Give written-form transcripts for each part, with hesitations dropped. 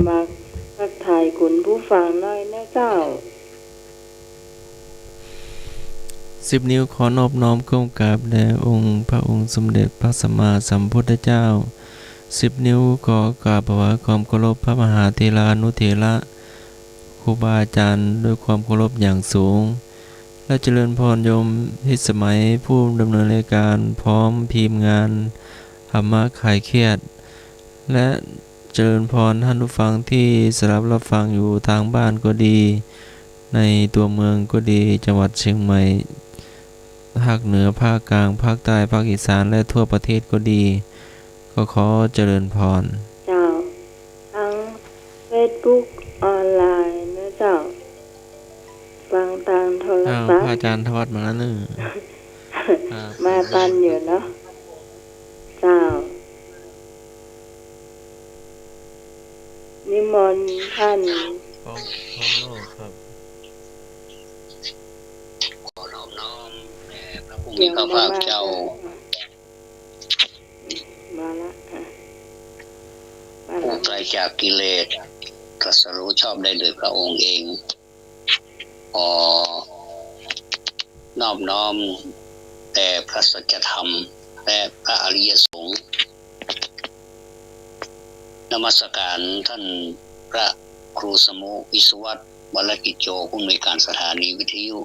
มัครทักทายคุณผู้ฟังหน่อยนะเจ้า10 นิ้วขอนอบน้อมก้มกราบแด่องค์พระองค์สมเด็จพระสัมมาสัมพุทธเจ้า10 นิ้วขอกราบถวายความเคารพพระมหาเถรานุเถระครูบาอาจารย์ด้วยความเคารพอย่างสูงและเจริญพรโยมพิสมัยผู้ดำเนินรายการพร้อมทีมงานธรรมะคลายเครียดและเจริญพรท่านผู้ฟังที่สลับรับฟังอยู่ทางบ้านก็ดีในตัวเมืองก็ดีจังหวัดเชียงใหม่ภาคเหนือภาคกลางภาคใต้ภาคอีสานและทั่วประเทศก็ดีก็ขอเจริญพรเจ้าทั้ง Facebook ออนไลน์นะเจ้าฟังทางโทรศัพท์พระอาจารย์ทวัดมาแล้วนึง มาตันอยู่เนาะเจ้านิมนต์ท่านพร้อมโลกครับขอน้อมน้อมแด่พระผู้มีพระภาคเจ้ามาละผู้ไกลจากกิเลสตรัสรู้ชอบได้โดยพระองค์เองขอนอบน้อมแต่พระสัจธรรมและพระอริยสงฆ์นมัสการท่านพระครูสมุวิศวัตรวรกิจโจผู้อำนวยการสถานีวิทยุ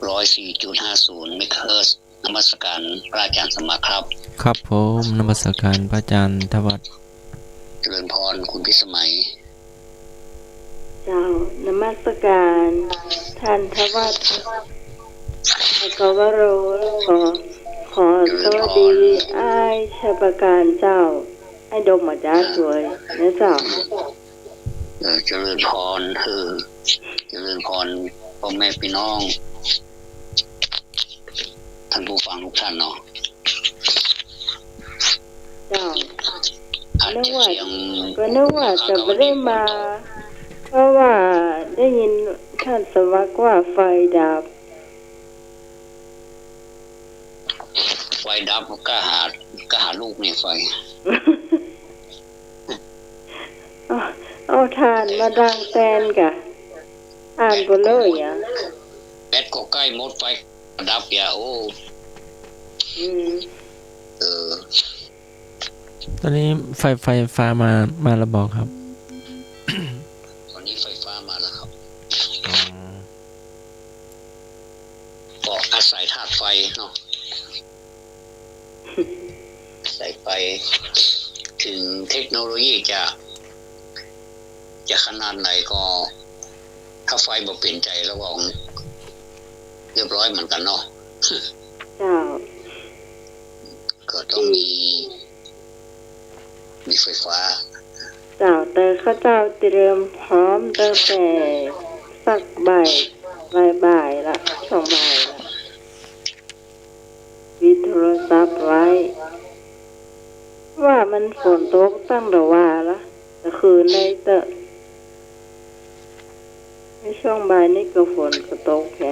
104.50 เมกะเฮิรตซ์นมัสการพระอาจารย์สมมาครับครับผมนมัสการพระอาจารย์ทวัดเจริญพรคุณพิสมัยเจ้านมัสการท่านทวัดกวโรขอสวัสดีอ้ายชาประการเจ้าให้ดมมาจ้าสวยนะเจ้าเจริญพรเจริญพรพ่อแม่พี่น้องท่านผู้ฟังทุกท่านเนาะเจ้านึกว่าจะไม่ได้มาเพราะว่าได้ยินท่านสมัครว่าไฟดับก็หาลูกเนี่ยไฟ เอาทานมาดังแตนกะอ่านบ่เลยอ่ะแบตก็ใกล้หมดไฟดับอย่าโอ้ตอนนี้ไฟฟ้ามาแล้วบอกครับ ตอนนี้ไฟฟ้ามาแล้วครับก็อาศัยธาตุไฟเนาะใส่ไฟถึงเทคโนโลยีจะขนาดไหนก็ถ้าไฟบ่เปลี่ยนใจแล้วก็เรียบร้อยเหมือนกันเนาะเจ้าก็ต้องมีไฟฟ้าเจ้าแต่ข้าเจ้าเตรียมพร้อมตั้งแต่สักบ่ายละช่วงบ่ายละมีโทรศัพท์ไว้ว่ามันฝนตกตั้งแต่ว่าละแต่คืนเลยในช่วงบ่ายนี่ก็ฝนก็ตกแค่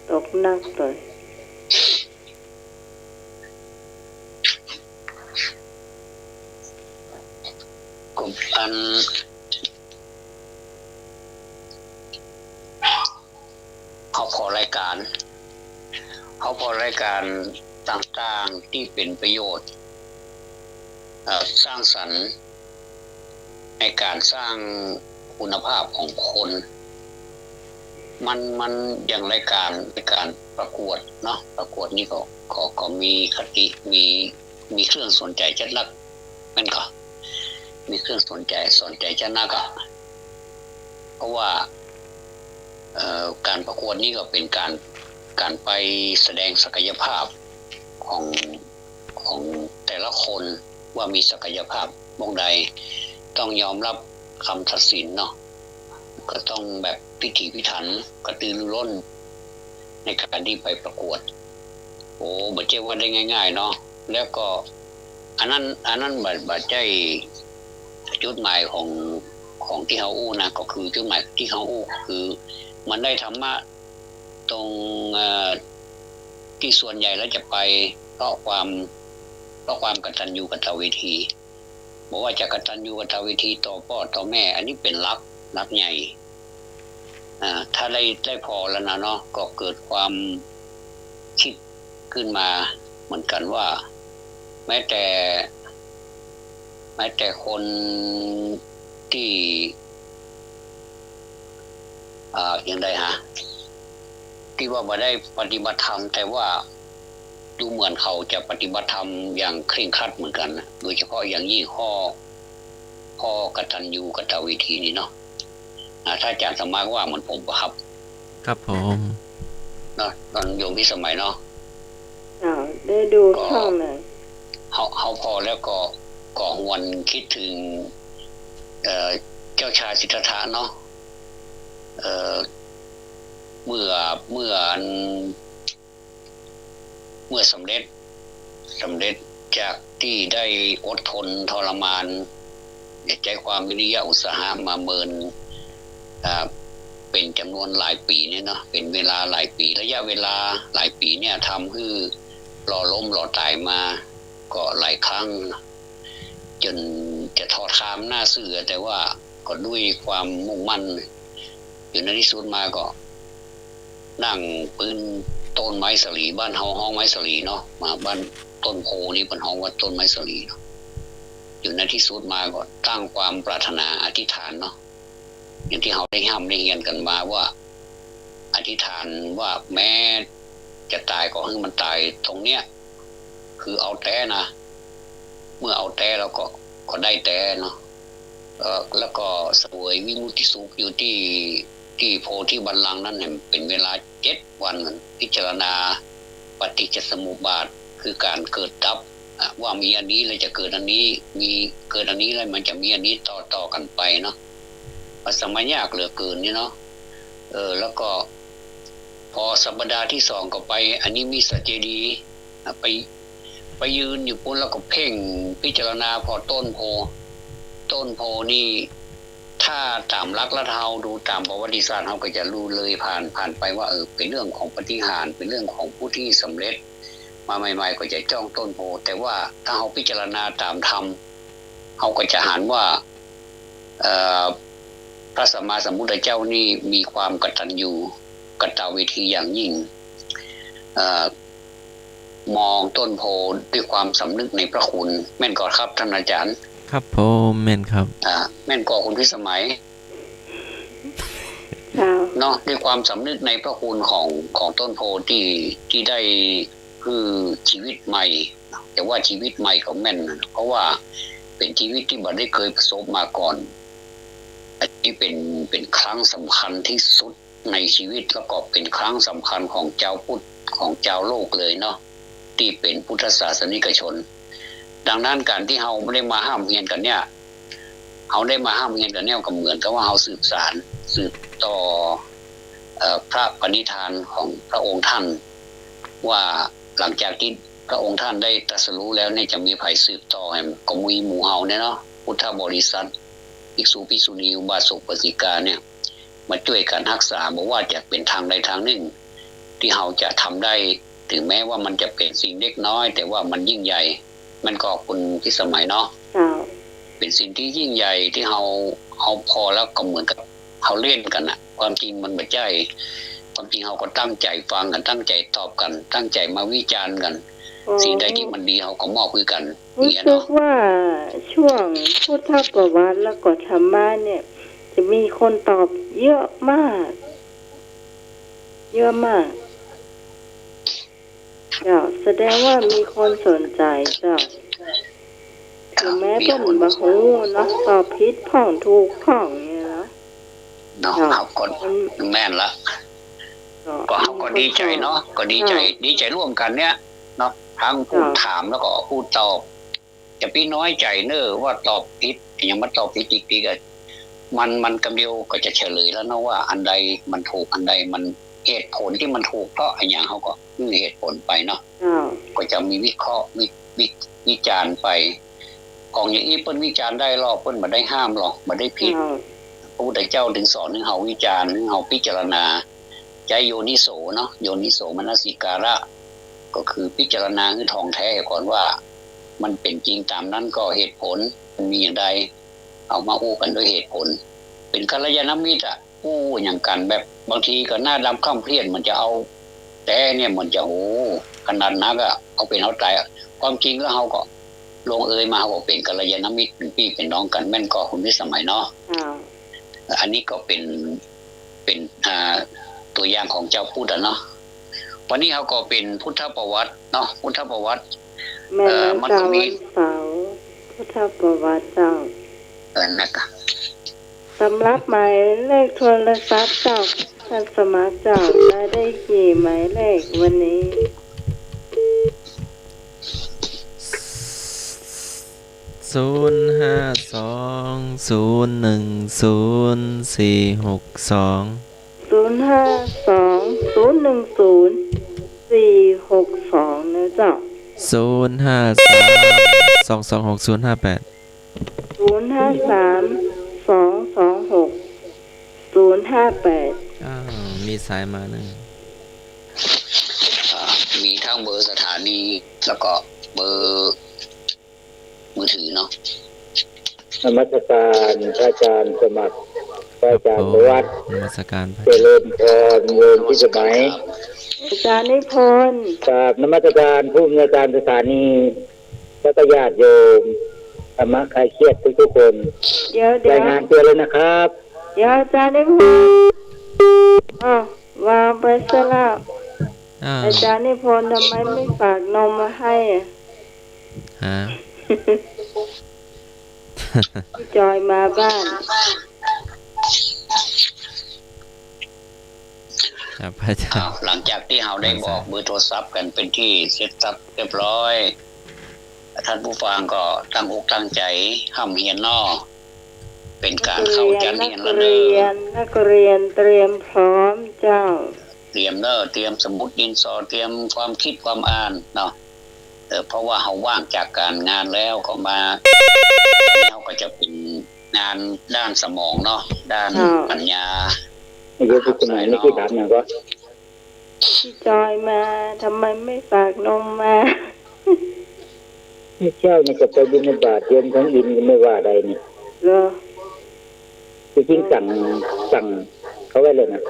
ตกหนักเลยก็อันเขาพอรายการต่างๆที่เป็นประโยชน์สร้างสรรค์ในการสร้างคุณภาพของคนมันอย่างรายการประกวดเนาะประกวดนี่ก็มีคติมีเครื่องสนใจจัดลักมันก็มีเครื่องสนใจจัดนักอ่ะเพราะว่าการประกวดนี่ก็เป็นการไปแสดงศักยภาพของแต่ละคนว่ามีศักยภาพมองใดต้องยอมรับคำตัดสินเนาะก็ต้องแบบพิถีพิถันกระตือรือร้นในการที่ไปประกวดบ่ใช่ว่าได้ง่ายๆเนาะแล้วก็อันนั้นบ่ใช่จุดหมายของที่เฮาอู้นะก็คือจุดหมายที่เฮาอู้คือมันได้ธรรมะตรงที่ส่วนใหญ่แล้วจะไปเพราะความกตัญญูกตเวที บอกว่าจะกตัญญูกตเวทีต่อพ่อต่อแม่ อันนี้เป็นรักใหญ่ถ้าได้พอแล้วนะเนาะก็เกิดความคิดขึ้นมาเหมือนกันว่าแม้แต่คนที่อย่างไรที่ว่าไม่ได้ปฏิบัติธรรมแต่ว่าดูเหมือนเขาจะปฏิบัติธรรมอย่างเคร่งครัดเหมือนกันนะโดยเฉพาะอย่างยิ่งข้อกตัญญูกตเวทีนี้เนาะถ้าอาจารย์สมัครว่าเหมือนผมป่ะครับครับผมเนาะตอนโยมที่สมัยเนาะได้ดูช่องหนึ่งเขาพอแล้วก็หวนคิดถึงเจ้าชายสิทธัตถะเนาะเมื่อสำเร็จจากที่ได้อดทนทรมานใจความวิริยะอุตสาหะมาเมินเป็นจำนวนหลายปีเนี่ยเนาะเป็นเวลาหลายปีระยะเวลาหลายปีเนี่ยทำให้รอล้มรอตายมาก็หลายครั้งจนจะทอดคามหน้าเสือแต่ว่าก็ด้วยความมุ่งมั่นอยู่ในที่สุดมาก็นั่งปืนต้นไม้สลีบ้านเฮาห้องไม้สลีเนาะมาบ้านต้นโพนี่เป็นห้องว่าต้นไม้สลีเนาะอยู่ในที่สุดมาก็ตั้งความปรารถนาอธิษฐานเนาะอย่างที่เราได้ห้ามได้เรียนกันมาว่าอธิษฐานว่าแม้จะตายก็ให้มันตายตรงเนี้ยคือเอาแต่นะเมื่อเอาแต่เราก็ได้แต่เนาะแล้วก็เสวยวิมุตติสุขอยู่ที่โพธิบัลลังก์นั้นเป็นเวลา7 วันพิจารณาปฏิจจสมุปบาทคือการเกิดดับว่ามีอันนี้เลยจะเกิดอันนี้มีเกิดอันนี้แล้วมันจะมีอันนี้ต่อกันไปเนาะสมัยยากเหลือเกินนี่เนาะแล้วก็พอสัปดาห์ที่2ก็ไปอันนี้มีสัจเจดีไปยืนอยู่ปุ่นแล้วก็เพ่งพิจารณาพอต้นโพนี่ถ้าตามลักและเฮาดูตามประวัติศาสตร์เฮาก็จะรู้เลยผ่านไปว่าเป็นเรื่องของปาฏิหาริย์เป็นเรื่องของผู้ที่สำเร็จมาใหม่ๆก็จะจ้องต้นโพแต่ว่าถ้าเฮาพิจารณาตามธรรมเฮาก็จะหันว่าพระสัมมาสัมพุทธเจ้านี่มีความกตัญญูกตเวทีอย่างยิ่งมองต้นโพด้วยความสำนึกในพระคุณแม่นก่อนครับท่านอาจารย์ครับผมแม่นครับแม่นก่อคุณพิสมัยเนาะด้วยความสำนึกในพระคุณของต้นโพที่ได้คือชีวิตใหม่แต่ว่าชีวิตใหม่ของแม่นเพราะว่าเป็นชีวิตที่บ่ได้เคยประสบมาก่อนอันนี้เป็นครั้งสำคัญที่สุดในชีวิตแล้วก็เป็นครั้งสำคัญของเจ้าพุทธของเจ้าโลกเลยเนาะที่เป็นพุทธศาสนิกชนดังนั้นการที่เราไม่ได้มาห้ามเรียนกันเนี่ยเราได้มาห้ามเรียนกันเนี่ยก็เหมือนกับว่าเราสืบต่อพระปณิธานของพระองค์ท่านว่าหลังจากที่พระองค์ท่านได้ตรัสรู้แล้วเนี่ยจะมีไผสืบต่อให้ก็มีหมู่เฮาเนี่ยเนาะพุทธบริษัทภิกษุภิกษุณีอุบาสกอุบาสิกาเนี่ยมาช่วยกันรักษาบอกว่าจะเป็นทางใดทางหนึ่งที่เราจะทำได้ถึงแม้ว่ามันจะเป็นสิ่งเล็กน้อยแต่ว่ามันยิ่งใหญ่มันก็คุณที่สมัยเนาะเป็นสิ่งที่ยิ่งใหญ่ที่เราพอแล้วก็เหมือนกับเขาเล่นกันอะความจริงมันไม่ใช่ความจริงเราก็ตั้งใจฟังกันตั้งใจตอบกันตั้งใจมาวิจารณ์กันสิ่งใดที่มันดีเราก็มอบคือกันรู้สึกว่าช่วงพุทธประวัติแล้วก็ธรรมะเนี่ยจะมีคนตอบเยอะมากเจ้าแสดงว่ามีคนสนใจเจ้าถึงแม้เป็นบางหูเนาะตอบผิดพ่องถูกพ่องเนี่ยนะเนาะเขาก็แม่นละก็เขาก็ดีใจเนาะก็ดีใจร่วมกันเนี่ยเนาะทั้งพูดถามแล้วก็พูดตอบจะพี่น้อยใจเนอะว่าตอบผิดอย่างมาตอบผิดอีกมันกำเดียวก็จะเฉลยแล้วเนาะว่าอันใดมันถูกอันใดมันเหตุผลที่มันถูกก็อย่างเขาก็มีเหตุผลไปเนาะก็จะมีวิเคราะห์วิจารณ์ไปของอย่างนี้เปิ้นวิจารณ์ได้หรอกเปิ้นบ่ได้ห้ามหรอกบ่ได้ผิดพระพุทธเจ้าถึงสอนให้เฮาวิจารณ์ให้เฮาพิจารณาใจโยนิโสเนาะโยนิโสมนสิการะก็คือพิจารณาให้ท่องแท้ก่อนว่ามันเป็นจริงตามนั้นก็เหตุผล มีอย่างใดเอามาอู้กันด้วยเหตุผลเป็นกัลยาณมิตรอ่ะอู้อย่างกันแบบบางทีก็หน้าดำข้ามเครียดมันจะเอาแต่เนี่ยมันจะโอ้ขนาดนักอ่ะเอาเป็นเอาตายความจริงแล้วเขาก็ลงเอยมาเขาบอกเป็นกัลยาณมิตรเป็นพี่เป็นน้องกันแม่นก็คุณพิสมัยเนาะอันนี้ก็เป็นตัวอย่างของเจ้าพุทธเนาะวันนี้เขาก็เป็นพุทธประวัติเนาะพุทธประวัติมันก็มีเสาพุทธประวัติเจ้านะครับสำรับหมายเลขโทรศัพท์เจ้าท่านสมัครเจ้าได้กี่หมายเลขวันนี้053-010-462นะเจ้า053-226-058 053-226-058มีสายมาหนึ่งมีทั้งเบอร์สถานีแล้วก็เบอร์มือถือเนาะนมัสการพระอาจารย์สมัครพระอาจารย์ประวัตินมัสการเจริญพรโยมที่สมัยอาจารย์นิพนธ์กราบนมัสการผู้อำนวยการสถานีและก็ญาติโยมธรรมะคลายเครียดทุกคนรายงานตัวเลยนะครับอาจารย์นิพนธ์วางไปซะแล้วอาจารย์นิพนธ์ทำไมไม่ฝากนมมาให้พี่จอยมาบ้านหลังจากที่เราได้บอกเบอร์โทรศัพท์กันเป็นที่เสร็จสับเรียบร้อยท่านผู้ฟังก็ตั้งอกตั้งใจห้ำเฮียนนอเป็นการเข้าจันเรียนละเด้อนักเรียนเตรียมพร้อมเจ้าเตรียมเตรียมสมุดดินสอเตรียมความคิดความอ่านเนาะเพราะว่าเขาว่างจากการงานแล้วก็มาเขาก็จะเป็นงานด้านสมองเนาะด้านปัญญาไม่รู้ที่ไหนไม่ที่ถามอย่างก็พี่จอยมาทำไมไม่ฝากนมมาไม่เช่านี่ก็ไปบิณฑบาตเย็นทั้งอินไม่ว่าใดนี่เหรอจริงๆสั่งเขาไว้เลยนะ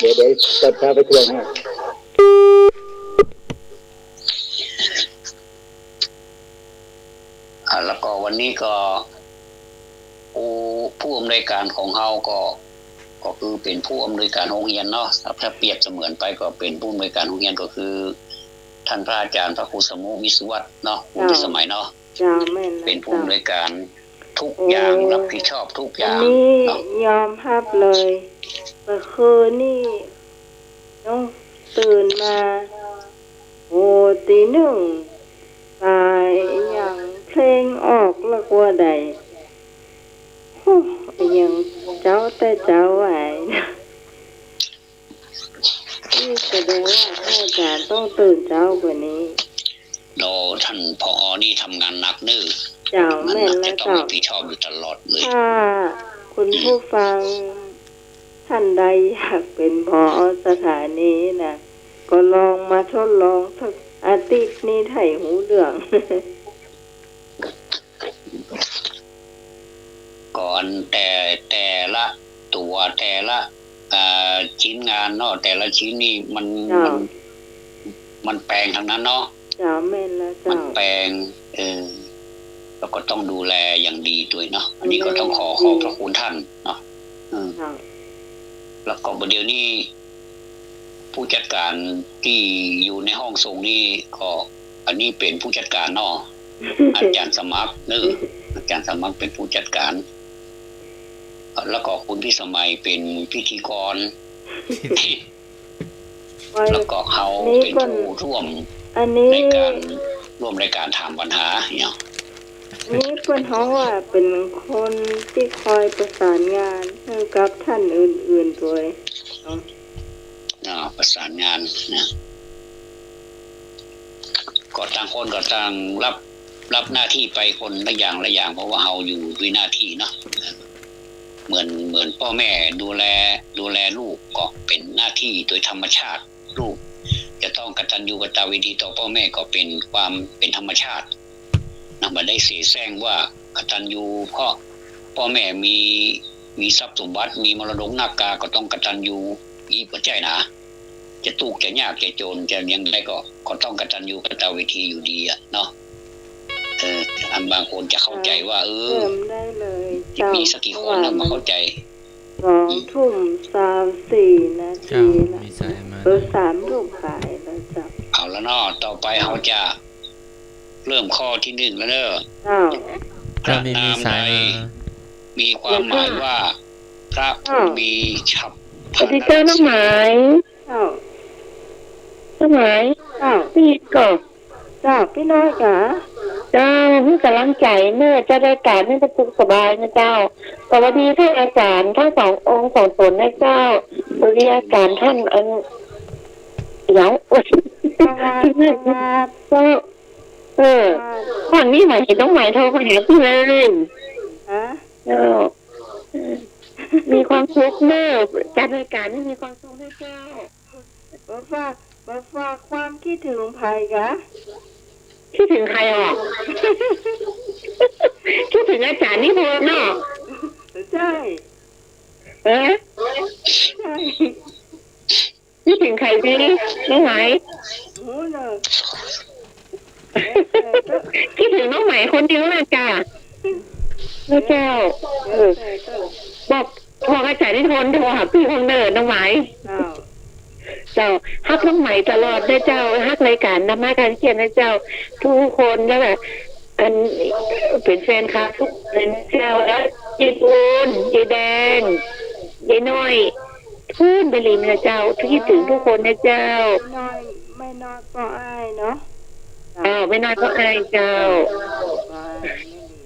เดี๋ยวจะพาไปทวงให้แล้วก็วันนี้ก็ผู้อำนวยการของเราก็คือเป็นผู้อำนวยการโรงเรียนเนาะถ้าเปรียบเสมือนไปก็เป็นผู้อำนวยการโรงเรียนก็คือท่านพระอาจารย์พระครูสมุวิสุวัฒน์เนาะผู้สมัยเนาะเป็นผู้อำนวยการทุกอย่างรับผิดชอบทุกอย่างเนาะยอมรับเลยเมื่อคืนนี่น้องตื่นมาตีหนึ่งตายอย่างเพลงออกแล้วกว่าใดยังเจ้าแต่เจ้าไหวนี่แสดงว่าอาจารย์ต้องตื่นเช้ากว่านี้ท่านผอ.นี่ทำงานหนักเนื้อเจ้าแม่นแล้วเจ้าต้องรับผิดชอบอยู่ตลอดเลยถ้าคุณผู้ฟังท่านใดอยากเป็นผอ.สถานีนะก็ลองมาทดลองสักอาทิตย์นี้ไถ่หูเหลืองก่อนแต่ละตัวแต่ละชิ้นงานเนาะแต่ละชิ้นนี่มันแปลงทางนั้นเนาะแม่นแล้วมันแปลงแล้วก็ต้องดูแลอย่างดีด้วยเนาะอันนี้ก็ต้องขอพระคุณท่านเนาะแล้วก็เดี๋ยวนี้ผู้จัดการที่อยู่ในห้องส่งนี่ก็อันนี้เป็นผู้จัดการเนาะอาจารย์สมัครอาจารย์สมัครเป็นผู้จัดการแล้วก็คุณพี่สมัยเป็นพิธีกรแล้วก็เขาเป็นผู้ร่วมในการร่วมในการถามปัญหาเนี่ยนี่เพิ่นเขาว่าเป็นคนที่คอยประสานงานให้กับท่านอื่นๆด้วยประสานงานนะก็ต่างคนก็ต่างรับหน้าที่ไปคนละอย่างเพราะว่าเราอยู่ด้วยหน้าที่เนาะเหมือนพ่อแม่ดูแลลูกก็เป็นหน้าที่โดยธรรมชาติลูกจะต้องกตัญญูกตเวทีต่อพ่อแม่ก็เป็นความเป็นธรรมชาติ นะมาได้เสียแซงว่ากตัญญูพ่อแม่มีทรัพย์สมบัติมีมรดกนาคาก็ต้องกตัญญูอีปัจจัยนะจะทุกข์จะยากจะจนจะยังไงก็ต้องกตัญญูกตเวทีอยู่ดีอ่ะเนาะอันบางคนจะเข้าใจว่าได้เลยมีสักกี่คนนะมาเข้าใจ2:34 นาทีนะ3รูปขายแล้วจ้ะเอาแล้วเนาะต่อไปเขาจะเริ่มข้อที่1แล้วเด้อพระนามใดมีความหมายว่าพระผู้มีฉับพลันเจ้าน้ำหมายน้ำหมายพี่ก่อนจ้าพี่น้อยกะเจ้าให้กำลังใจเมื่อจะได้การให้ประสุขสบายนะเจ้าสวัสดีท่านอาจารย์ทั้งสององค์สองตนนะเจ้าบริอาจารย์ท่านเดี๋ยวทางนี้หมายต้องหมายโทรไปหาพี่เลยมีความสุขเมื่อจัดรายการให้มีความสุขให้เจ้าฝากความคิดถึงลุงไผ่กะคิดถึงใครอ่ะคิดถึงอาจารย์นี่พอเนาะใช่ใช่คิดถึงใครพี่น้องไหมคิดถึงน้องไหมคนเดียวนะจ้าพระเจ้าบอกอาจารย์นี่ทนโทรหาพี่คนเดินน้องไหมเจ้าฮักน้องใหม่ตลอดได้เจ้าฮักรายการนำมาการเขียนให้เจ้าทุกคนแล้วแบบอันเป็นแฟนคลับทุกคนเจ้าแล้วยายปูนยายแดงยายน้อยทุนไปริมนะเจ้าคิดถึงทุกคนนะเจ้าไม่น้อยก็อายเนาะไม่น้อยก็อายเจ้า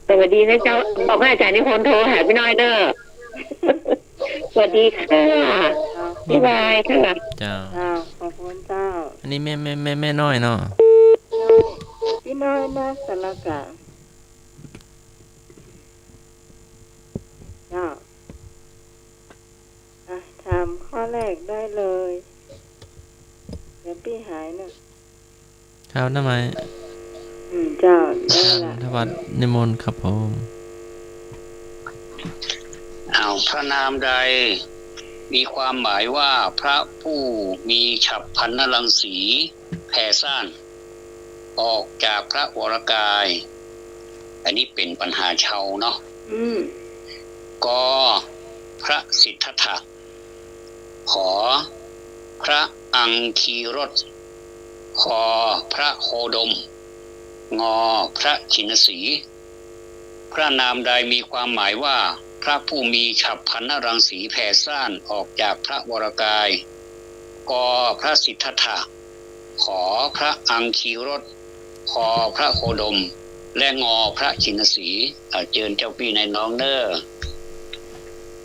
สวัสดีนะเจ้าบอกให้อาจารย์นิพนธ์โทรหาพี่น้อยเด้อสวัสดีค่ะพี่บายค่ะเจ้าขอบคุณเจ้าอันนี้แม่น้อยเนาะพี่น้อยนะสารกะเจ้าถามข้อแรกได้เลยเดี๋ยวพี่หายนะครับทำไมเจ้าได้ละทวัดนิมนต์ครับผมพระนามใดมีความหมายว่าพระผู้มีฉับพรรณรังสีแผ่ซ่านออกจากพระวรกายอันนี้เป็นปัญหาชาวเนาะก็พระสิทธัตถะขอพระอังคีรสคอพระโคดมงอพระชินสีพระนามใดมีความหมายว่าพระผู้มีฉับพรรณรังสีแผ่ซ่านออกจากพระวรกายกอพระสิทธัตถะขอพระอังคีรสคอพระโคดมและงอพระชินสีเจิญเจ้าพี่นายน้องเด้อ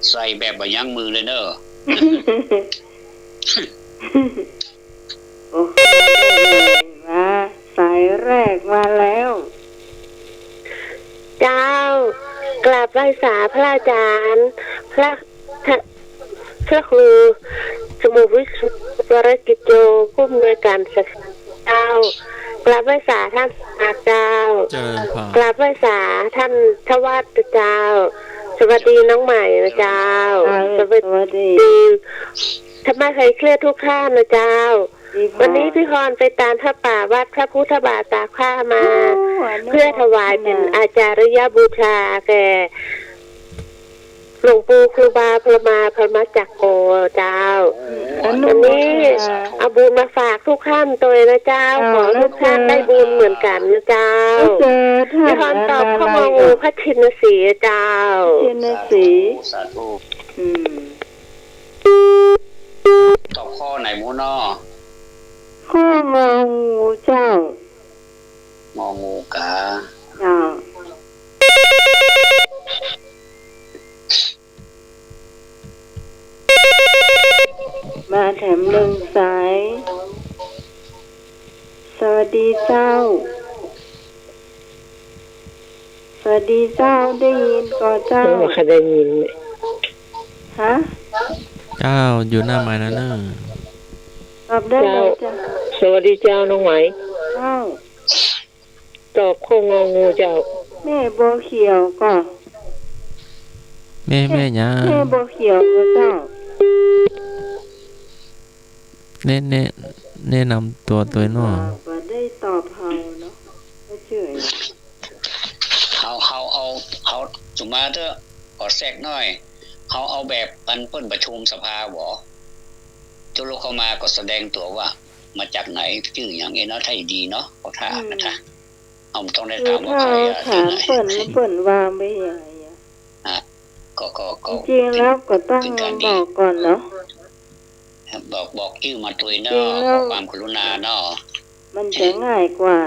ใส่แบบบะยั้งมือเลยเด้อโอ้โหมาสายแรกมาแล้วเจ้ากราบไหว้สาพระอาจารย์พระครูสมุวิสุทธิวรกิจโยผู้อำนวยการศึกษาเจ้ากราบไหว้สาท่านอาจารย์กราบไหว้สาท่านทวัตเจ้าสวัสดีน้องใหม่นะเจ้าสวัสดีทำไมใครเครียดทุกท่านนะเจ้าวันนี้พี่พรไปตามพระป่าวัดพระพุทธบาทตากผ้ามาเพื่อถวายเป็นอาจารยบูชาแก่หลวงปู่ครูบาพระมาจักโกเจ้าวันนี้เอาบุญมาฝากทุกท่านตัวนะเจ้าขอทุกท่านได้บุญเหมือนกันนะเจ้าพี่พรตอบข้อมูลพระชินสีเจ้าชินสีตอบข้อไหนมูนอข้ององูเจ้างองูกาเจ้ามาแถมหนึ่งสายสวัสดีเจ้าสวัสดีเจ้าได้ยินก่อนเจ้าไม่เคยได้ยินฮะเจ้าอยู่หน้าไม้นะเนอะตอบได้เลยจ้ะสวัสดีเจ้าน้องไหม ตอบข้ององูเจ้าแม่บัวเขียวก็แม่หยังแม่บัวเขียวก็เจ้าแนะนำตัวน้อบ่ได้ตอบเฮาเนาะบ่เชื่อเฮาเอาสุมาเถอะขอแทรกหน่อยเฮาเอาแบบอันเปิ้นประชุมสภาบ่จุลเข้ามาก็แสดงตัวว่ามาจากไหนชื่อหยังเนาะไทยดีเนาะขอถามนะคะเอาต้องได้ถามว่าใครถามเปิ้นว่าไม่ใหญ่ก็จริงแล้วก็ต้องบอกก่อนเนาะบอกชื่อมาตัวเนาะขอความกรุณาเนาะมันจะง่ายกว่า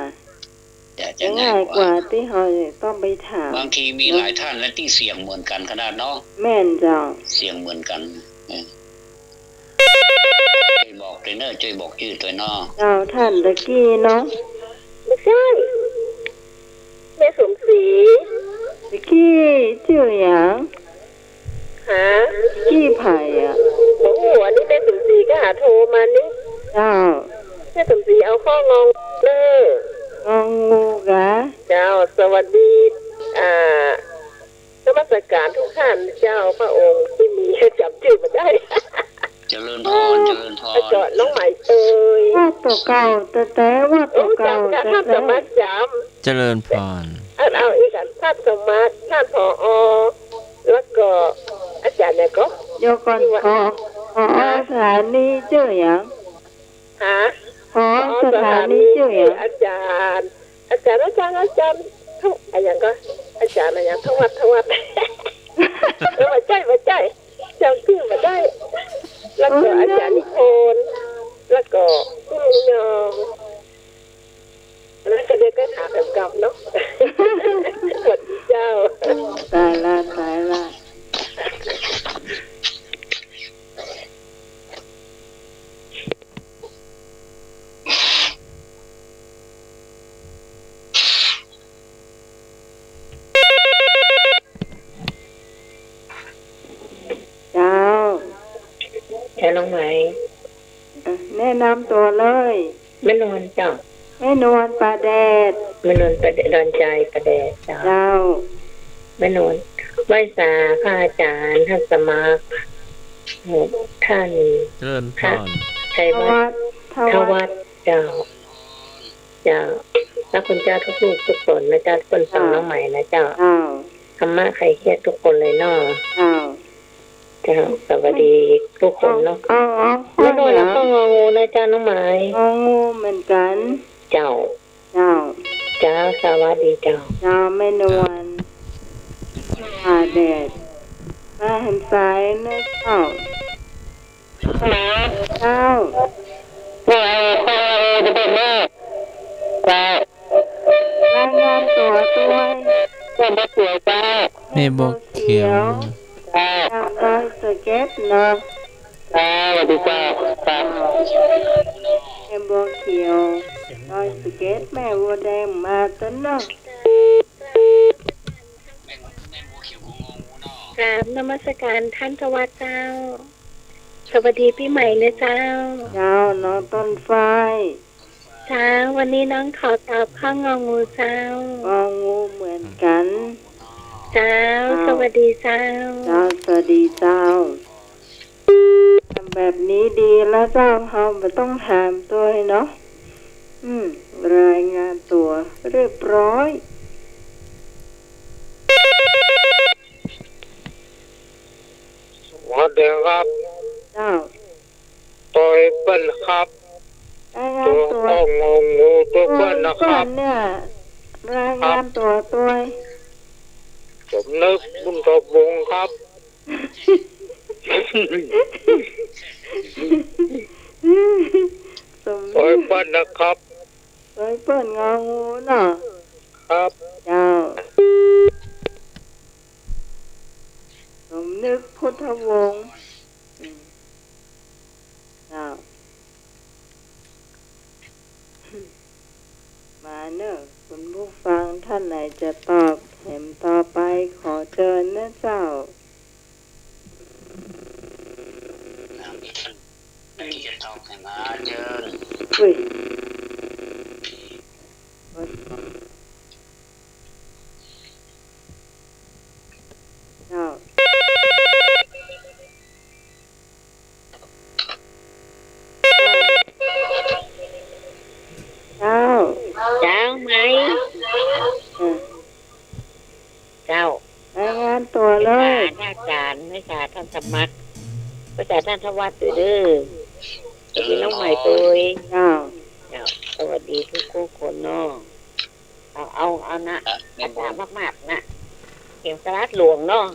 จะง่ายกว่าที่เฮาต้องไปถามบางทีมีหลายท่านและที่เสียงเหมือนกันขนาดเนาะแม่นเจ้าเสียงเหมือนกันช่วยบอกเนอะช่วยบอกชื่อตัวเนาะเจ้าท่านตะกี้เนาะไม่ใช่แม่สมศรีตะกี้ชื่อหยังฮะกี้ไผ่อ่ะโอ้โหอันนี้แม่สมศรีก็หาโทรมานี่เจ้าแม่สมศรีเอาข้องงเด้องงูกะเจ้าสวัสดีนมัสการทุกท่านเจ้าพระองค์ที่มีจำชื่อมาได้เจริญพรจอดน้องใหม่เอ้ยว่าตัวเก่าแต่ว่าตัวเก่าแต่ท่านสมัครจำเจริญพรเอาอีกอันท่านสมัครท่านผอ.แล้วก็อาจารย์เนี่ยก็โยก่อนผอ.สถานีชื่อหยังฮะผอ.สถานีชื่อหยังอาจารย์ทั้งอย่างก็อาจารย์อะไรอย่างทั้งวัดมาใจจำชื่อมาได้แล้วก็อาจารย์นิพนธ์แล้วก็ผู้ลุงยองแล้วก็เด็กก็ถามแบบกำเนาะสวัสดีเจ้าตายละน้องไหมแนะนำตัวเลยแม่นวลเจ้าแม่นวลประแดดแม่นวลประแดดดอนใจประแดดเจ้าแม่นวลไหว้สาพระอาจารย์ท่านสมาท่านเจริญพรชัยวัฒน์ทวัฒน์เจ้าแล้วคุณเจ้าทุกลูกทุกคนนะเจ้าคนฟังน้องใหม่นะเจ้าธรรมะใครเครียดทุกคนเลยเนาะเจ้าสวัสดีทุกคนเนาะไม่โดนแล้วก็งองูนะเจ้าน้องไม้งองูเหมือนกันเจ้าสวัสดีเจ้าไม่นวลแดดมาหันซ้ายนะเจ้ารายงานตัวแม่บอกเขียวน้อยสเก็ตนะสวัสดีเจ้าแม่บัวเขียวน้อยสเก็ตแม่บัวแดงมาต้นเนาะกราบนมัสการท่านทวัฒน์เจ้าสวัสดีพี่ใหม่นะเจ้าน้องต้นไฟเจ้าวันนี้น้องขอตอบข้ององูเจ้างองูเหมือนกันเจ้าสวัสดีเจ้าสวัสดีเจ้าทำแบบนี้ดีแล้วเจ้าเราไม่ต้องถามตัวเนาะรายงานตัวเรียบร้อยสวัสดีครับตัวเปิ้ลครับตัวงงูตัวเปิ้ลนะครับเนี่ยรายงานตัวผมนึกบุญตบวงครับตัวเปิ้ลนะครับตัวเปิ้ลงองูเนาะครับผมนึกพุทธวงศ์มาเนอะคุณผู้ฟังท่านไหนจะตอบแถมต่อไปขอเชิญนะเจ้าที่จะตอบให้มาเชิญ านตัวเลยอาจารย์ไม่ศาสตร์ท่านสมัครภาษาท่านทวัดเด้อพี่น้องใหม่ตัวเองสวัสดีทุกคนเนาะเอานะอาจารย์มากๆนะเข็มสลัดหลวงเนาะ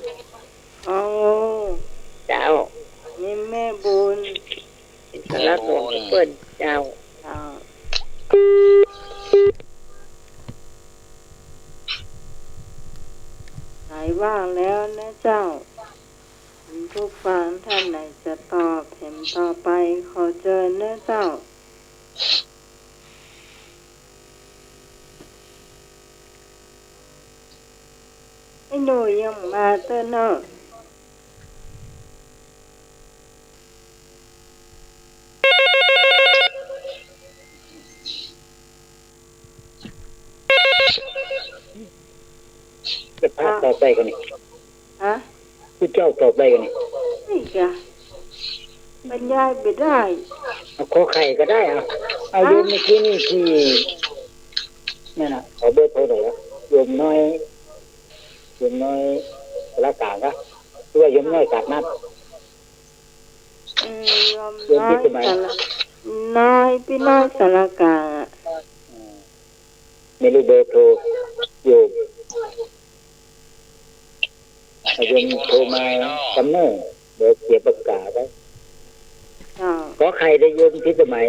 เอาเจ้านี่แม่บุญสลัดหลวงเปิ้นเจ้าหายว่างแล้วนะเจ้าผู้ฟังท่านไหนจะตอบเห็นต่อไปขอเจอเนื้อเจ้าไอ้หนูยังมาเต้นเนอะจะพาตอบได้กันนี่ฮะผู้เจ้าตอบได้กันนี่นี่จ้ะบรรยายไปได้เอาขอไข่ก็ได้เอาโยมเมื่อกี้นี่ที่นั่นน่ะขอเบอร์โทรหน่อยนะโยมน้อยละกาก็หรือว่าโยมน้อยกาดนัดโยมน้อยพี่น้อยสารกาไม่รู้เบอร์โทรโยมโยมโทรมาจำเนิ่นเดี๋ยวเก็บประกาศไว้ขอไข่ได้โยมที่สมัย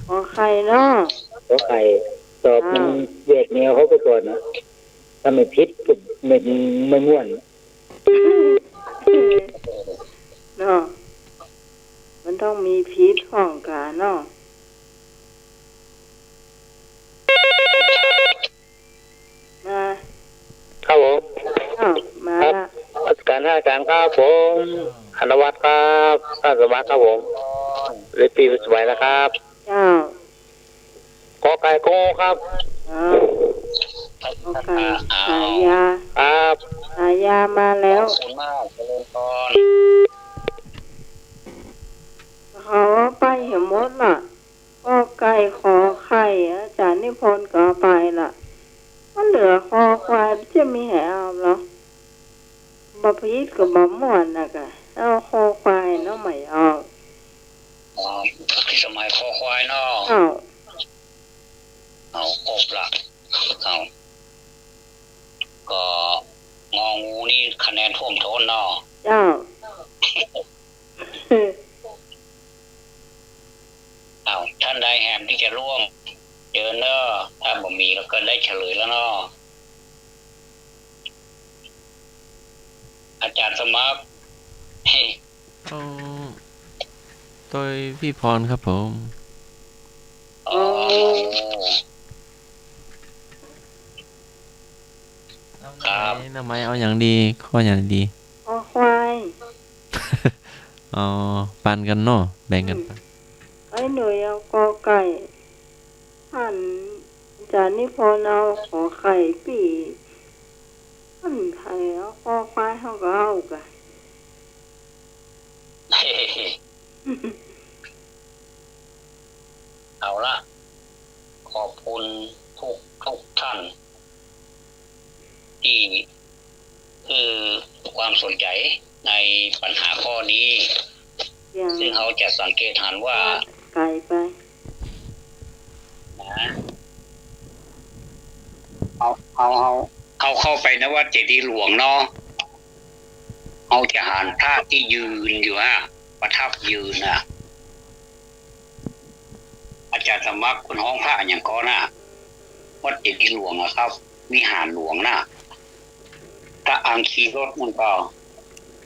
ขอไข่เนาะขอไข่ตอบมันเวกแนวเขาไปก่อนนะถ้าไม่พิษก็ไม่ม่วนเนาะมันต้องมีพิษของกันเนาะมาครับผมมาการท่าการครับผมธนวัฒน์ครับท่านสมัครครับผมเรียนปีสมัยนะครับกอไก่โก้ครับกอไก่สายาครับสายามาแล้วขอไปเห็นมดล่ะกอไก่ขอไข่อาจารย์นิพนธ์ก็ไปล่ะมันเหลือคอควายจะมีแหเอาหรอบะพีดกับบะม่วนนะกะเอาคอควายเนาะไม่เอาสมัยคอควายเนาะเอาครบละเอาก็งองูนี่คะแนนท่วมท้นเนาะเจ้าเอาท่านใดแหมที่จะร่วมเจอเนอะถ้าบ่มีแล้วก็ได้เฉลยแล้วเนาะอาจารย์สมัครตัวพี่พรครับผมครับทำไมเอาอย่างดีข้ออย่างดีควายอ๋อปันกันเนาะแบ่งกันไปไอ้หน่วยเอากอไก่หันจานนี่พอเอาขอไข่ปีหันไข่เอาคอควายเขาก็เอากันเอาละขอบคุณทุกท่านที่คือความสนใจในปัญหาข้อนี้ซึ่งเขาจะสังเกตเห็นว่าไกลไปนะเอาเข้าไปนะว่าเจดีย์หลวงเนาะเอาจะหารพระที่ยืนอยู่ประทับยืนอาจารย์สมัครคุณห้องพระอย่างก่อนวัดเจดีย์หลวงนะครับวิหารหลวงพระอังคีรถมันก็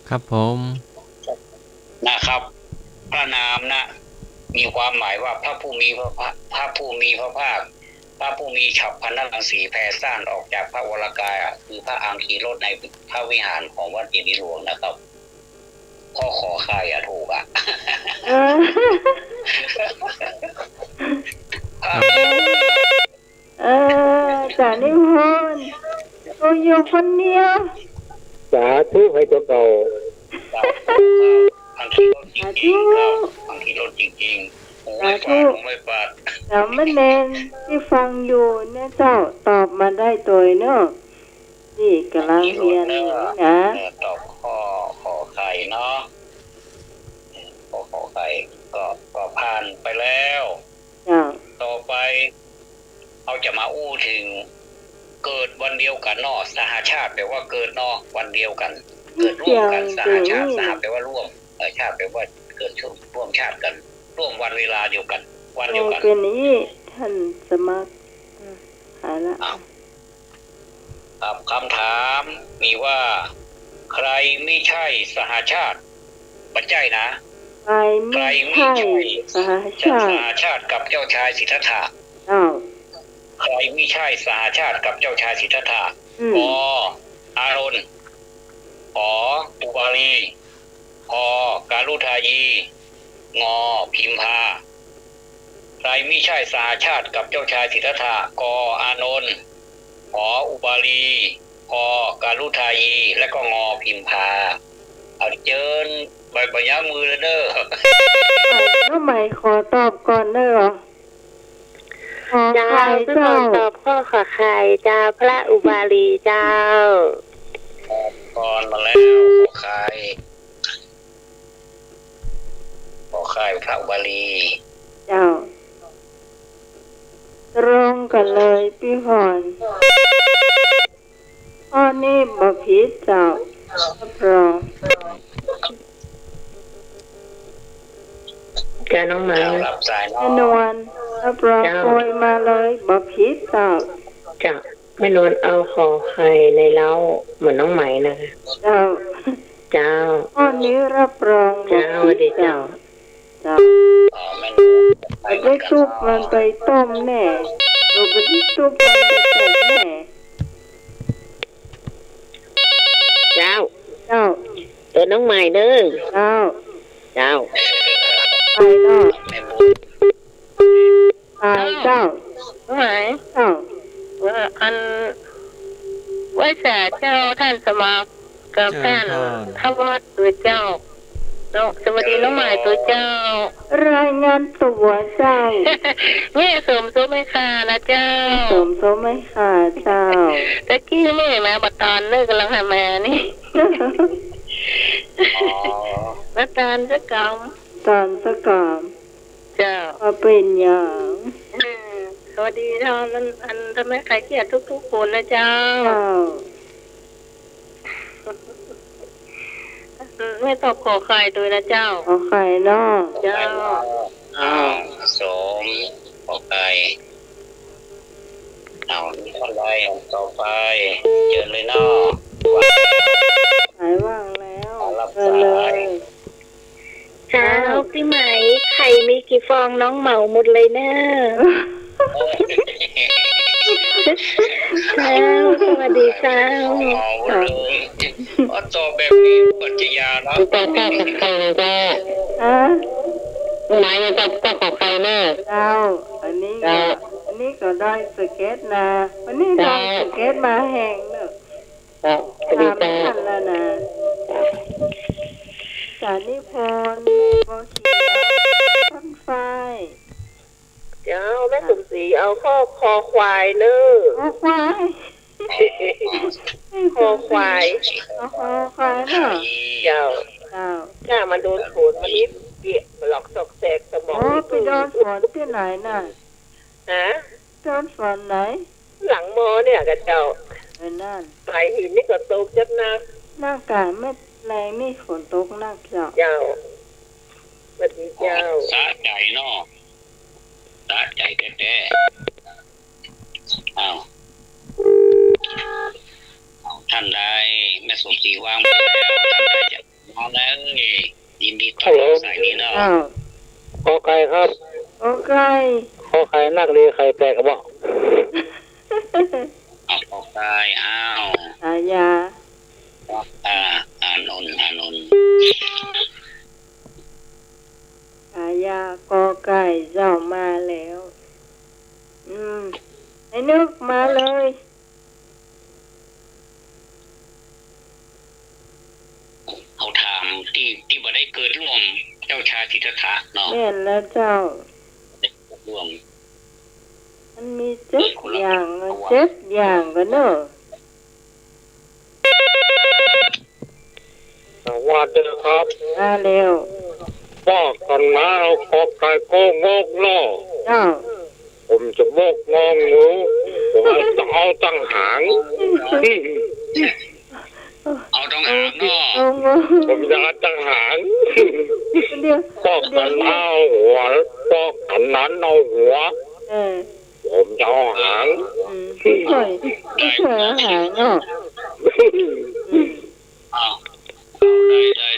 ครับผมนะครับพระนามมีความหมายว่าพระผู้มีพระภาคพระผู้มีฉับพรรณรังสีแผ่ซ่านออกจากพระวรกายคือพระอังคีรถในพระวิหารของวัดเจดีย์หลวงนะครับข้อขอค่ายถูกจานิพนธ์ตัวอยู่คนเดียวสาธุให้ตัวเก่าอังคีรถจริงๆอังคีรถจริงๆไม่ปาดแล้วแม่เนนที่ฟังอยู่เนี่ยเจ้าตอบมาได้ตัวเนาะนี่กำลังเรียนนะ ไปแล้วต่อไปเราจะมาอู้ถึงเกิดวันเดียวกันเนาะสหชาติแปลว่าเกิดเนาะวันเดียวกันเกิดร่วมกันสหชาติสหแปลว่าร่วมชาติแปลว่าเกิดร่วมชาติกันร่วมวันเวลาเดียวกันวันเดียวกันเป็นนี้ท่านสมัครหายละครับคำถามมีว่าใครไม่ใช่สหชาติปัจจัยนะใครไม่ใช่สหชาติกับเจ้าชายสิทธัตถะใครไม่ใช่สหชาติกับเจ้าชายสิทธัตถะกอานนท์ขออุบาลีพการุทายีงอพิมพาใครไม่ใช่สหชาติกับเจ้าชายสิทธัตถะกอานนท์ขออุบาลีพการุทายีและก็งอพิมพาเอาเจิญใบปัญญามือเลยเด้อแล้วใหม่ขอตอบก่อนเด้อเจ้าตอบข้อขอไข่เจ้าพระอุบาลีเจ้าก่อนมาแล้วขอไข่พระอุบาลีเจ้าตรงกันเลยพี่พรข้อนี้บ่ผิดเจ้ารับรองน้องหมารับสายแม่นวลรับรองโอยมาเลยบ่ผิดเจ้าแม่นวลเอาขอไข่ในเล้าเหมือนน้องไหมนะคะเจ้าข้อนี้รับรองบ่ผิดเจ้าไปได้ซุปมันไปต้มแน่เราไปได้ซุปมันไปต้มแน่เจ้าน้องใหม่เด้อเจ้าไปเนาะเจ้าน้องใหม่ว่าอันไว้แต่เจ้าท่านสมากับท่านทวัดตัวเจ้าสวัสดีน้องใหม่ตัวเจ้ารายงานตัวเจ้าแม่สมไม่ค่ะนะเจ้าสมไม่ค่ะเจ้าตะกี้แม่มาบัดตอนเลิกกันแล้วค่ะแม่นี่บัดตอนสักกรรมเจ้าเป็นอย่างสวัสดีท่านอันทำไมใครเกลียดทุกคนนะเจ้าไม่ตอบขอใครด้วยนะเจ้าขอใครเนาะเจ้าสมขอใครเอาอะไรต่อไปเจอเลยเนาะหายว่างแล้วเลยเจ้าพี่ไหมไข่มีกี่ฟองน้องเหมาหมดเลยเนอะสวัสดีเจ้าต่อแบบนี้ปัจจัยนะต่อใครเจ้าไหนจะขอใครเนอะเจ้าอันนี้ก็ได้สเก็ตนะวันนี้ได้สเก็ตมาแห้งเนอะทำทันแล้วนะสานิพนธ์โบเขียวต้นไฟเจ้าแม่สมศรีเอาคอควายเนอะคอควายเนาะเจ้ามาโดนฝนมานิดเปียกหลอกซอกแซกสมองไปโดนฝนที่ไหนน่ะโดนฝนไหนหลังมอเนี่ยกับเจ้านั่นสายหินนี่ก็ตกจัดนะหน้ากาไม่แรงไม่ฝนตกหน้าเจ้าสวัสดีเจ้าสะใจเนาะสะใจแท้ๆเอาท่านใดแม่สมศรีวางไปแล้วท่านใดจะมองแล้วยินดีต้อนรับสายนี้เนาะขอไข่ครับขอไข่นักเรียนไข่แปลกกระบอกขอไข่อายาอานนท์อายากอไก่เจ้ามาแล้วไอ้นึกมาเลยเอาถามที่บ่ได้เกิดร่วมเจ้าชายสิทธัตถะเนาะแม่นแล้วเจ้าร่วมมันมี7 อย่างกันเนอะสวัสดีครับมาเร็ว ป้องกันมาเอาขอไก่โกงกเนาะ เจ้า ผมจะบอกงองูผมจะเอาตั้งหาง เอาต้องหามเนาะ โอ้โห ผมจะเอาตั้งหาง เดี๋ยว ป้องกันเอาหัวป้องกันนั้นเอาหัว เออ ผมจะเอาหาง ไม่ช่วยอาหารเนาะ เอาได้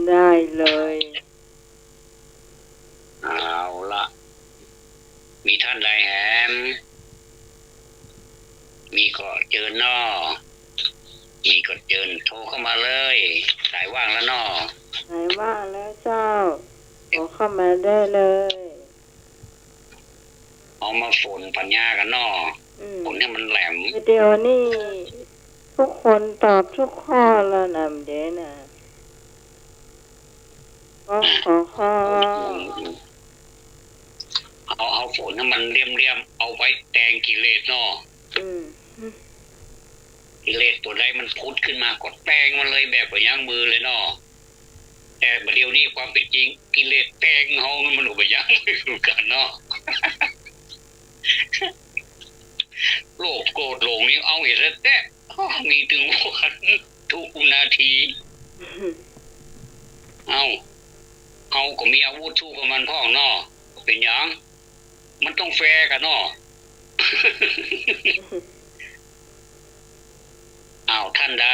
ได้เลย เอาละมีท่านใดแหมมีก็เจิญนอมีก็เจิญโทรเข้ามาเลยสายว่างแล้วนอ ไหนว่าแล้วเจ้าขอเข้ามาได้เลย เอามาฝนปัญญากันนอฝนเนี่ยมันแหลม วิดีโอนี่ทุกคนตอบทุกข้อแล้วนะเดี๋ยวนะก็ขอข้อ เอาฝนให้มันเลี่ยมเอาไว้แตงกิเลสนอกิเลสตัวใดมันพุดขึ้นมากดแตงมันเลยแบบว่าย่างมือเลยนอแต่ประเดี๋ยวนี้ความเป็นจริงกิเลสแตงเฮามันอุปย่างไม่รู้กันเนาะ โลภโกรธหลงนี่เอาอีกแล้วแต่มีถึงวันทุกนาทีเอาก็มีอาวุธสู้กับมันพ่องนอเป็นหยังมันต้องแฟร์กันนอ ท่านใด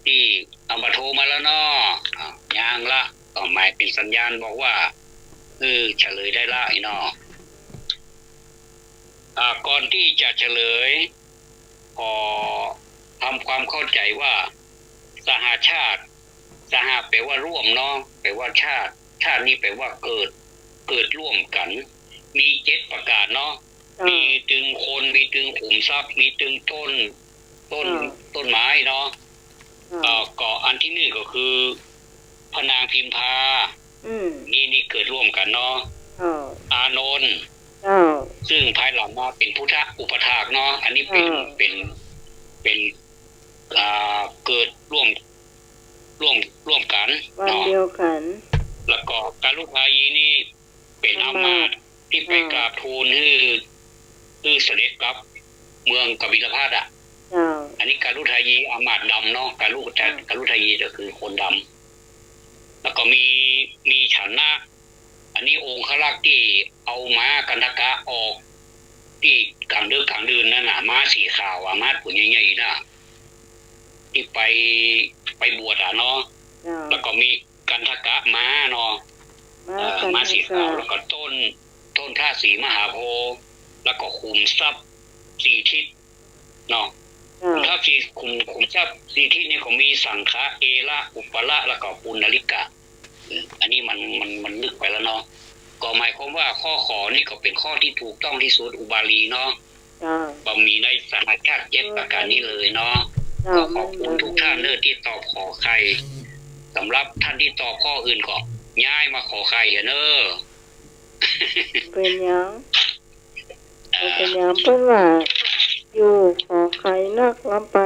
ที่เอามาโทรมาแล้วนอย่างละก็หมายเป็นสัญญาณบอกว่าเฉลยได้ละไอ้นอก่อนที่จะเฉลยขอทำความเข้าใจว่าสหชาติสหแปลว่าร่วมเนาะแปลว่าชาตินี้แปลว่าเกิดร่วมกันมี7ประการเนาะมีตึงคนมีตึงขุมทรัพย์มีตึงต้นไม้เนาะก็อันที่หนึ่งก็คือพนางพิมพานี่เกิดร่วมกันเนาะอานนท์ซึ่งภายหลังมาเป็นพุทธอุปถากเนาะอันนี้เป็นเกิดร่วมกันวันเดียวกันแล้วก็การลุกพายีนี่เป็นอามาตย์ที่ไปกราบทูลเสด็จกลับเมืองกบิลพัสอ่ะอันนี้การลุทายีอามาตย์ดำเนาะการลุทายีก็คือคนดำแล้วก็มีฉันนะอันนี้องค์ขลักษ์ที่เอาม้ากันทกะออกที่กลางดืนนั่นน่ะม้าสีขาวม้าตัวใหญ่ๆน่ะที่ไปบวชเนาะแล้วก็มีกันทกะม้าเนาะม้าสีขาวแล้วก็ต้นท่าสีมหาโพธิ์แล้วก็ขุมทรัพย์4ทิศเนาะขุมทรัพย์ขุมทรัพย์4ทิศนี่ก็มีสังฆะเอละอุปละแล้วก็ปุณณลิกะอันนี้มันลึกไปแล้วเนาะก็หมายความว่าข้อขอนี่ก็เป็นข้อที่ถูกต้องที่สุดอุบาลีเนาะบ่มีในสหชาติ7ประการนี้เลยเนาะก็ขอบคุณทุกท่านที่ตอบขอใครสำหรับท่านที่ตอบข้ออื่นก็ย้ายมาขอใครเนอะเป็นยังเพิ่นว่าอยู่ขอใครนักล้ำไป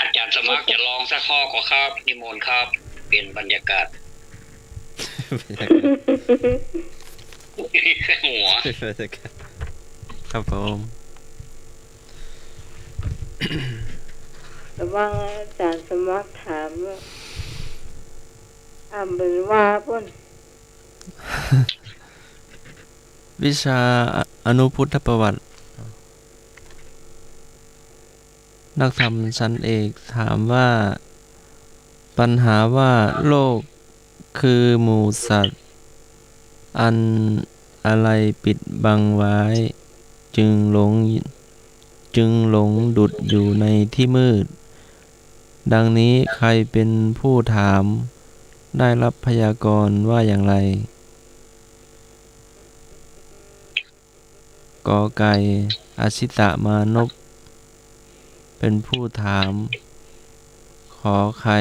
อาจารย์สมัครจะลองสักข้อก็ครับนิมนต์ครับเปลี่ยนบรรยากาศหัวครับผมแต่ว่าอาจารย์สมัครถามว่าเป็นว่าป่นวิชาอนุพุทธประวัตินักธรรมชั้นเอกถามว่าปัญหาว่าโลกคือหมู่สัตว์อันอะไรปิดบังไว้จึงหลงดุจอยู่ในที่มืดดังนี้ใครเป็นผู้ถามได้รับพยากรณ์ว่าอย่างไรกอไก่อาชิตะมานพเป็นผู้ถามขอไข่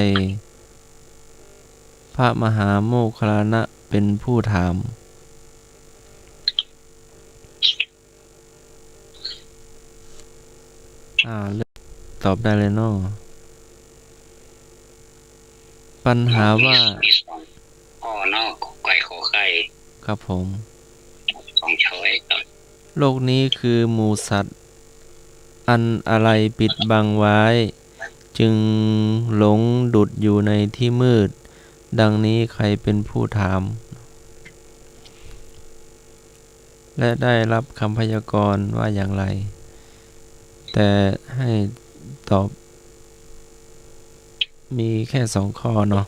พระมหาโมคคัลลานะเป็นผู้ถาม เลือกตอบได้เลยเนาะปัญหาว่ามีสองข้อนอกไก่ขอไข่ครับผม สองช้อยครับ โลกนี้คือหมู่สัตว์อันอะไรปิดบังไว้ จึงหลงดุดอยู่ในที่มืด ดังนี้ใครเป็นผู้ถาม และได้รับคำพยากรณ์ว่าอย่างไร แต่ให้ตอบมีแค่สองข้อเนาะ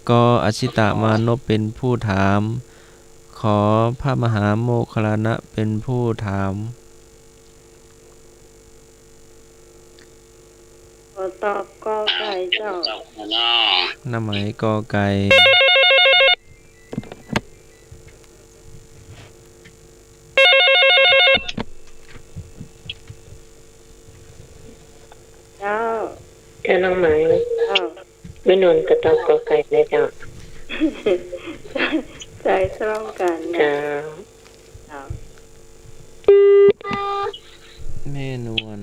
ก็อชิตามานพเป็นผู้ถาม ขอพระมหาโมคคัลลานะเป็นผู้ถาม ขอตอบกอไก่เจ้า น้ำไหมกอไก่ เจ้า เจ้าน้องไหม เจ้า ไม่นอนกระตอบกอไก่นะเจ้า ใจตรงกันนะ เจ้า เจ้า แม่นวล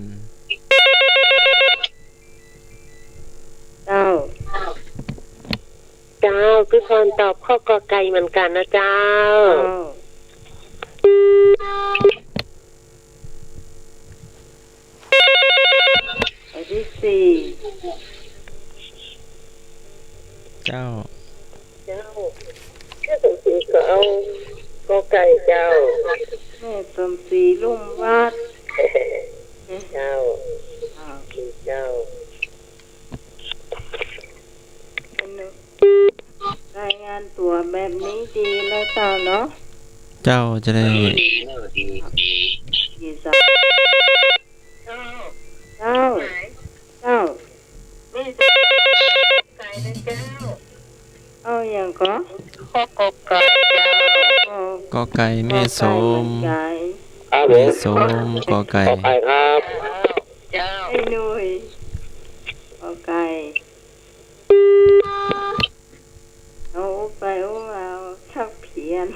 เจ้า เจ้าพี่พรตอบข้อกอไก่เหมือนกันนะเจ้า ข้อที่สี่ เจ้า เจ้าแค่สมศรีก็เอากอไก่เจ้า แม่สมศรีลุ่มวัด เจ้า เจ้า เจ้า รายงานตัวแบบนี้ดีแล้วเจ้าเนาะ เจ้าจะได้ ดีดี ดีจ้ะเจ้า เจ้า ไก่นะเจ้า เอาอย่างก็ ข้อกอไก่เจ้า กอไก่แม่สม ไก่ ครับผ แม่ ม สมกอไก่ ขอไปครับ เจ้า ไอ้หนุ่ยกอไก่เอาไปเอามาชักเพียน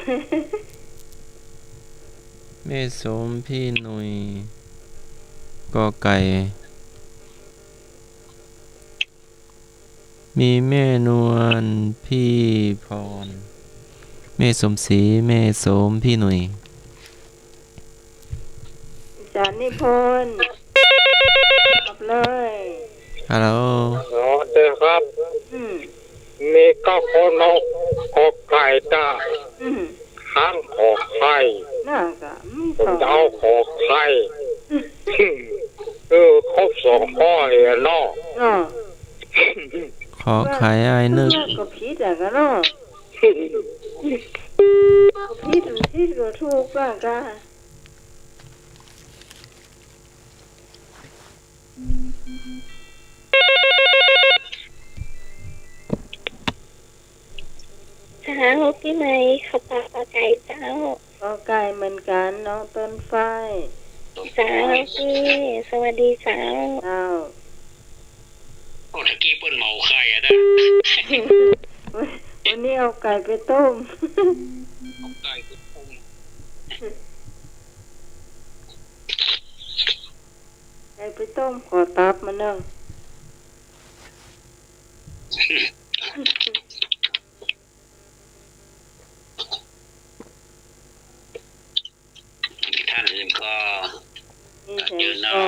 แม่สมพี่หนุ่ยกอไก่ มีแม่นวลพี่พร แม่สมศรีแม่สมพี่หนุ่ย จานิพนธ์ตอบเลย ฮัลโหล อ๋อเจ้าครับ อืม มีก็โคนกขอไก่จ้า อืม ข้างขอไข่ น่ากะไม่ ผม ตอบ จะเอาขอไข่ครบสองข้อเลยเนาะ เนาะ ขอขายอายนึก ก็ผิดอ่ะก็เนาะก็ผิดก็ถูกบ้างกะ เจ้าพี่ไหมเขาตอบกอไก่เจ้า ก็ไก่เหมือนกันน้องต้นไฟ เจ้าพี่สวัสดีเจ้า เจ้า โอ้ตะกี้เปิ้นเมาไข่อะนะ วันนี้เอาไก่ไปต้ม ไก่คือพุ่ง ไก่ไปต้มขอตับมันเนาะ ท่านอื่นก็ นี่แส ยื ง น ก็ เนาะ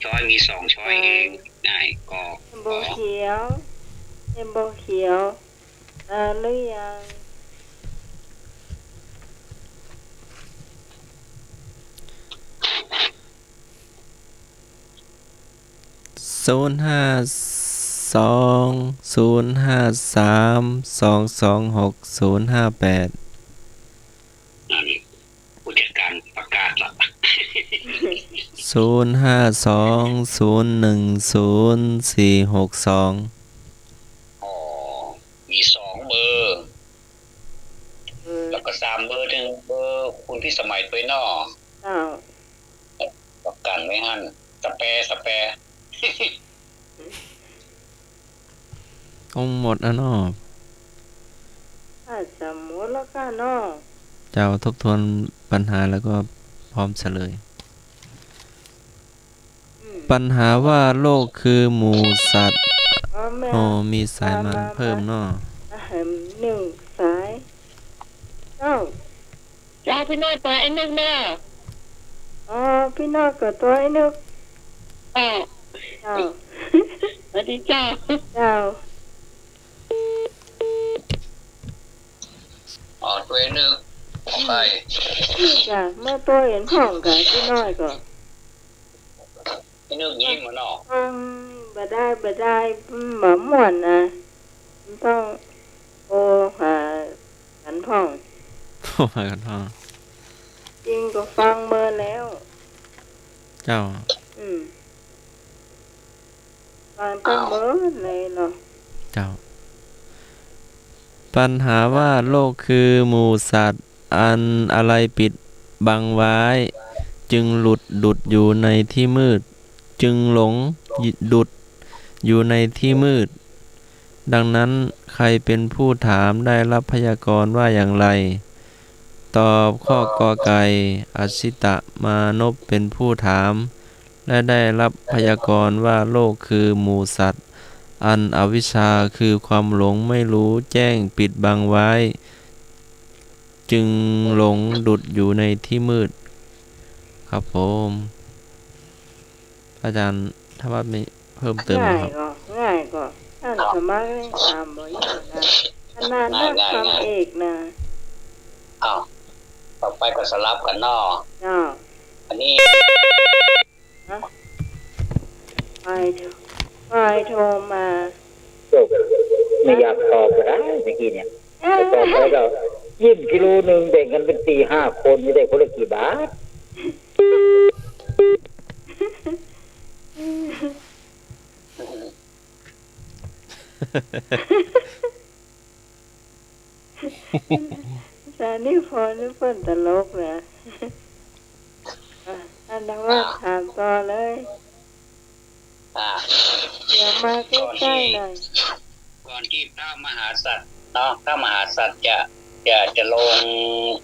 ช้อยมีสองช้อยเองง่ายก็ เอ็มโบเขียวเอ็มโบเขียวหรือยัง 052 053 226 058 นั่นผู้จัดการประกาศละ 052 010 462 อ๋อมีสองเบอร์ แล้วก็สามเบอร์หนึ่งเบอร์คุณพี่สมัยตัวเนาะ เจ้า ประกันไว้หั่นสแปร์ องหมดอ่ะเนาะ ถ้าสมมติแล้วก็เนาะ เจ้าทบทวนปัญหาแล้วก็พร้อมเฉลย ปัญหาว่าโลกคือหมู่สัตว์แม่มีสายมาเพิ่มเนาะหนึ่งสายจ้าพี่น้อยตัวไอ้นึกเด้อพี่น้อยกับตัวไอ้นึกเจ้าสวัสดีเจ้าตัวนึงไปจ้ะเมื่อตัวเห็นห้องกับพี่น้อยก็ไอ้นึกยิ้มเนาะบ่ได้หมาม่วนนะต้องโอหากันพ่องหากันพ่องจริงก็ฟังเมื่อแล้วเจ้าฟังตั้งเมื่อเลยเนาะเจ้าปัญหาว่าโลกคือหมู่สัตว์อันอะไรปิดบังไว้จึงหลุดดุดอยู่ในที่มืดจึงหลงดุดอยู่ในที่มืดดังนั้นใครเป็นผู้ถามได้รับพยากรณ์ว่าอย่างไรตอบข้อกอไก่อชิตะมานพเป็นผู้ถามและได้รับพยากรณ์ว่าโลกคือหมู่สัตว์อันอวิชชาคือความหลงไม่รู้แจ้งปิดบังไว้จึงหลงดุดอยู่ในที่มืดครับผมอาจารย์ถ้าว่ามีเพิ่มเติมง่ายก็ท่านสมัครตามบ่อยู่นะขนาดนั้นทำเอกนะต่อไปก็สลับกันเนาะอันนี้ไปโทรมาไม่อยากตอบก็ได้เมื่อกี้เนี่ยตอบไปก็ยิ้มกิโลนึงแบ่งกันเป็น4-5คนไม่ได้คนละกี่บาทแต่นี่พอนี่เพิ่นตลกนะอันนั้นว่าถามต่อเลยอย่ามาใกล้ๆหน่อยก่อนที่พระมหาสัตว์เนาะพระมหาสัตว์จะลง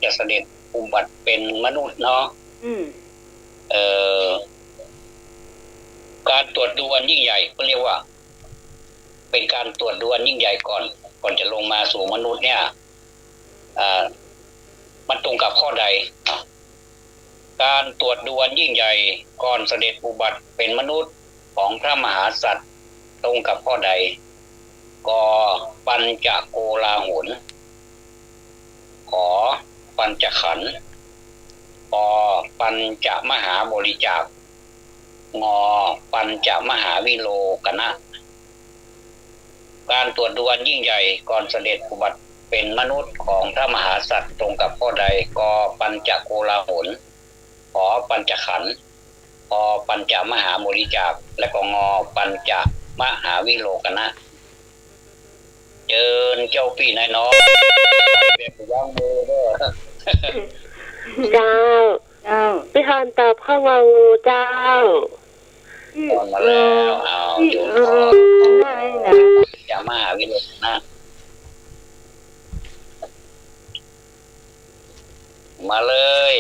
จะเสด็จอุบัติเป็นมนุษย์เนาะการตรวจดูอันยิ่งใหญ่ก็เรียกว่าเป็นการตรวจดูอันยิ่งใหญ่ก่อนจะลงมาสู่มนุษย์เนี่ยมันตรงกับข้อใดการตรวจดูอันยิ่งใหญ่ก่อนเสด็จอุบัติเป็นมนุษย์ของพระมหาสัตว์ตรงกับข้อใดก็ปัญจโกลาหลขอปัญจขันธ์ปอปัญจมหาบริจาคงอปัญจมหาวิโลกนะการตรวจดูอันยิ่งใหญ่ก่อนเสด็จอุบัติเป็นมนุษย์ของพระมหาสัตว์ตรงกับข้อใดกอปัญจโกลาหลขอปัญจขันธ์ปอปัญจมหาบริจาคและก็งอปัญจมหาวิโลกนะเจิญเจ้าพี่นายน้องแบบย่างมือเด้อเจ้าพี่ฮอนตอบข้องูเจ้ามาแล้วจุดจะมหาวิโรจนะมาเลย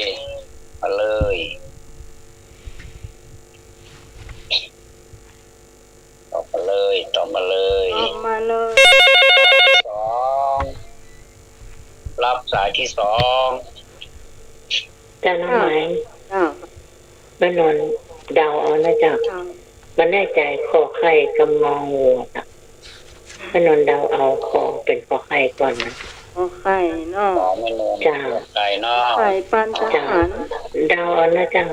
ตอบมาเลยรับสายที่2จะน้องไหมบ้านนอนเดาเอานะจ๊ะมันแน่ใจคอไข่กำมองงูอ่ะบ้านนอนเดาเอาคอเป็นคอไข่ก่อนนะคอไข่เนาะจ้าไข่เนาะไข่ปันจะหันเดาเอานะจ๊ะ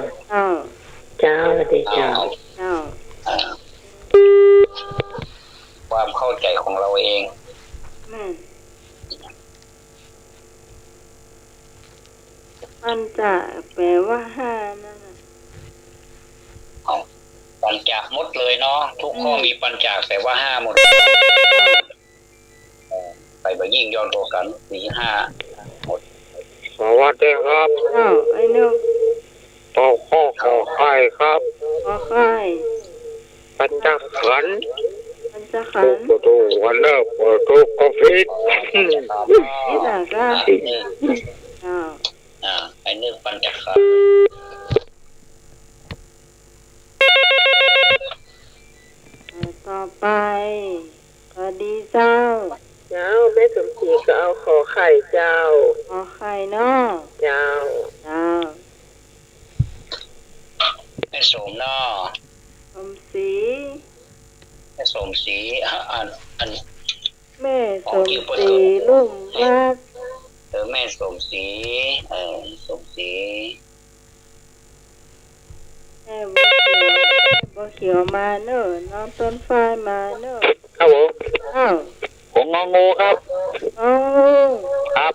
เจ้าสวัสดีเจ้าความเข้าใจของเราเองปัญจะแปลว่า5นั่นน่ะปัญจะหมดเลยเนาะทุกข้อมีปัญจะแต่ว่า5หมดไปบ่ยิ่งย้อนตัวกันมี5หมดสวัสดีครับไอ้นึกต่อข้อขอไข่ครับขอไข่ปัญจขันธ์ประตูวันเลิกประตูกาแฟนี่แหละก็ไอ้นึกปัญจขันธ์ สวัสดีเจ้าเจ้าแม่สมศรีก็เอาขอไข่เจ้าขอไข่เนาะเจ้าแม่สมเนาะสมศรีแม่สมศรีอันแม่สมศรีลุ่มวัดแม่สมศรีสมศรีแม่บัวเขียวมาเนอะน้องต้นฟ้ามาเนอะครับผมผมงองูครับครับ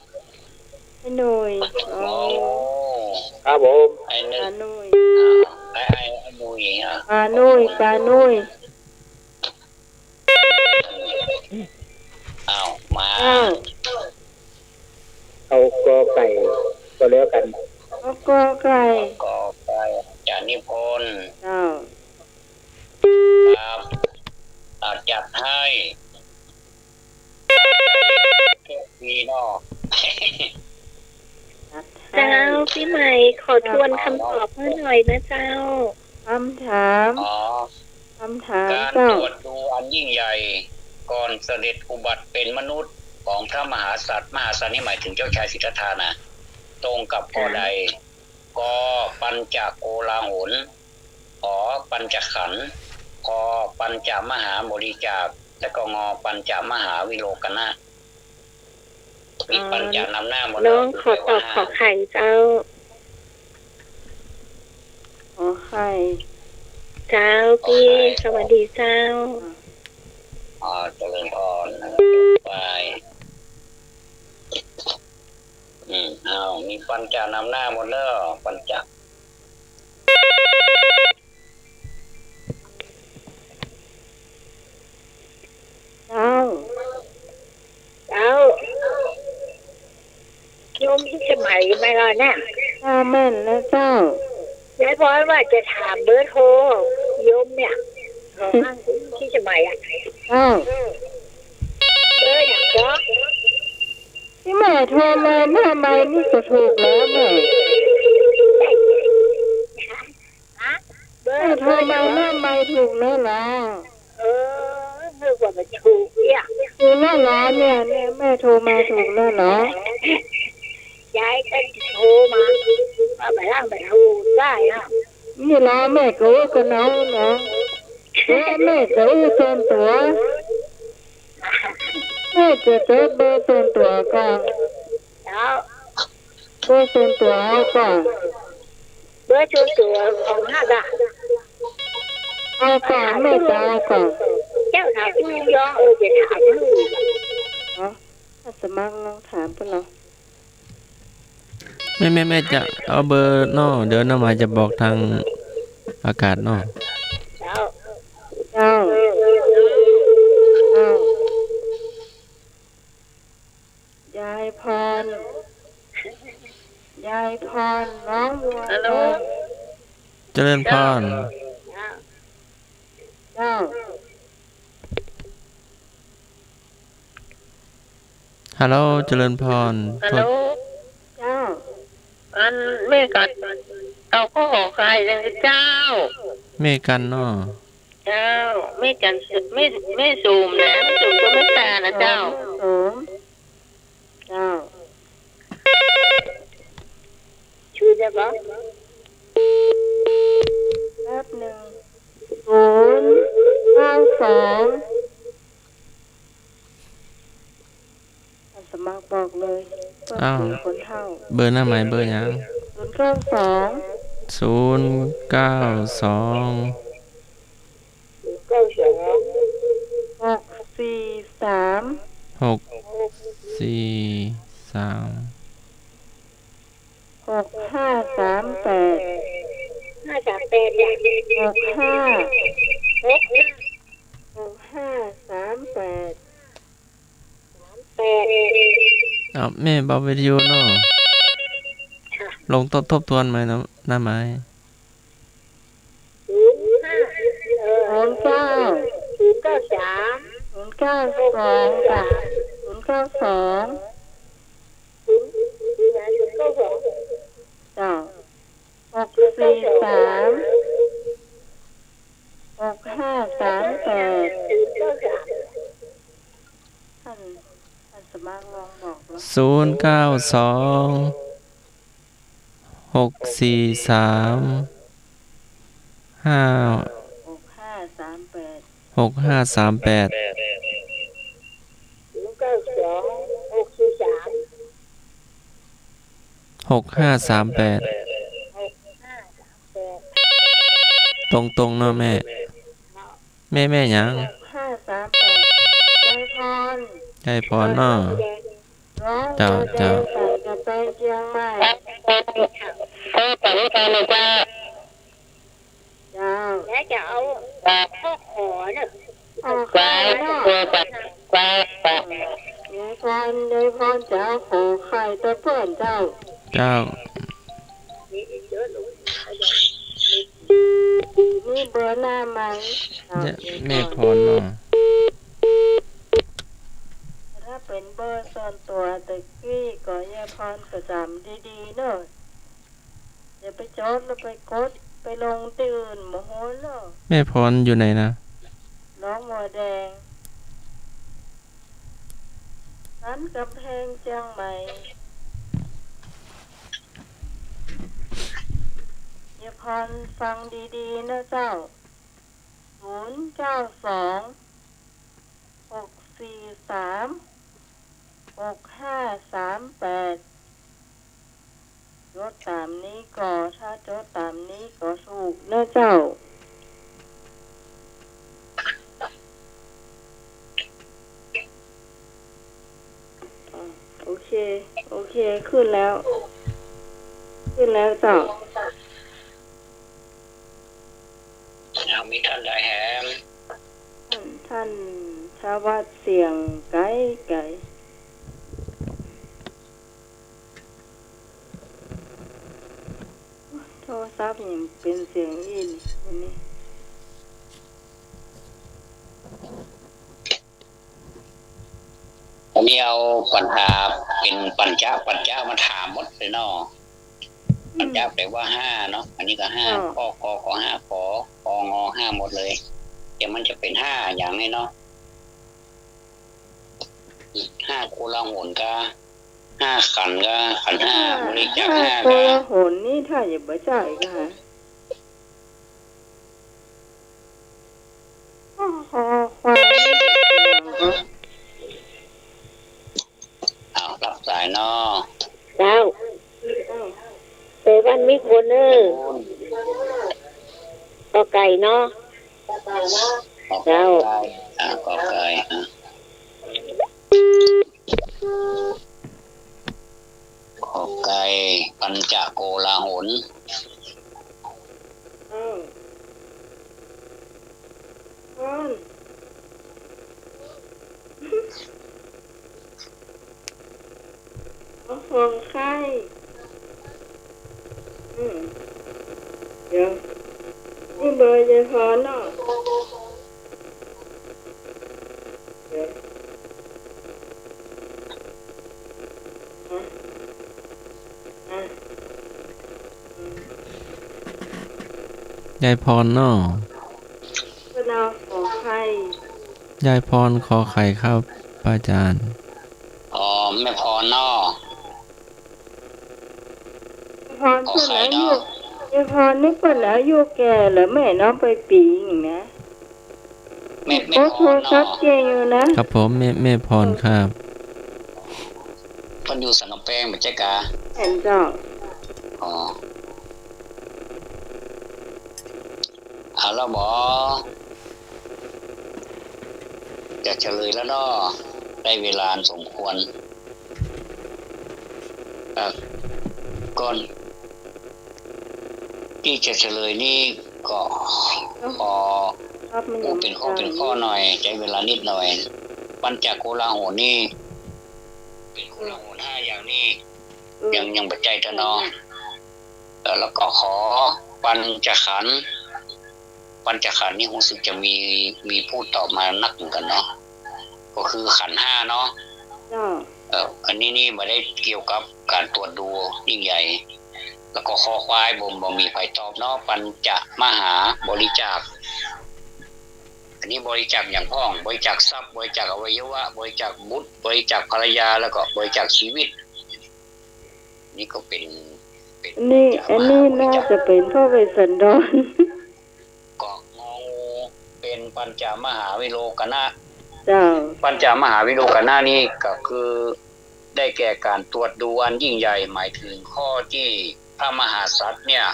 ไอ้หนุ่ยครับผมไอ้นุ่ยหนุ่ยไอ้นุ่ยปลาหนุ่ยมาเอากอไก่ก็แล้วกันเอากอไก่จานิพนธ์ครับจัดให้มีเนาะเจ้าพี่ใหม่ขอทวนคำตอบให้หน่อยนะเจ้าคำถามการตรวจดูอันยิ่งใหญ่ก่อนเสด็จอุบัติเป็นมนุษย์ของพระมหาสัตว์นี่หมายถึงเจ้าชายสิทธัตถะนะตรงกับข้อใดกปัญจโกลาหลขอปัญจขันธ์คอปัญจมหาบริจาคและก็งอปัญจมหาวิโลกนะมีปัญจนำหน้าหมดน้องขอตอบขอไข่เจ้าขอไข่เจ้าพี่สวัสดีเจ้าเจริญพรไปมีปัญจนำหน้าหมดแล้วปัญจโยมที่สมัยไม่รอเนี่ยแม่นแล้วเจ้าย้ายพอยว่าจะถามเบอร์โทรโยมเนี่ยของที่สมัยเบอร์อย่างก็ที่แม่โทรมาหน้าไม่นี่ก็ถูกแล้วแม่โทรมาหน้าไม่ถูกแล้วล่ะนึกว่ามันถูกเนี่ยถูกแล้วล่ะเนี่ยแม่โทรมาถูกแล้วเหรอยายก็โทรมาไปร่างไปถูกได้นี่ล่ะแม่ก็กันน้องนะแม่ก็ส่วนตัวแม่จะเจอเบอร์ส่วนตัวก่อนเบอร์ส่วนตัวก่อนเบอร์ส่วนตัวของห้าดาเอาก่อนแม่จะเอาก่อนเจ้าถามที่ย้อนจะถามลูกถ้าสมัครลองถามเพื่อนเราแม่จะเอาเบอร์นอเดี๋ยวน้าหมายจะบอกทางอากาศนอยายพรน้องบัวเจริญพรฮัลโหลเจริญพรฮัลโหลแม่กัดเอาข้อหอใครเลยเจ้าแม่กันเนาะเจ้าแม่กันแม่ซูมนะแม่ซูมก็ไม่ตานะเจ้าชื่อจะบอกแป๊บหนึ่ง092สมัครบอกเลยคนเท่าเบอร์หน้าหมายเบอร์ยังแม่บอกวิดีโอเนาะลงทบทวนไหมนะหน้าไม้6538 092 643 6538 6538ตรงๆเนาะแม่หยัง538ยายพรเนาะเจ้าจะไปเชียงใหม่ไปด้วยกันเลยจ้า เจ้า แล้วจะเอาพ่อขอเนี่ย ออกไปเนาะยายพรจะขอไข่ตะเพื่อนเจ้านี่เบอร์หน้าไหมแม่พรเนาะถ้าเป็นเบอร์ส่วนตัวตะกี้ก็ยายพรประจำดีๆเนอะอย่าไปจดแล้วไปกดไปลงที่อื่นโมโหเนอะแม่พรอยู่ไหนนะน้องหัวแดงนั้นกำแพงเชียงใหม่ยายพรฟังดีๆนะเจ้า092 643 6538จดตามนี้ก็ถ้าจดตามนี้ก็ถูกนะเจ้าโอเคขึ้นแล้วเจ้ามีท่านใดแหมท่านชาววัดเสียงไก่โทรศัพท์ยังเป็นเสียงอินนี่อันนี้เอาปัญหาเป็นปัญจมาถามหมดเลยเนาะปัญจแปลว่า5เนาะอันนี้ก็5ข้อก็5ของอ5หมดเลยเดี๋ยวมันจะเป็น5อย่างนี้เนาะ5โกลาหลก็5ขันก็ขัน5บริจาค5โกลาหลนี่ถ้าอย่าบ่จ่ายก็รับสายเนาะเจ้าไปบ้านมิกวนก็ไก่เนาะเจ้าก็ไก่ขอไก่ปัญจโกลาหลคนไข้เดี๋ยวนี่เบอร์ยายพรเนาะยายพรเนาะขอไข่ยายพรขอไข่ครับป้าอาจารย์แม่พรเนาะพรเพิ่นอายุยายพรนี่เพิ่นอายุแก่แล้วแม่น้องไปปีอย่างนะแม่พรเนาะครับผมแม่พรครับเพิ่นอยู่สันแปงบ่ใช่กะเห็นเจ้าแล้วบ่จะเฉลยแล้วเนาะได้เวลาสมควรก่อนที่จะเฉลยนี่ก็พอเป็นข้อหน่อยใช้เวลานิดหน่อยปัญจโกลาหลนี่เป็นโกลาหล5อย่างนี้ยังปัจจัยเท่าเนาะแล้วก็ขอปัญจขันธ์นี่รู้สึกจะมีพูดตอบมานักเหมือนกันเนาะก็คือขันธ์5เนาะอันนี้นี่ไม่ได้เกี่ยวกับการตรวจดูยิ่งใหญ่แล้วก็คอควายบ่มีไผตอบเนาะปัญจมหาบริจาค อันนี้บริจาคอย่างพ้องบริจาคทรัพย์บริจาคอวัยวะบริจาคบุตรบริจาคภรรยาแล้วก็บริจาคชีวิตนี่ก็เป็นอันนี้น่าจะเป็นพระเวสสันดรก็งองูเป็นปัญจมหาวิโลกนะเจ้าปัญจมหาวิโลกนะนี่ก็คือได้แก่การตรวจดูอันยิ่งใหญ่หมายถึงข้อที่พระมหากษัตริย์เนี่ย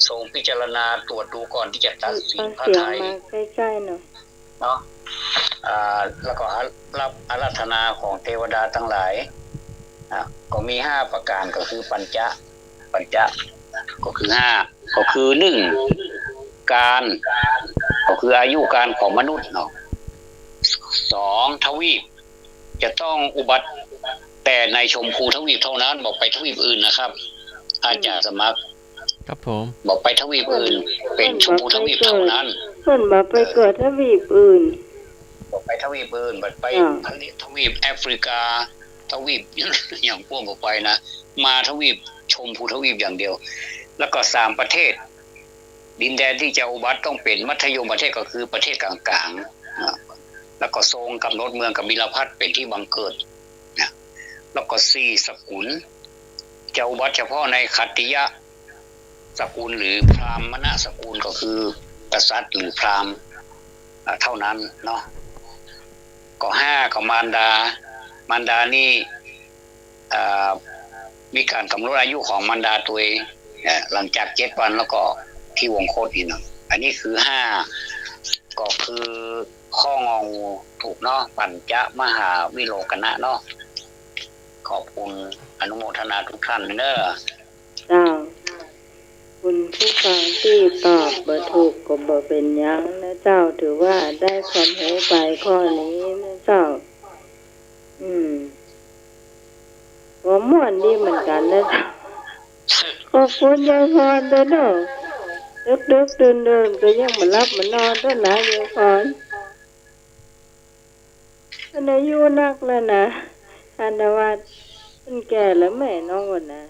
ทรงพิจารณาตรวจดูก่อนที่จะตัดสินพระทัยใกล้ๆหน่อยเนาะแล้วก็รับอาราธนาของเทวดาทั้งหลายก็มี5ประการก็คือปัญจก็คือ5ก็คือ1การก็คืออายุการของมนุษย์เนาะ2ทวีปจะต้องอุบัติแต่ในชมพูทวีปเท่านั้นบอกไปทวีปอื่นนะครับอาจารย์สมัครครับผมบอกไปทวีปอื่นเป็นชมพูทวีปเท่านั้นเพิ่นบ่ไปเกิดทวีปอื่นบอกไปทวีปอื่นบัดไปทวีปแอฟริกาทวีปอย่างพวกบอกไปนะมาทวีปชมพูทวีปอย่างเดียวแล้วก็3ประเทศดินแดนที่จะอุบัติต้องเป็นมัธยมประเทศก็คือประเทศกลางๆแล้วก็ทรงกำหนดเมืองกบิลพัสเป็นที่บังเกิดนะแล้วก็4สกุลจะอุบัติเฉพาะในขัตติยะสกุลหรือพราหมณสกุลก็คือกษัตริย์หรือพราหมณ์เท่านั้นเนาะก็5ก็มารดานี่มีการกำหนดอายุของมารดาตัวเองหลังจาก7วันแล้วก็ที่วงโคตรอีกนะอันนี้คือ5ก็คือข้ององูถูกเนาะปัญจมหาวิโลกนะเนาะขอบคุณอนุโมทนาทุกท่านเด้อคุณผู้ฟังที่ตอบบ่ถูกก็บ่เป็นหยังนะเจ้าถือว่าได้ความรู้ไปข้อนี้นะเจ้าหัวม่วนดีเหมือนกันนะเจ้าขอบคุณยายพรด้วยเนาะดึกๆดื่นๆก็ยังมารับมานอนด้วยนะยายพรท่านอายุนักแล้วนะท่านวัดมันแก่แล้วแม่น้องวันนะ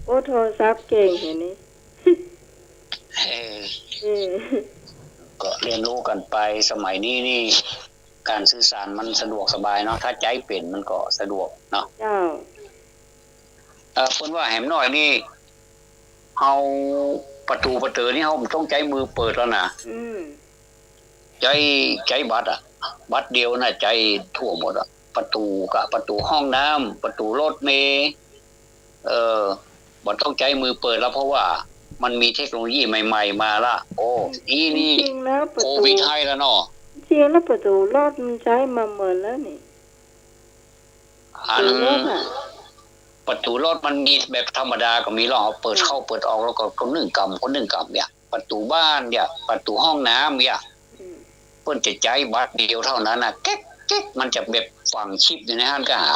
โอ้โทรศัพท์เก่งอย่างนี้ก็เรียนรู้กันไปสมัยนี้นี่การสื่อสารมันสะดวกสบายเนาะถ้าใจเป็นมันก็สะดวกเนาะเจ้าเพิ่นว่าแหมน้อยนี่เอาประตูนี่เฮาต้องใจมือเปิดแล้วนะใจบัตรเดียวน่ะใจทั่วหมดอ่ะประตูห้องน้ำประตูรถเมล์บ่ต้องใจมือเปิดแล้วเพราะว่ามันมีเทคโนโลยีใหม่ๆมาละโอ้นี่โควิดให้แล้วเนาะจริงแล้วประตูรถมันใช้มาเหมือนแล้วนี่ประตูรถมันมีแบบธรรมดาก็มีรอบเปิดเข้าเปิดออกแล้วก็1 กำเนี่ยประตูบ้านเนี่ยประตูห้องน้ำเนี่ยเพิ่นจะใจบัตรเดียวเท่านั้นน่ะแก๊กมันจะแบบฝังชิปอยู่ในห้างก็หา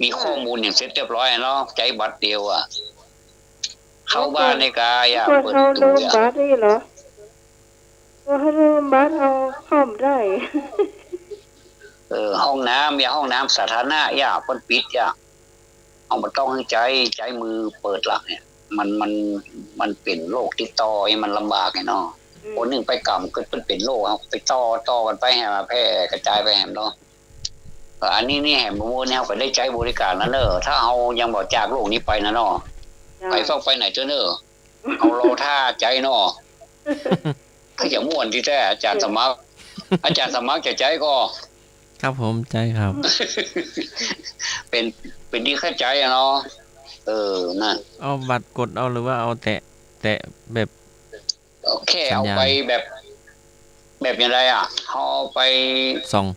มีข้อมูลอย่างเสร็จเรียบร้อยเนาะใจบัตรเดียวอ่ะเข้าบ้านในกายอ่ะเปิดตู้อ่ะบัตรนี่เหรอว่าให้ลืมบัตรเอาเข้าได้ห้องน้ำห้องน้ำสาธารณะเพิ่นปิดเอาบ่ต้องให้ใจมือเปิดละเนี่ยมันเป็นโรคติดต่อมันลำบากเนาะคนนึงไปกำเกิดเป็นโรคเอาไปต่อกันไปให้มาแพร่กระจายไปแหมเนาะอันนี้นี่แหมบ่เนี่ยก็ได้ใจบริการนั่นเด้อถ้าเอายังบ่จากโลกนี้ไปนะเนาะไปฟังไปไหนเจ้าเด้อเอารอท่าใจเนาะถ้าอย่าม่วนที่แท้อาจารย์สมัครจะใจก็ครับผมใจครับเป็นที่เข้าใจเนาะนั่นเอาบัตรกดเอาหรือว่าเอาแตะแบบโอเคเอาไปแบบยังไงอ่ะเฮาไป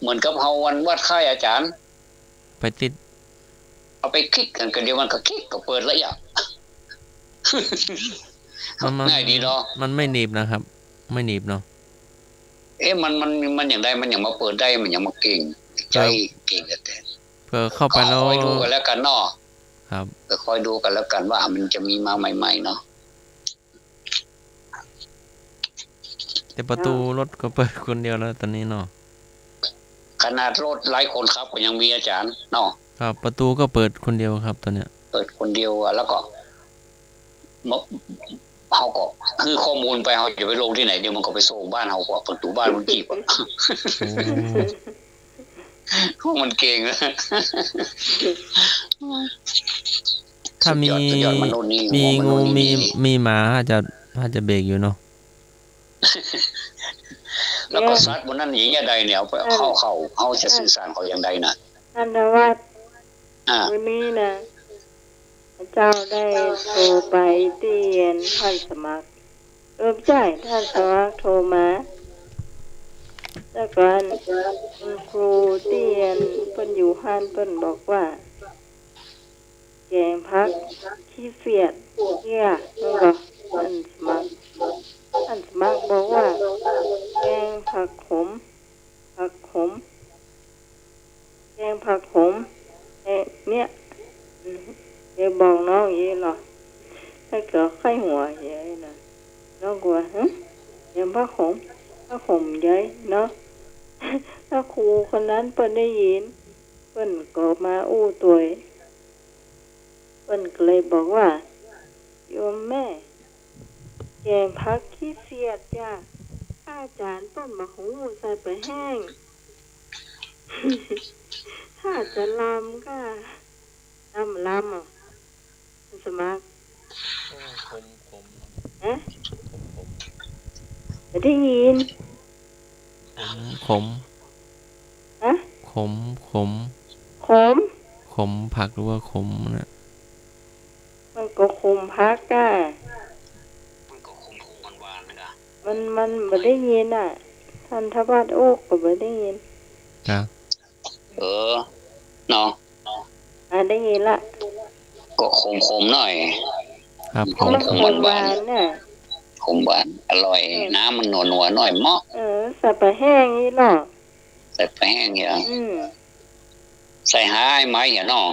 เหมือนกับเฮาวันวัดไข้อาจารย์ไปติดเอาไปคลิกกันเดียวมันก็คลิกก็เปิดแล้วง่ายดีเนาะมันไม่หนีบนะครับไม่หนีบเนาะมันอย่างไรมันอย่างมาเปิดได้มันอย่างมาเก่งใจเก่งแต่เพื่อเข้าไปแล้วคอยดูกันแล้วกันเนาะครับคอยดูกันแล้วกันว่ามันจะมีมาใหม่ๆเนาะแต่ประตูรถก็เปิดคนเดียวแล้วตอนนี้เนาะขนาดรถหลายคนครับก็ยังมีอาจารย์เนาะครับประตูก็เปิดคนเดียวครับตอนเนี้ยเปิดคนเดียวแล้วก็ เขาก็คือข้อมูลไปเขาจะไปลงที่ไหนเดี๋ยวมันก็ไปส่งบ้านเขาก็ประตูบ้านมันจีบพวกมันเก่งนะถ้ามีงูมีหมาอาจจะเบรกอยู่เนาะแล้วก็ซัดบนนั้นอย่างใดเนี่ยเขาจะสื่อสารเขาอย่างใดนะท่านวัดวันนี้นะเจ้าได้โทรไปเตียนท่านสมัครใช่ท่านสมัครโทรมาแล้วก็คุณครูเตียนเพิ่นอยู่ห้านเพิ่นบอกว่าแกงพักขี้เฟียดเนี่ยนั่นก็ท่านสมัครบอกว่าแกงผักขมแกงผักขมเนี่ยเดี๋ยวบอกน้องยี่หรอถ้าเกิดไข้หัวเย้นะน้องกลัวเดี๋ยวผ้าขมเย้เนาะถ้าครูคนนั้นเปิ้นได้ยินเปิ้นก็มาอู้ตัวเปิ้นก็เลยบอกว่าโยมแม่แกงพักขี้เสียดจ้ะอาจารย์เปิ้นมาหูใส่ไปแห้ง ถ้าจะลำก็ลำอ่ะสมัครจะได้ยินขมผักหรือว่าขมนะมันก็ขมพักอ่ะมันก็ขมหวานๆนะมันไม่ได้ยินอ่ะท่านทวัดโอ๊กก็ไม่ได้ยินครับเนาะได้ยินละก็ขมหน่อยครับขมหวานน่ะขมหวานอร่อยน้ำมันนัวหน่อยเหมาะใส่ปลาแห้งนี่หรอใส่ปลาแห้งเนี่ยใส่หาไม้เนี่ยเนาะ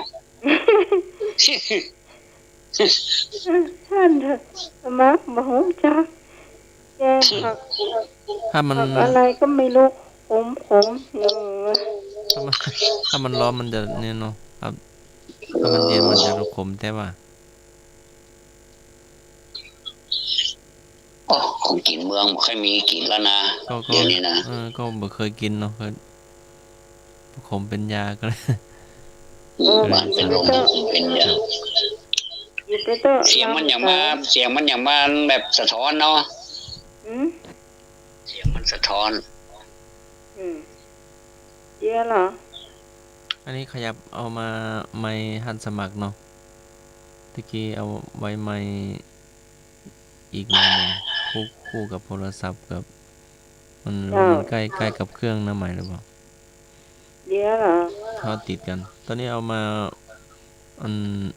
ท่านเถอะมักบ่ฮู้จักแกงผักถ้ามันอะไรก็ไม่รู้ขมถ้ามันร้อนมันจะเนี่ยเนาะครับถ้ามันเย็นมันจะขมแต่ว่าของกินเมืองไม่ค่อยมีกินแล้วนะเดี๋ยวนี้นะก็ไม่เคยกินเนาะขมเป็นยาก็เลยมันเป็นลมเป็นยาเสียงมันอย่างมาแบบสะท้อนเนาะเสียงมันสะท้อนเยอะเหรออันนี้ขยับเอามาไมค์หันสมัครเนาะตะกี้เอาไว้ไมค์อีกไมค์นึงคู่กับโทรศัพท์กับมันใกล้กับเครื่องนะใหม่หรือเปล่าเยอะเหรอเขาติดกันตอนนี้เอามา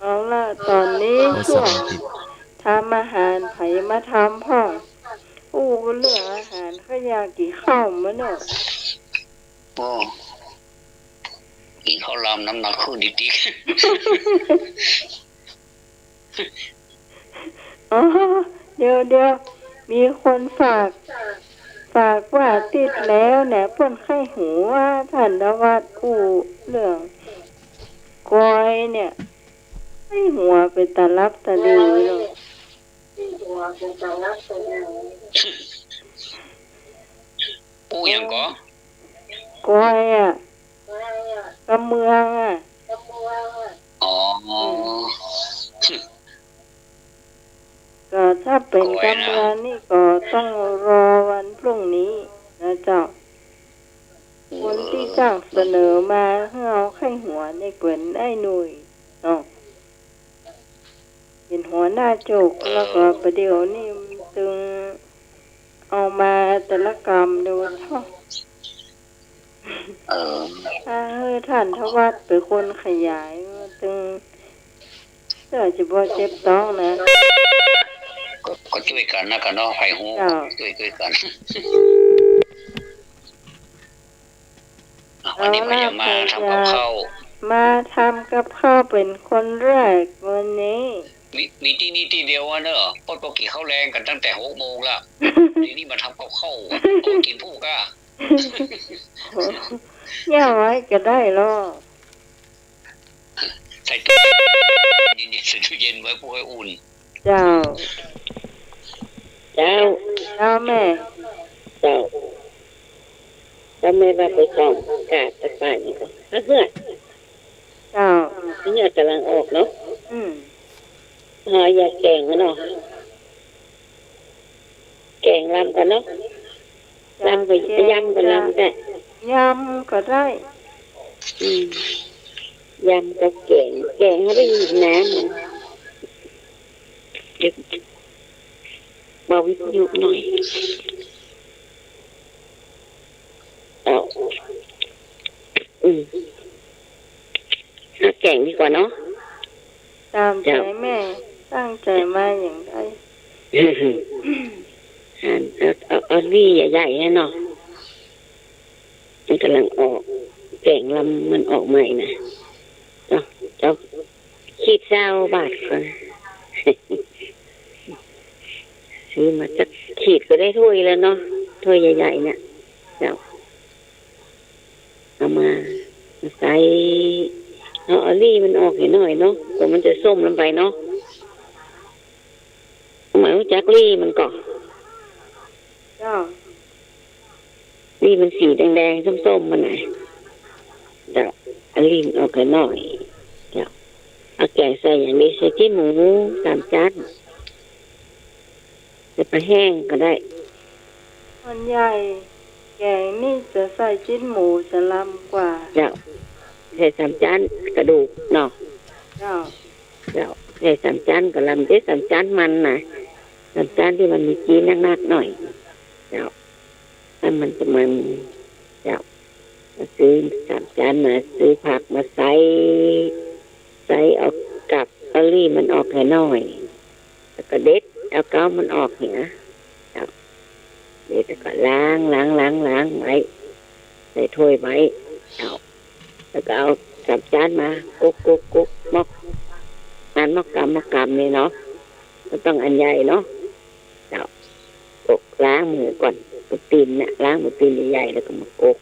เอาละตอนนี้ช่วงทำอาหารไผมาทำพ่อเรื่องอาหารเขาอยากกินข้าวมั้ยเนี่ยกินข้าวลำน้ำหนักขึ้นดิ๊กเดี๋ยวมีคนฝากว่าติดแล้วเนี่ยเพิ่นไข้หูว่าท่านวัดเรื่องกอยเนี่ยให้หัวไปตะลับตะลือเลยปูยังกอยอ่ะกำเมืองอ่ะก็ถ้าเป็นกำเมืองนี่ก็ต้องรอวันพรุ่งนี้นะเจ้าคนที่จ้างเสนอมาให้เอาไข้หัวในเกวนไอ้หนุ่ยเนาะเป็นหัวหน้าโจกแล้วก็ประเดี๋ยวนี่ตึงเอามาแต่ละกรรมดูเท่าท่านทวัดเป็นคนขยายตึงเสื้อจะบ่เจ็บต้องนะก็ช่วยกันนะกันเนาะไผ่หูช่วยกันวันนี้พยายามมาทำกับข้าวเป็นคนแรกวันนี้มีที่นี่ที่เดียวเนอะปกติข้าวแรงกันตั้งแต่ 6 โมงแล้วทีนี้มาทำกับข้าวกินผู้ก้าย่าไว้ก็ได้หรอใส่ตู้เย็นไว้ผู้ให้อุ่นเจ้า จ้า เจ้าแม่ เจ้าถ้าไม่ว่าไปส่องกาดตะป่านนี่ก็เพื่อ เจ้า เนี่ยกำลังออกเนาะ อืม หาอยากแกงมันเนาะแกงลำกันเนาะลำไปยำกันลำแต่ ยำก็ได้ ยำกับแกงให้ได้ยินน้ำมันเดี๋ยวบอกวิทยุหน่อยเอาถ้าแกงดีกว่าเนาะ ตามใจแม่ตั้งใจมาอย่างไร เอาลี่ใหญ่ๆเนาะมันกำลังออกแกงลำมันออกใหม่นะเจ้าขีด20 บาทก่อน ซื้อมาสักขีดก็ได้ถ้วยแล้วเนาะถ้วยใหญ่ๆเนี่ยเจ้าเอามาใส่เอาลี่มันออกหน่อยเนาะกว่ามันจะส้มลงไปเนาะหมายว่าจักลี่มันก่อ เจ้า ลี่มันสีแดงๆส้มๆมันไหนเดี๋ยวเอาลี่มันออกหน่อยเดี๋ยวเอาแกงใส่อย่างนี้ใส่ที่หมู3 จานจะไปแห้งก็ได้ ส่วนใหญ่แกงนี่จะใส่ชิ้นหมูจะลำกว่า เจ้าใส่3 จานกระดูกเนาะ เจ้า เจ้าใส่3 จานกระลำได้3 จานมันนะ3 จานที่มันมีจีนนักๆหน่อยเจ้าถ้ามันจะมันเจ้าซื้อ3 จานมาซื้อผักมาใส่เอากับเอาลี่มันออกให้หน่อยแล้วก็เด็ดเอาเกามันออกเนี่ยเจ้าเด็ดแล้วก็ล้างไว้ใส่ถ้วยไว้เอาแล้วก็เอา3 จานมากุ๊กมอกอันมอกกำนี่เนาะก็ต้องอันใหญ่เนาะเจ้ากุ๊กล้างมือก่อนมือตีนเนี่ยล้างมือตีนใหญ่ๆแล้วก็มากุ๊ก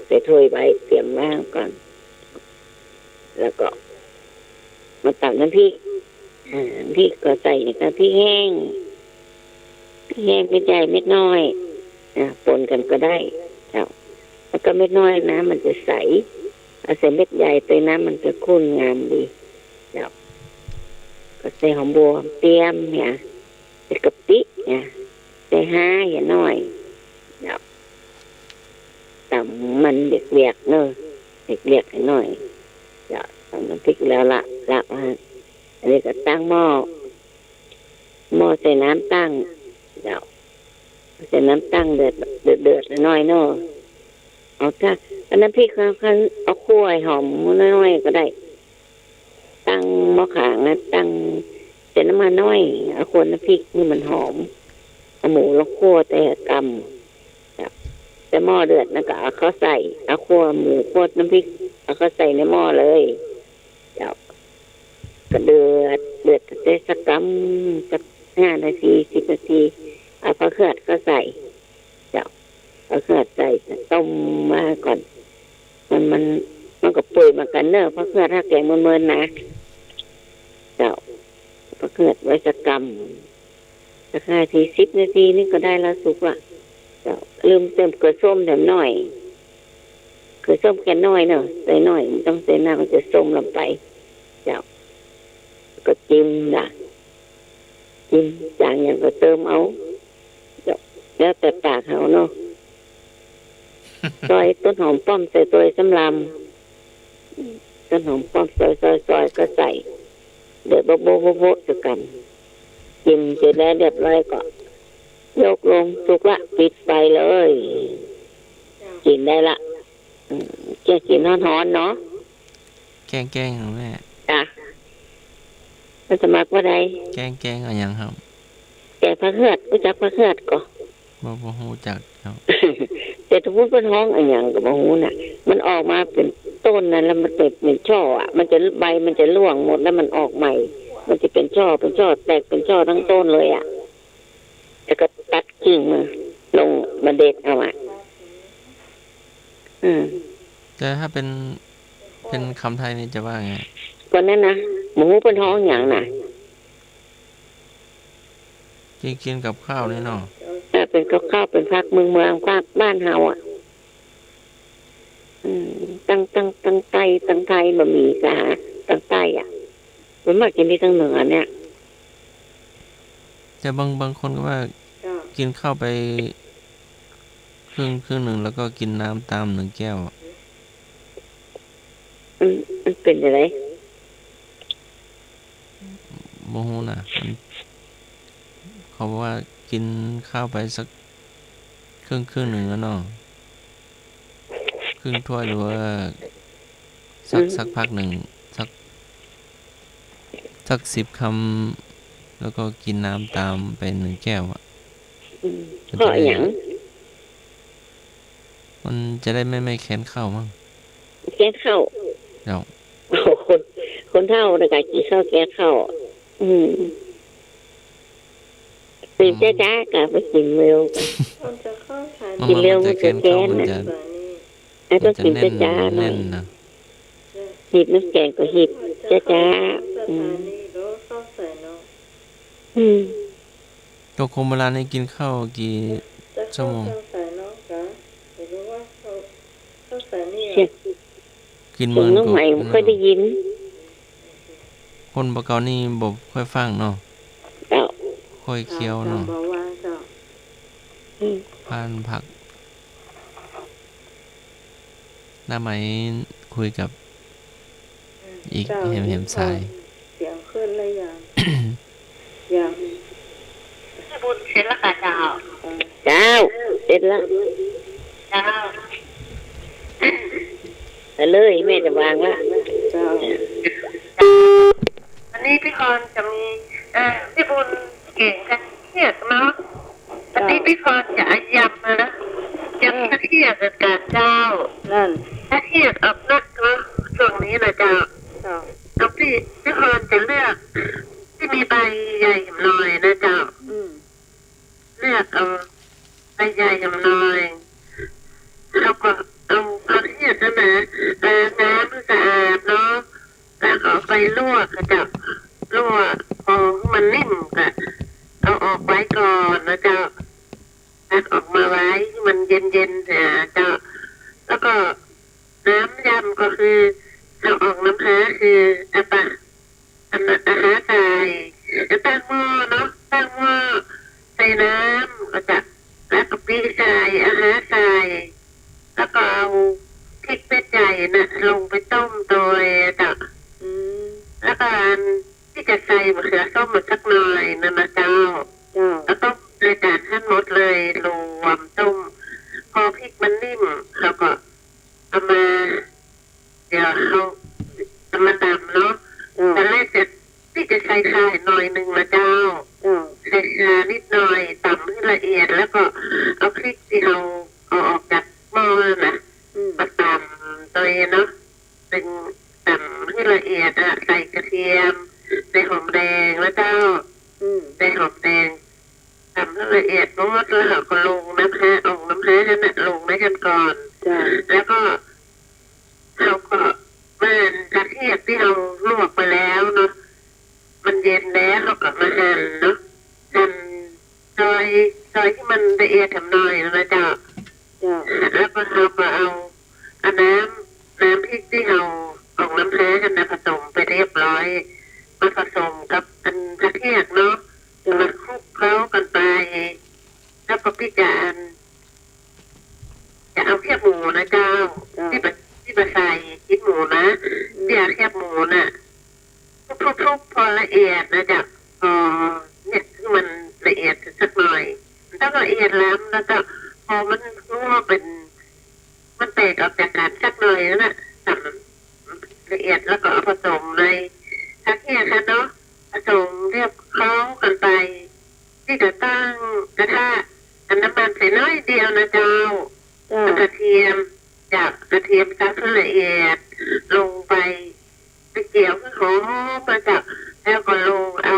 ใส่ถ้วยไว้เตรียมล้างก่อนแล้วก็มาตักน้ำพริกน้ำพริกก็ใส่น้ำพริกแห้งเม็ดใหญ่เม็ดน้อยปนกันก็ได้เจ้าแล้วก็เม็ดน้อยน้ำมันจะใสเอาใส่เม็ดใหญ่ตัวน้ำมันจะข้นงามดีเจ้าก็ใส่หอมบัวเตรียมเนี่ยใส่กะปิเนี่ยใส่อย่างน้อยเจ้าแต่มันเด็กๆเนอะเด็กๆหน่อยเจ้าทำน้ำพริกแล้วละอันนี้ก็ตั้งหม้อใส่น้ำตั้งเดี๋ยวใส่น้ำตั้งเดือดน้อยเนาะเอาถ้าอันน้ำพริกเอาคั่วหอมน้อยก็ได้ตั้งหม้อขางนะตั้งใส่น้ำมันน้อยเอาคั่วน้ำพริกนี่มันหอมเอาหมูลงคั่วแต่กำแต่หม้อเดือดนะก็เอาเขาใส่เอาคั่วหมูคั่วน้ำพริกเอาเขาใส่ในหม้อเลยเดี๋ยวก็เดือดได้สักกำสัก5 นาที10 นาทีเอาผักเขือก็ใส่เจ้าผักเขือใส่ต้มมาก่อนมันก็ปุ๋ยมากันเนอะผักเขือถ้าแกงเมินๆนะเจ้าผักเขือไว้สักกำสัก5 นาที10 นาทีนี่ก็ได้แล้วสุกละเจ้าลืมเติมเกลือส้มแถมหน่อยเกลือส้มแค่น้อยเนอะใส่น้อยมันต้องใส่น้ำมันจะส้มลงไปเจ้าก็จิ้มจางอย่างก็เติมเอาแล้วแต่ปากเขาเนาะ ซอยต้นหอมป้อมใส่ตัวสำลำต้นหอมป้อมซอยก็ใส่เดือดโบจะกันจิ้มเสร็จแล้วเรียบร้อยก็ยกลงสุกละปิดไฟเลยกินได้ละจะกินร้อนๆเนาะแกงของแม่จ้ะมันสมัครว่าใดแกงเอาอย่างครับแกงผักเขือรู้จักผักเขือก่อบ่ฮู้จักครับ แต่ถ้าพูดเป็นห้องอะไรอย่างก็บ่ฮู้น่ะมันออกมาเป็นต้นนั้นแล้วมันเป็นช่ออ่ะมันจะใบมันจะร่วงหมดแล้วมันออกใหม่มันจะเป็นช่อแตกเป็นช่อทั้งต้นเลยอ่ะแล้วก็ตัดกิ่งมาลงมาเด็ดเอาอ่ะแต่ถ้าเป็นคำไทยนี่จะว่าไงก็นั่นนะหมูเป็นท้องอย่างน่ะ กินกับข้าวนี่เนาะแต่เป็นข้าวเป็นผักเมืองภาคบ้านเฮาอ่ะตั้งไทยบะหมี่กะตั้งใต้อ่ะมันมากินที่ตั้งเหนือเนี่ยแต่บางคนก็ว่ากินข้าวไปครึ่งหนึ่งแล้วก็กินน้ำตาม1 แก้วมันเป็นอะไรโมโหน่ะเขาบอกว่ากินข้าวไปสักครึ่งหนึ่งแล้วเนาะครึ่งถ้วยหรือว่าสักพักหนึ่งสัก10 คำแล้วก็กินน้ำตามไป1 แก้วอ่ะเพราะอย่างมันจะได้ไม่แค้นข้าวมั้งแก้ข้าวเดี๋ยวคนเฒ่าในการกินข้าวแก้ข้าวตื่นจ้าๆก็ไปกินเร็วกินเร็วมันจะแก้นะต้องกินจ้าๆหน่อยหีบน้ำแกงก็หีบจ้าตัวคมโบราณนี่กินข้าวกี่ชั่วโมงกินเมืองน้องใหม่ค่อยได้ยินคนปะเกานี่บ่ค่อยฟังเนาะค่อยเคี้ยวเนาะผ่านผักหน้าไหมคุยกับอีกเห็มสายเสียงขึ้นเลยอย่างบุญเสร็จแล้วค่ะเจ้าเสร็จแล้วเจ้าเลยแม่จะวางละเจ้าอันนี้พี่กรจะมีพี่บุญเก่งกันเทียดเนาะอันนี้พี่กรจะยำนะยำกระเทียดกับเจ้านั่นกระเทียดอับนักเนาะช่วงนี้นะเจ้าแล้วพี่กรจะเลือกที่มีใบใหญ่หน่อยนะเจ้าเลือกเอาใบใหญ่หน่อยแล้วก็เอากระเทียดนะน้ำสะอาดเนาะแล้วเอาไปลวกกระจับลวกพอมันนิ่มก็เอาออกไว้ก่อนนะเจ้าตักออกมาไว้ให้มันเย็นๆเจ้าแล้วก็น้ำยำก็คือเอาออกน้ำฮะคืออาหารใส่ตั้งหม้อเนาะตั้งหม้อใส่น้ำก็จะแล้วก็ปีใส่อาหารใส่แล้วก็เอาพริกเม็ดใหญ่น่ะลงไปต้มโดยจ้ะแล้วก็ที่จะใส่มะเขือส้มมาสักหน่อยนะเจ้าแล้วต้มเลยจานทั้งหมดเลยรวมต้มพอพริกมันนิ่มแล้วก็เอามาเดี๋ยวเอามาตำเนาะแต่แรกจะที่จะใส่ไข่หน่อยหนึ่งนะเจ้าใส่ชานิดหน่อยตำให้ละเอียดแล้วก็เอาพริกที่เราเอาออกจากหม้อนะมาตำตัวเนาะเป็นตำให้ละเอียดอะใส่กระเทียมใส่หอมแดงแล้วเจ้าใส่หอมแดงทำให้ละเอียดนวดแล้วเราก็ลงน้ำแพ้เอาน้ำแพ้นั่นลงไว้กันก่อนแล้วก็เราก็มันกระเทียมที่เราลวกไปแล้วเนาะมันเย็นแล้วเราก็มาหั่นเนาะหั่นซอยที่มันละเอียดทำหน่อยนะเจ้าแล้วก็เราก็เอาน้ำพริกที่เราออกน้ำแพ้กันนะผสมไปเรียบร้อยมาผสมกับอันกระเทียมเนาะมันคลุกเคล้ากันไปแล้วก็พี่จะเอาแค่หมูนะเจ้าที่มาใส่ชิ้นหมูนะที่เอาแค่หมูน่ะทุกพอละเอียดนะจ๊ะพอเนี่ยคือมันละเอียดสักหน่อยถ้าละเอียดแล้วแล้วก็พอมันรู้ว่าเป็นมันแตกออกจากกันสักหน่อยแล้วน่ะละเอียดแล้วก็เอาผสมในกระเทียมค่ะเนาะผสมเรียบเคล้ากันไปที่จะตั้งกระทะอันน้ำมันใส่น้อยเดียวนะเจ้ากระเทียมจากกระเทียมซักละเอียดลงไปเกี่ยวก็หอมมาจากแล้วก็ลงเอา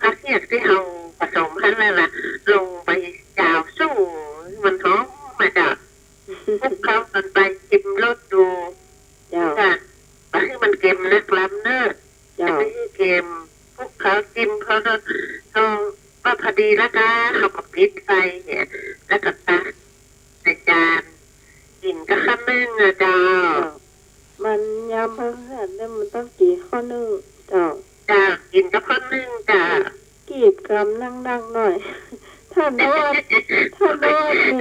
กระเทียมที่เราผสมกันนั่นแหละลงไปจ่าวสู้มันหอมมาจากพวกเขากันไปชิมรสดูค่ะให้มันเค็มนักล้ำเนอะจะไม่ใช่เค็มพวกเขาชิมเขา ดีแล้วก็เขาก็ปิดไฟเนี่ยแล้วก็ตักใส่จานกินก็ข้าวนึ่งอะเจ้ามันยำพังแสนเนี่ยมันต้องกี่ข้อนึ่งเจ้ากินก็ข้าวนึ่งกีบกำนั่งหน่อยถ้าโน้ตไม่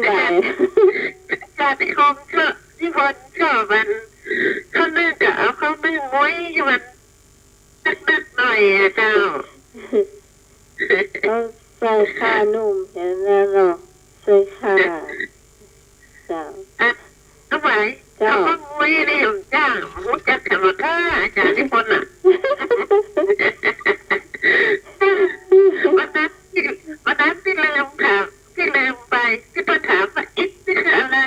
ได้ที่ผมชอบที่ผมชอบมันข้าวนึ่งก็เอาข้าวนึ่งม้วยมันนักหน่อยอะเจ้าเอาใส่ข่านุ่มเห็นแล้วหรอใส่ข่าเจ้าทำไมเอาข้าวม้วยนี่ผมจ้างหูจักขมาค่าอาจารย์ที่คนอ่ะวันนั้นที่ลืมไปที่พ่อถามว่าอิฐนี่คืออะไร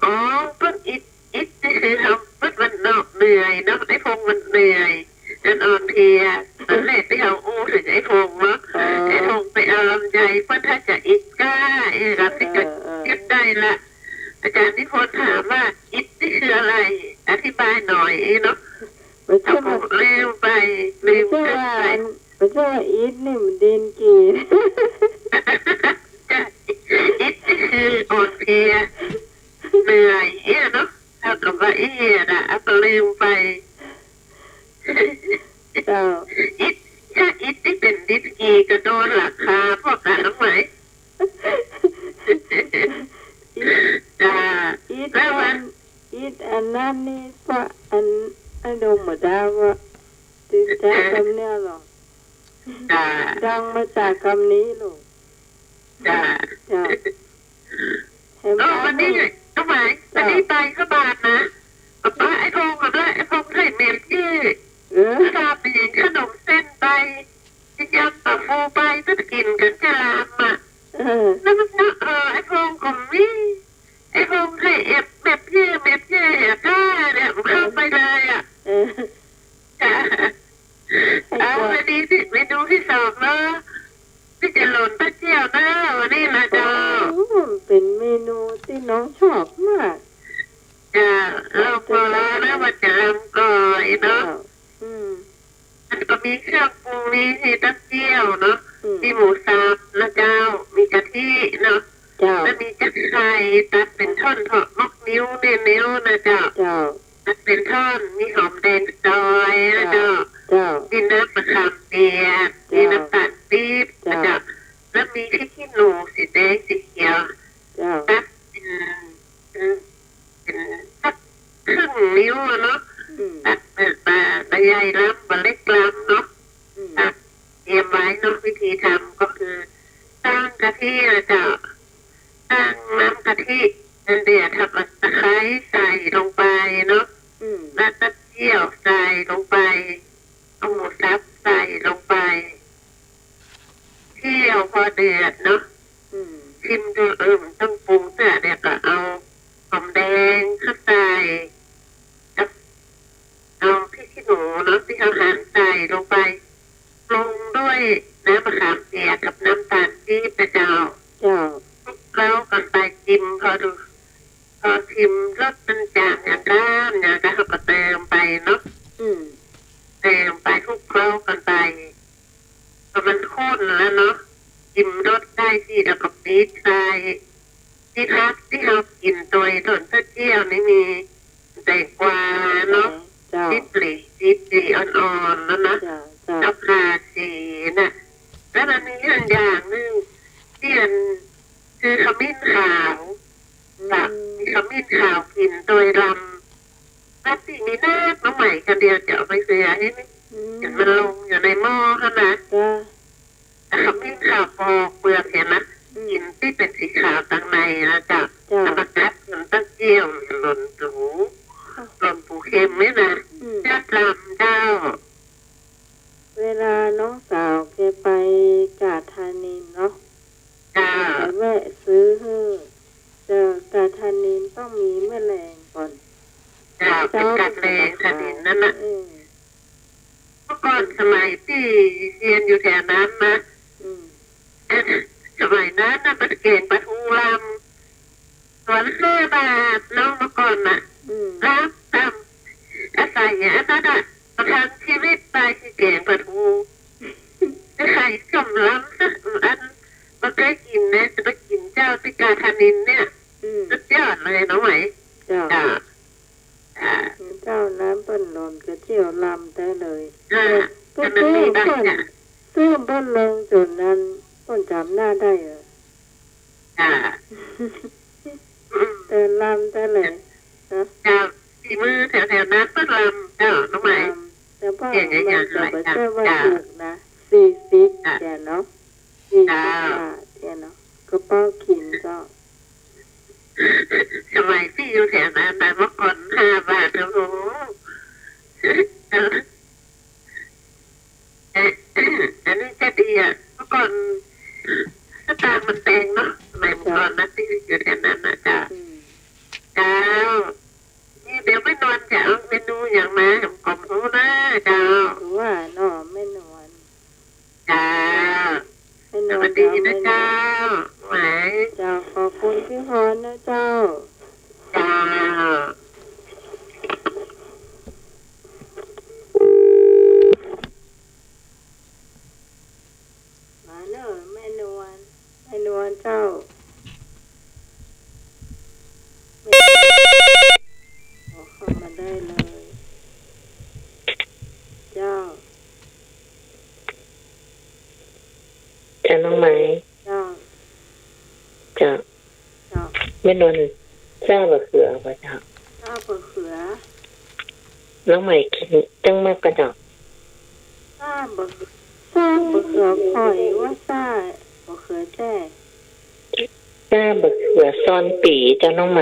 อ๋อเพิ่งอิฐนี่คือทำมันนอกเหนื่อยเนาะไอ้พงมันเหนื่อยจนอ่อนเพลียตอนแรกที่เขาอู้ถึงไอ้พงเนาะไอ้พงไปเอาลำไยเพื่อถ้าจะอิฐก้ารับที่จะยึดได้ละอาจารย์นิพนธ์ถามว่าอิฐนี่คืออะไรอธิบายหน่อยเนาะเอาผมลืมไปไม่ใช่ว่าอิฐนี่มันเด่นกีอิฐนี่คืออ่อนเพลียเหนื่อยเนาะเท่ากับว่านะเอาลืมไปถ้าอิฐที่เป็นดิสกีก็โดนราคาพวกกันไหมแล้วอิฐอันนั้นนี่เพราะอันดมมาได้ว่าจึงจะคำเนี่ยหรอดังมาจากคำนี้หรอวันนี้ทำไมวันนี้ไปก็บาทนะป้าไอ้พงกับไอ้พงใส่เมลยี่ชาบีขนมเส้นไปยำปลาฟูไปก็กินกันจะลามอ่ะแล้วมันไอ้พงกับมี่ไอ้พงใส่แบบยี่ก้าเนี่ยเข้าไปเลยอ่ะเอาไปดูที่สองเนาะพี่จะหล่นตะเจียวนะวันนี้นะจ๊ะเป็นเมนูที่น้องชอบมากเราพอแล้วนะว่าจะลำก่อยเนาะมันก็มีเครื่องปรุงนี้ที่ตะเจียวเนาะมีหมูสับนะเจ้ามีกะทิเนาะแล้วมีจักไข่ตัดเป็นท่อนถอดมกนิ้วนะเจ้าตัดเป็นท่อนมีหอมแดงซอยนะเจ้ามีน้ำมะขามเปียกมีน้ำตาลปี๊บนะเจ้าแล้วมีพริกขี้หนูสีแดงสีเขียวตัดเป็นสักครึ่งนิ้วเนาะตัดเป็นใบใหญ่ล้ำใบเล็กล้ำเนาะเตรียมไว้เนาะวิธีทำก็คือตั้งกะทินะเจ้าตั้งน้ำกะทิเดือดทำตะไคร้ใส่ลงไปเนาะแล้วตะเกียวใส่ลงไปเอาหมูสับใส่ลงไปเที่ยวพอเดือดเนาะชิมดูต้องปรุงแต่เนี่ยก็เอาหอมแดงเข้าใส่เอาพริกขี้หนูเนาะที่เขาหั่นใส่ลงไปปรุงด้วยน้ำมะขามเปียกกับน้ำตาลปี๊บนะเจ้าคลุกเคล้ากันไปชิมพอชิมรสมันจางอย่างก้ามเนี่ยก็เขาก็เติมไปเนาะเติมไปคลุกเคล้ากันไปพอมันข้นแล้วเนาะชิมรสได้ที่แล้วก็ปี๊บใส่ที่พักที่เรากินโดยส่วนเที่ยวนี่มีแตงกวาเนาะจิ๊บหลีอ่อนๆแล้วนะแล้วคาสีน่ะแล้วมันมีอย่างนึงที่มันคือขมิ้นขาวมีขมิ้นขาวกินโดยลำแล้วที่มีน้ำใหม่กันเดียวจะเอาไปเสียให้เห็นมันลงอยู่ในหม้อขนาดขมิ้นขาวปอกเปลือกเห็นนะกินที่เป็นสีขาวตั้งในนะจ๊ะแล้วก็จับมันตั้งเจียวหล่นปูเค็มไหมนะจับลำเจ้าเวลาน้องสาวแกไปกาดธานีเนาะแวะซื้อแต่กาดธานีต้องมีแมลงก่อนเป็นกาดแมลงธานีนั่นน่ะเมื่อก่อนสมัยที่เรียนอยู่แถวนั้นนะสมัยนั้นน่ะมันเก่งปะทูลำส่วน5 บาทน้องเมื่อก่อนน่ะรับตำอาศัยอย่างนั้นน่ะประทังชีวิตไปที่เก่งปะทูไข่กำลังสักอัน ซื้อบ้านเมืองจุดนั้นต้นจำหน้าได้เหรอเดินลำได้เลยนะที่มือแถวๆนั้นต้นลำน้องใหม่แต่พ่อมันจะไปเชื่อว่าถูกนะ40เนาะ40 บาทเนาะกระเป๋าขินก็สมัยที่อยู่แถวนั้นแต่เมื่อก่อน5 บาทโอ้โหอันนี้จะดีอ่ะเมื่อก่อนก็ตามมันแพงเนาะสมัยเมื่อก่อนนะที่อยู่แถวนั้นนะจ้านี่เดี๋ยวไม่นอนจะเอาเมนูอย่างมาขอบคุณนะจ้าว่าน้อไม่นอนจ้าสวัสดีนะเจ้าหมายเจ้าขอบคุณพี่พรนะเจ้าจ้ามาเนอะแม่นวลเจ้าเข้ามาได้เลยเจ้าน้องไหมเจ้าไม่นวลทราบเขือป่ะจ้าทราบเขือน้องใหม่กินจังมากกระดอกทราบเขือคอยว่าทราบเขือแจ้ทราบเขือซ่อนปีจ้าน้องไหม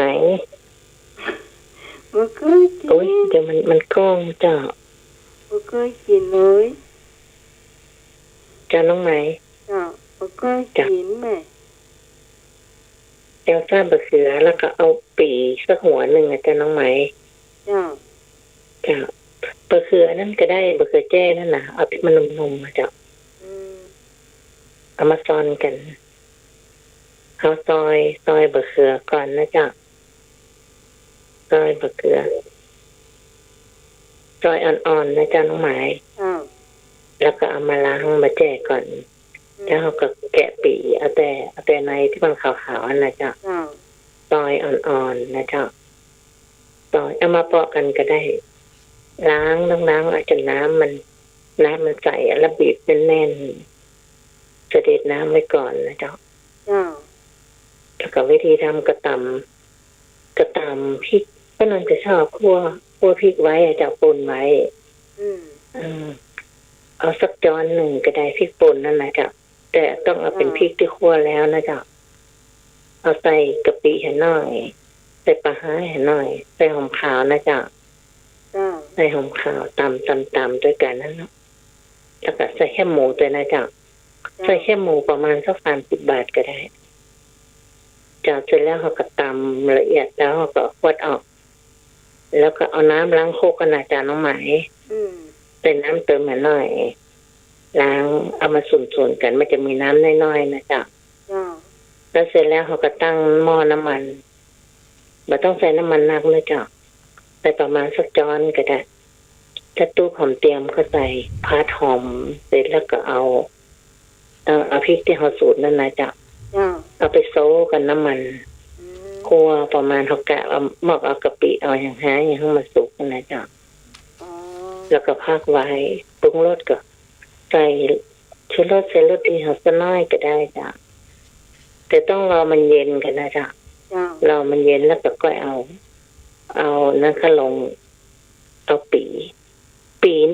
บ่เคยกินโอ้ยเดี๋ยวมันก้องจ้าบ่เคยกินเลยจ้าน้องไหมจ้าบ่เคยกินแม่แล้วทราบเขือแล้วก็เอาปีสักหัวหนึ่งจ้าน้องไหมจ้าบะเขือนั่นก็ได้บะเขือแจ้นั่นน่ะเอาที่มันนมมาจ้ะเอามาซอนกันเอาซอยบะเขือก่อนนะจ้ะซอยบะเขือซอยอ่อนๆนะจ้ะน้องหมายแล้วก็เอามาล้างมาแจ้ก่อนแล้วเราก็แกะปีเอาแต่ในที่มันขาวๆนะจ้ะซอยอ่อนๆนะจ้ะซอยเอามาเปาะกันก็ได้ล้างเอาจนน้ำมันใสแล้วบีบแน่นๆเสด็จน้ำไว้ก่อนนะเจ้าแล้วก็วิธีทำกระตำพริกก็นอนจะชอบคั่วพริกไว้เจ้าป่นไว้เอาสักจอนหนึ่งก็ได้พริกป่นนั่นนะเจ้าแต่ต้องเอาเป็นพริกที่คั่วแล้วนะเจ้าเอาใส่กะปิให้หน่อยใส่ปลาห้าให้หน่อยใส่หอมขาวนะเจ้าใส่หอมขาวตำด้วยกันนั่นเนาะแล้วก็ใส่แค่หมูตัวนะจ๊ะใส่แค่หมูประมาณสัก30 บาทก็ได้จากเสร็จแล้วเขาก็ตำละเอียดแล้วเขาก็ขวดออกแล้วก็เอาน้ำล้างโคกกันนะจ๊ะน้องไหมใส่น้ำเติมมาหน่อยล้างเอามาส่วนกันมันจะมีน้ำน้อยๆนะจ๊ะแล้วเสร็จแล้วเขาก็ตั้งหม้อน้ำมันไม่ต้องใส่น้ำมันหนักเลยจ๊ะใส่ประมาณสักจอนก็ได้ถ้าตู้หอมเตรียมก็ใส่พัดหอมเสร็จแล้วก็เอาพริกที่เขาสูตรนั่นนะจ๊ะเอาไปโซ่กันน้ำมันคั่วประมาณเขาแกะเอาหมอกเอากะปิเอาอย่างหาอย่างให้มันสุกนะจ๊ะแล้วก็พักไว้ปรุงรสก็ใส่ชูรสใส่รสดีเขาสักน้อยก็ได้จ้ะแต่ต้องรอมันเย็นกันนะจ๊ะรอมันเย็นแล้วก็เอานั่นขลงเอาปี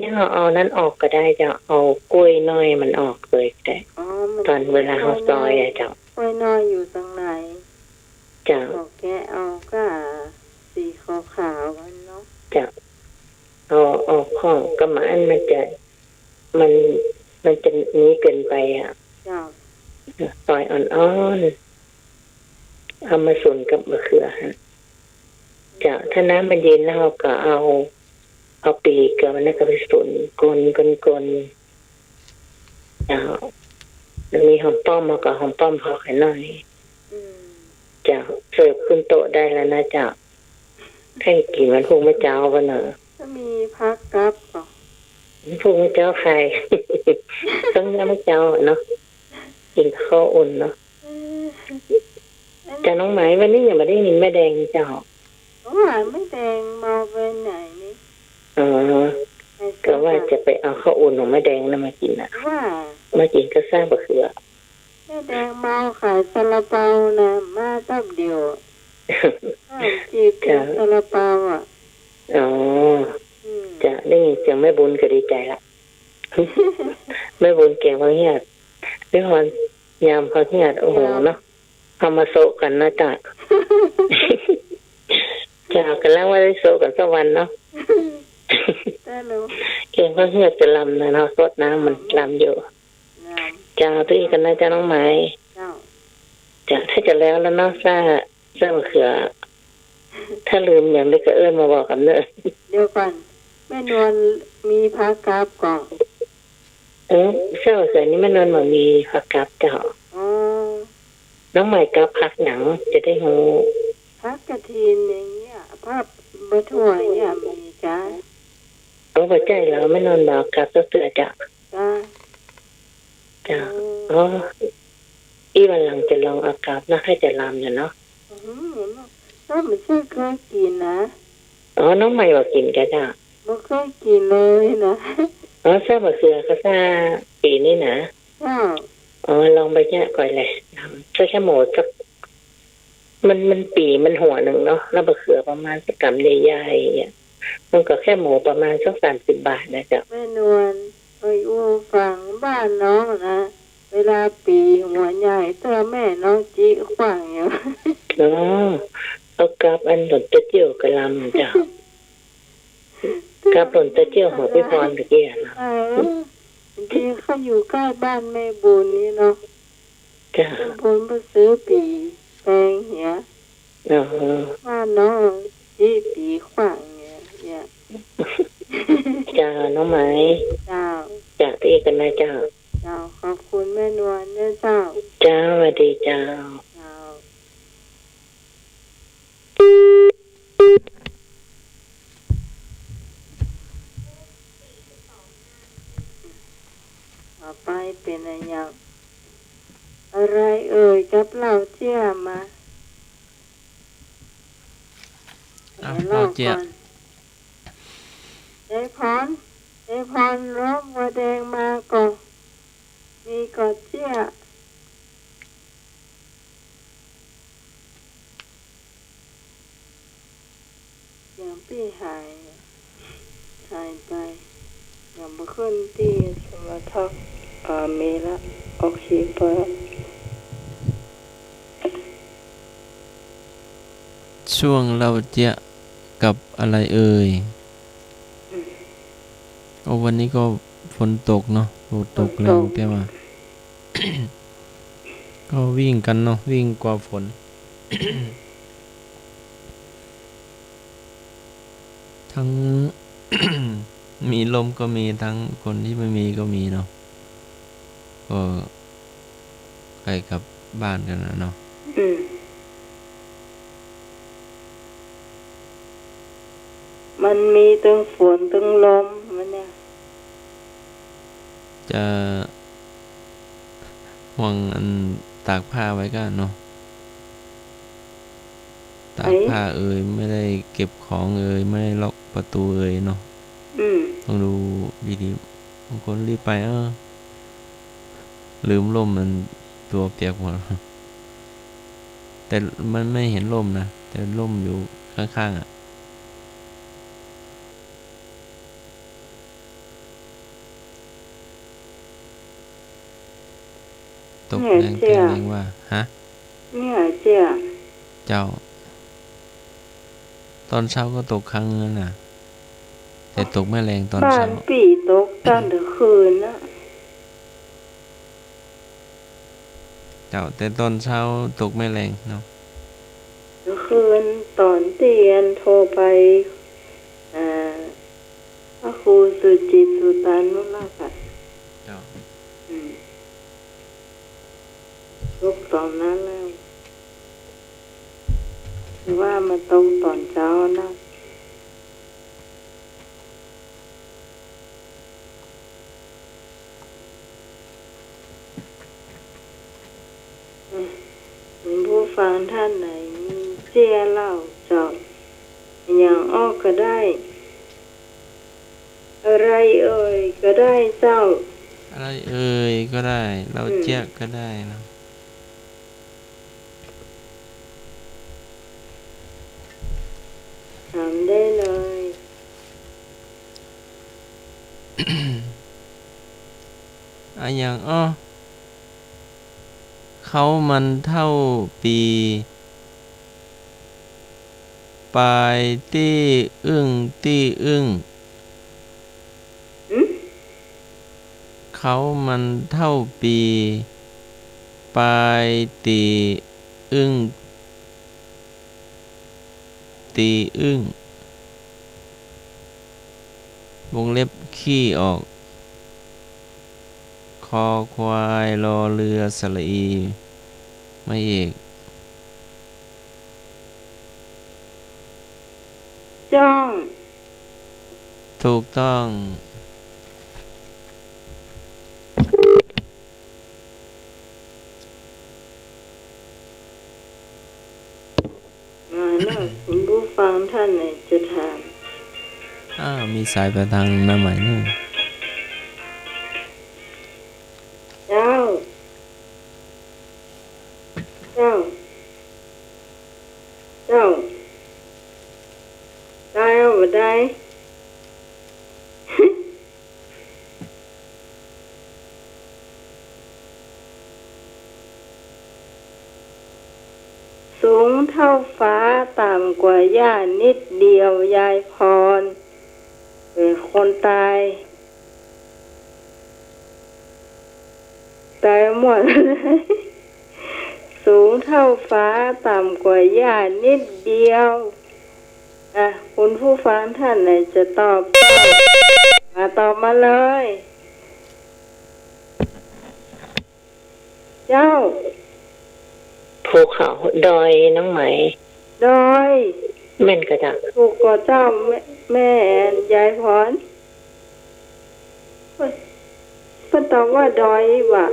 นี่เราเอานั้นออกก็ได้จะเอากล้วยน้อยมันออกเลยได้ตอนเวลาเขาซอยอะจ้ะกล้วยน้อยอยู่ตรงไหนจ้ะแกเอาก็สีขาวๆกันเนาะจ้ะเอาของกระมันมันจะนี้เกินไปอ่ะจ้ะซอยอ่อนๆเอามาส่วนกับมะเขือฮะจ้ะถ้าน้ำมันเย็นแล้วเราก็เอาปีกกับมันก็ไปส่วนกลจ้ะแล้วมีหอมป้อมมากับหอมป้อมพอแค่หน่อยจ้ะเสิร์ฟขึ้นโต๊ะได้แล้วนะจ้ะให้กินมันพุ่งไม่เจ้ากันเนอะจะมีพักกับก่อนพุ่งไม่เจ้าใครต้องยังไม่เจ้าเนาะกินข้าวอุ่นเนาะจ้ะน้องไหมวันนี้ยังไม่ได้ยินแม่แดงจ้ะไม่แดงมาไปไหนนี่อ๋อไป ก็ว่าจะไปเอาข้าวอุ่นของแม่แดงนั่นมากินน่ะมากินก็สร้างบะเขือแม่แดงเมาขายซาลาเปานะมาตั้งเดียวจีบซาลาเปาอ่ะอ๋อจะนี่จะแม่บุญก็ดีใจละแม่บุญแกงพังเฮียดพี่พรยามพังเฮียดโอ้โหเนาะเอามาโซกันนะจ๊ะจะเอากันแล้วว่าได้โซกันสักวันเนาะแกงพังเฮียดจะลำนะเนาะสดน้ำมันลำอยู่จะเอาตัวอีกกันนะจ๊ะน้องไม้จะถ้าจะแล้วเนาะซ่าเขือถ้าลืมอย่างนี้ก็เอิ้นมาบอกกันเนอะเดี๋ยวก่อนแม่นวลมีพักกราบก่อนเสื้อเสือนี่แม่นวลมันมีพักกราบเจ้าน้องใหม่กราบพักหนังจะได้หูพักกระถินอย่างเงี้ยภาพบะถั่วเนี่ยมีจ้าหัวใจแล้วแม่นวลบอกกราบเสือจ้าอ๋ออีวันหลังจะลองอากาศนะให้จะลำอยู่เนาะน้องไม่เคยกินนะน้องใหม่ว่ากินกันจ้ะไม่เคยกินเลยนะทราบว่าเสือก็ทราบปีนี้นะลองไปแยกก่อนเลยใช้แค่หมูสักมันปีมันหัวหนึ่งเนาะแล้วบะเขือประมาณสักกำใหญ่ๆมันก็แค่หมูประมาณสัก30 บาทนะจ๊ะแม่นวลอู้ฟังบ้านน้องนะเวลาปีหัวใหญ่ตัวแม่น้องจีขวางอยู่เอากับอันหล่นตะเจียวกระลำจ้ะกับหล่นตะเจียวหัวพี่พรตะเกียนะที่เขาอยู่ใกล้บ้านแม่บุญนี่เนาะจ้ะบุญมาซื้อปีแปลงเหี้ยบ้านน้องจีปีขวางเนี่ยจ้าน้องไหมจ้าจ้าตีกันนะจ้าขอบคุณแม่นวลด้วยเจ้าจ้าสวัสดีจ้าต่อไปเป็นอะไรเอ่ยกับเราเจียมาเราเจียได้พรร้องวัวแดงมาก่อนมีกอดเจี๊ยอย่างพี่หายไปอย่างบุคคลที่สมรทกเมละโอเคพอช่วงเราเจียกับอะไรเอ่ยวันนี้ก็ฝนตกเนาะฝนตกแรงแต่ว่า ก็วิ่งกันเนาะวิ่งกว่าฝน ทั้ง มีลมก็มีทั้งคนที่ไม่มีก็มีเนาะก็ใกล้กับบ้านกันนะเนาะมันมีทั้งฝนทั้งลมมันเนี่ยจะห่วงอันตากผ้าไว้กันเนาะตากผ้าไม่ได้เก็บของไม่ได้ล็อกประตูเนาะต้องดูดีๆบางคนรีบไปลืมร่มมันตัวเปียกหมดแต่มันไม่เห็นร่มนะแต่ร่มอยู่ข้างๆตกแรงแรงว่าฮะเนี่ยเจ้าเจ้าตอนเช้าก็ตกครั้งนึงน่ะแต่ตกไม่แรงตอนเช้าบ้านปีตกตอนคืนนะเจ้าแต่ตอนเช้าตกไม่แรงเนาะคืนตอนเตียนโทรไปพระครูสุจิตสุตานุราชเจ้าตกตอนนั้นแล้วว่ามันตรงตอนเช้านะผู้ฟังท่านไหนมีเจียเล่าเจาะอย่างอ้อก็ได้อะไร อะไรเอ่ยก็ได้เจ้าอะไรเอ่ยก็ได้เราเจ๊ยก็ได้นะถามได้เลย อะอย่างเขามันเท่าปีปลายตี้อึ้งตี้อึ้งเขามันเท่าปีปลายตีอึ้งตีอึ้งวงเล็บขี้ออกคอควายรอเรือสระอีไม่เอกจ้อง ถูกต้องมาแล้วคุณผู้ฟังท่านไหนจะถามมีสายประทางมาใหม่นู่นเจ้าเจ้าเจ้าได้เอาบ่ได้ สูงเท่าฟ้าต่ำกว่าหญ้านิดเดียวยายพรเป็นคนตายหมดเลยสูงเท่าฟ้าต่ำกว่าหญ้านิดเดียวคุณผู้ฟังท่านไหนจะตอบมาตอบมาเลยเจ้าภูเขาดอยน้องไหมดอยแม่นก็จ้ะถูกกว่าเจ้าแม่ยายพรเพิ่นตอบว่าดอยว่ะ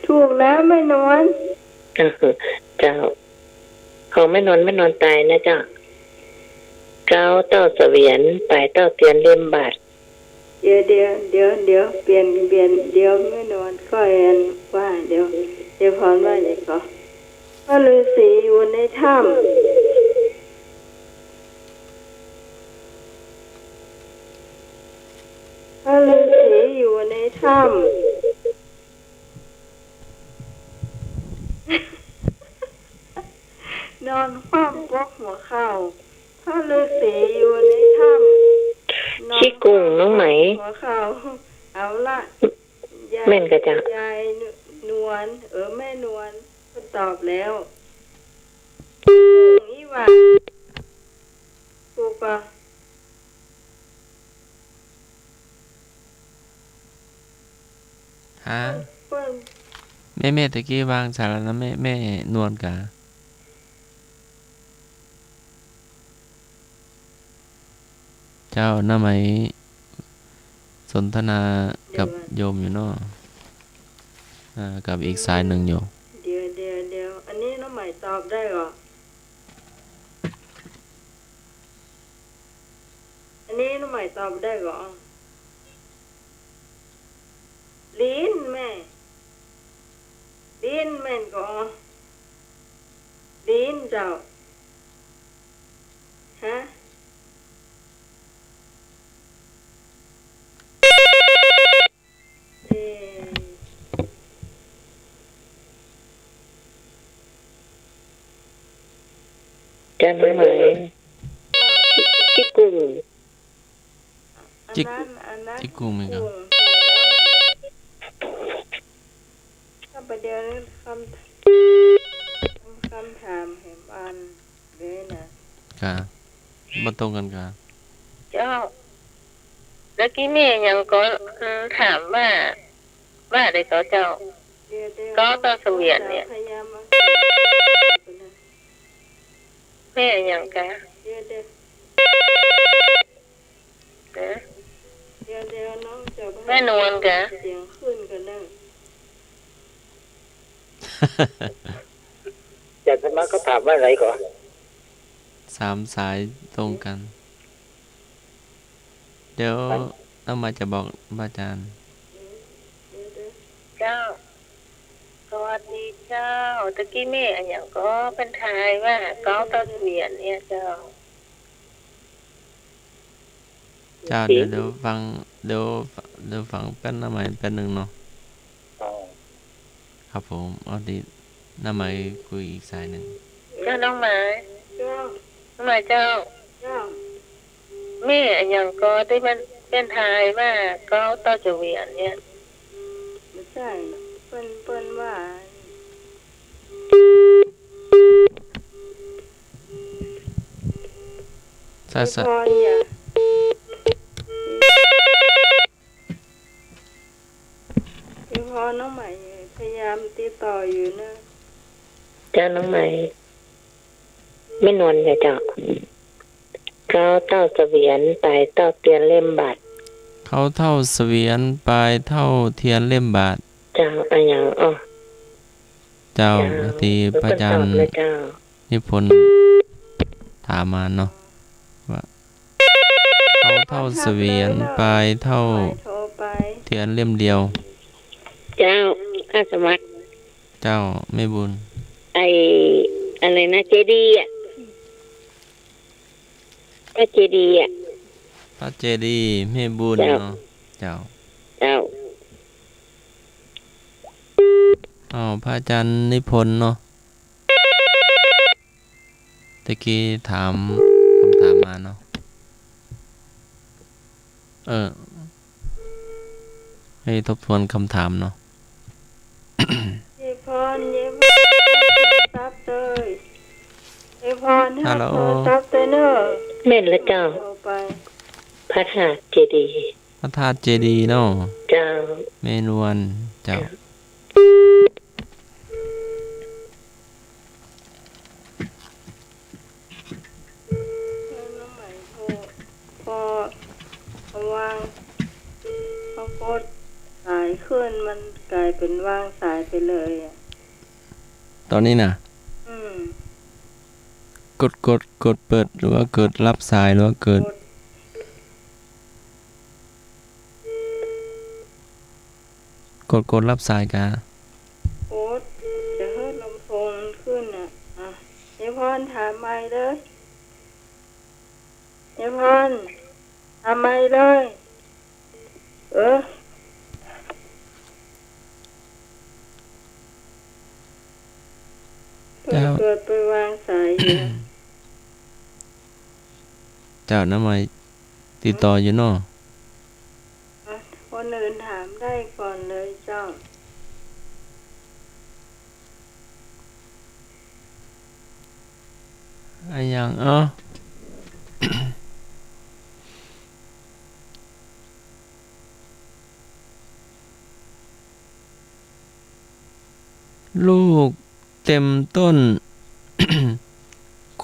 ถูกแล้วแม่นวลเจ้าของแม่นวลตายนะจ้ะเก้าเต้าเสวียนไปเต้าเตียนเล่มบาทเดี๋ยวเปลี่ยนเดี๋ยวไม่นอนก็เอ็นว่าเดี๋ยวพรว่าอย่างก็พระฤาษีอยู่ในถ้ำพระฤาษีอยู่ในถ้ำนอนคว่ำปกหัวเข่าพระฤาษีอยู่ในถ้ำขี้กุ้งน้องไหมหัวเข่าเอาละแม่นก็จ้ะยายนวลแม่นวลก็ตอบแล้วนี่ว่าถูกปะฮะแม่ตะกี้วางสารแล้วแม่นวลกะเจ้าหน้าไหมสนทนากับโยมอยู่เนาะกับอีกสายหนึ่งอยู่เดี๋ยวอันนี้น้องใหม่ตอบได้หรออันนี้น้องใหม่ตอบได้หรอลิ้นแม่นก็ลิ้นเจ้าฮะจะน้องไหมขี้กุ้งจิกกุ้งไหมครับถ้าประเดี๋ยวคำถามเห็นอันเลยนะครับมาตรงกันครับเจ้าแล้วกี้แม่ยังก็ถามว่าอะไรต่อเจ้าก็ต่อเสวียนเนี่ยแม่ยังกะเดี๋ยวน้องจะแม่นวลกะเสียงขึ้นกันนั่งจากธรรมะก็ถามว่าอะไรก่อน3 สายตรงกัน เดี๋ยวต้องมาจะบอกพระอาจารย์ เจ้าสวัสดีเจ้าตะกี้แม่อันอย่างก็เป็นทายว่าเก้าต้นเวียนเนี่ยเจ้า เจ้าเดี๋ยวฟังเดี๋ยวฟังเป็นน้ำใหม่เป็นหนึ่งเนาะครับผมเอาดีน้ำใหม่คุยอีกสายหนึ่ง เจ้าน้องหมายน้องหมายเจ้าแม่อันอย่างก็ที่มันเป็นทายว่าเก้าต้นเวียนเนี่ย ไม่ใช่เปิ้นว่าสัต พรอย่าพี่พรน้องใหม่พยายามติดต่ออยู่นะ เจ้าน้องใหม่ไม่นอนอย่าเจ้าเก้าเต้าเสวียนไปเต้าเตียนเล่มบาท เขาเท่าเสวียนปลายเท่าเทียนเล่มบาท เจ้าอันอย่างเจ้าที่พระอาจารย์นิพนธ์ถามมาเนาะว่าเขาเท่าเสวียนปลายเท่าเทียนเล่มเดียว เจ้าข้าสมัคร เจ้าไม่บุญ อะไรนะเจดีย์อ่ะพระเจดีย์อ่ะ พระเจดีย์ไม่บุญเนาะเจ้าพระอาจารย์นิพนธ์เนาะตะกี้ถามคำถามมาเนาะให้ทบทวนคำถามเนาะเยพรซับเลยเยพรถ้าโทรซับเตเนอร์เม่นละเจ้าพระธาตุเจดีย์พระธาตุเจดีย์เนาะเจ้าเมนวนเจ้าพอวางพอโคตรสายขึ้นมันกลายเป็นว่างสายไปเลยอ่ะตอนนี้น่ะกดเปิดหรือว่าเกิดรับสายหรือว่าเกิดกดรับสายกะโอ๊ตจะเฮิรลำโพงขึ้นอ่ะเยพรถามไม่เลยเยพรถามไม่เลยเกิดไปวางสายอยู่เจ้าน้ำไมติดต่ออยู่เนาะคนอื่นถามได้ก่อนเลยเจ้าอะไรอย่างลูกเต็มต้น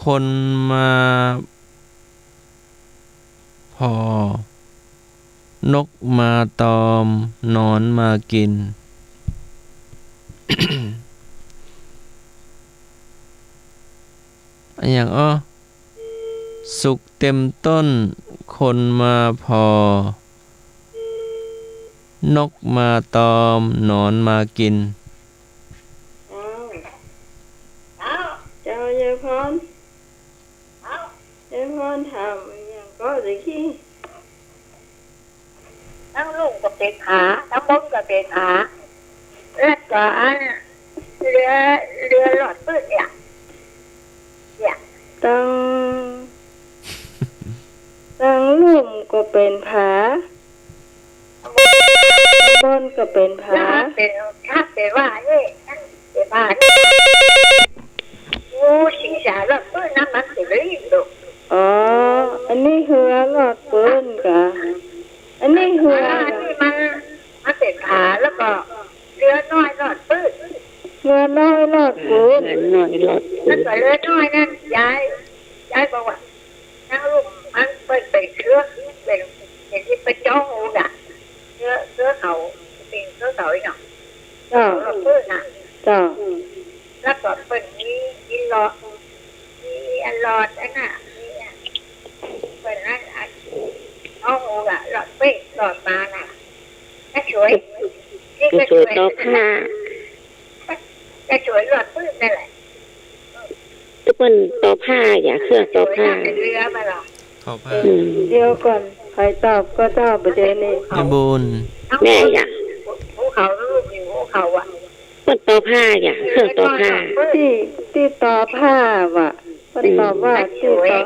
คนมาพอนกมาตอมนอนมากิน อันอย่างสุกเต็มต้นคนมาพอนกมาตอมนอนมากินเจ้าเยพรถามอย่างก็สิขี้ทั้งลูกกับเตะขาทั้งบนกับเตะขาแล้วก็เรือหลอดปื้ดเนี่ยตั้งลุ่มก็เป็นผาบนก็เป็นผาเป็นว่าเนี่ยเป็นว่าโอ้สิงสารหลอดปื้ดน้ำมันสิเลยลูกอันนี้เหือหลอดปื้ดกะอันนี้เหือนี่มันเป็นขาแล้วก็เรือน้อยหลอดปื้ดเรือน้อยหลอดปื้ดแล้วก็เรือน้อยนั่นยายบอกว่านั่งลูกมันไปเชื้อเป็นที่ไปจ้องอูด่ะเชื้อเขาเป็นเชื้อเขาอีกเนาะหลอดปื้ดน่ะแล้วก็เป็นมีหลอดอันน่ะเป็นนั่น เอาหูละหลอดเป๊ะหลอดมาน่ะกระช่วยนี่ ก ก ระ ระ ช่ ช่ ว วย ย ต่อผ้าก ระช่วยหลอดปื้นนั่นแหละ ทุกคนต่อผ้าอย่าเครื่องต่อผ้า เป็นเรือมาหรอ ขอผ้า เดี๋ยวก่อนใครตอบก็ตอบประเด็นนี้ ยมบุญ แม่อย่า ภูเขาลูกอยู่ภูเขาอ่ะ เพิ่นต่อผ้าอย่าเครื่องต่อผ้า ที่ต่อผ้าว่ะเพิ่นตอบว่าที่ต่อ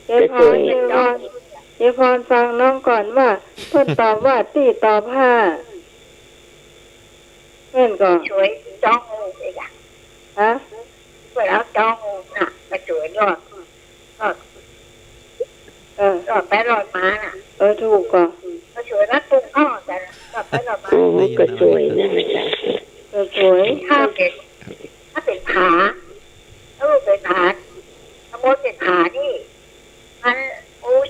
เดี๋ยวพรฟังน้องก่อนว่าเพิ่นตอบว่าที่ต่อผ้าเพิ่นก็ ช่วยจ้องงูอีกอ่ะ ฮะ เวลาจ้องงูน่ะกระช่วยหลอด หลอดไปหลอดมาน่ะ ถูกก่อน กระช่วยรัดปุงอ้อแต่หลอดไปหลอดมา โอ้กระช่วยนั่นแหละจ้ะ สวย ถ้าเป็นขาถ้าเป็นขาถ้าโมเป็นขานี่มัน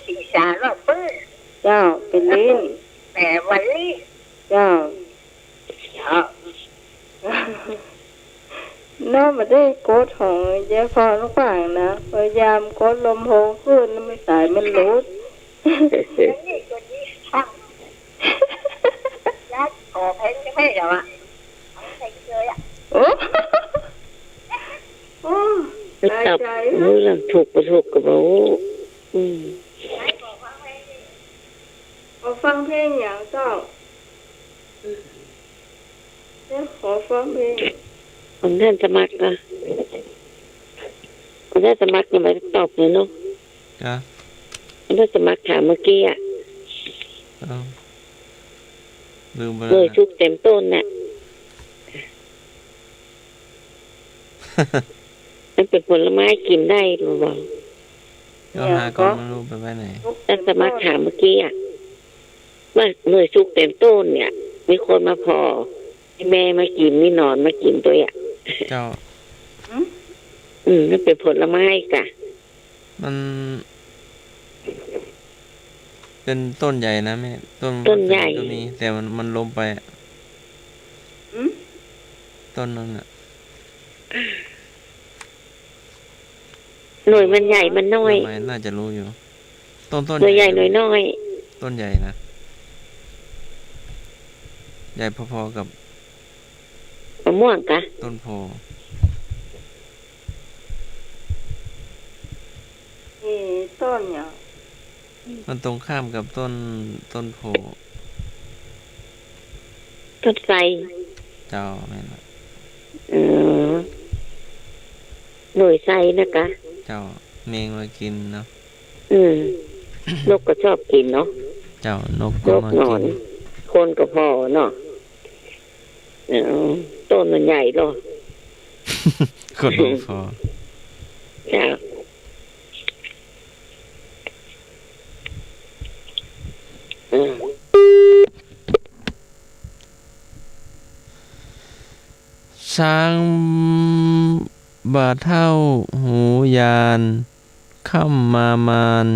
ศีรษะหลอดปื้น เจ้าเป็นลิ้น แต่วันนี้ เจ้าน้องมาได้โกดของเจ๊ฟอนลูกฝ่างนะพยายามโกดลมโพขึ้นไม่สายมันรูด นี่ตัวนี้ช่างยัดขอเพลงไม่เหรอวะใส่เลยอ่ะ โอ้โอ้ ตอบรู้เรื่องถูกบ่ถูกก็บ่รู้อืม ขอฟังเพลงอย่างเจ้าขอฟังเพลง คนท่านสมัครนะคนท่านสมัครยังไม่ตอบเลยเนาะ จ้ะ คนท่านสมัครถามเมื่อกี้อ่ะ เอาลืมไป เล แล้ว ยชุกเต็มต้นน่ะมันเป็นผลไม้กินได้หรือเปล่า เอาหาก่อนไม่รู้ไปไว้ไหน ท่านสมัครถามเมื่อกี้อ่ะว่าหน่วยชุกเต็มต้นเนี่ย มีคนมาพอให้แม่มากินมีหนอนมากินตัวอ่ะ เจ้า มันเป็นผลไม้กะ มัน เป็นต้นใหญ่นะแม่ต้นใหญ่ ก็มีแต่มันล้มไปอะต้นนั้นอ่ะ หน่วยมันใหญ่มันน้อย ทำไมน่าจะรู้อยู่ ต้น หน่วยใหญ่หน่วยน้อย ต้นใหญ่นะใหญ่พอๆกับ มะม่วงกะ ต้นโพ ต้นอย่าง มันตรงข้ามกับต้นโพ ต้นไทร เจ้าแม่นละ หน่วยไทรนะคะ เจ้าเมงมากินเนาะ นกก็ชอบกินเนาะ เจ้านก น ก็ ก มา หนอ กิ น น คนก็พอเนาะต้นมันใหญ่หรอ คนลงพอ จ้า ช้างบาเท่าหูยานค่ำมามาน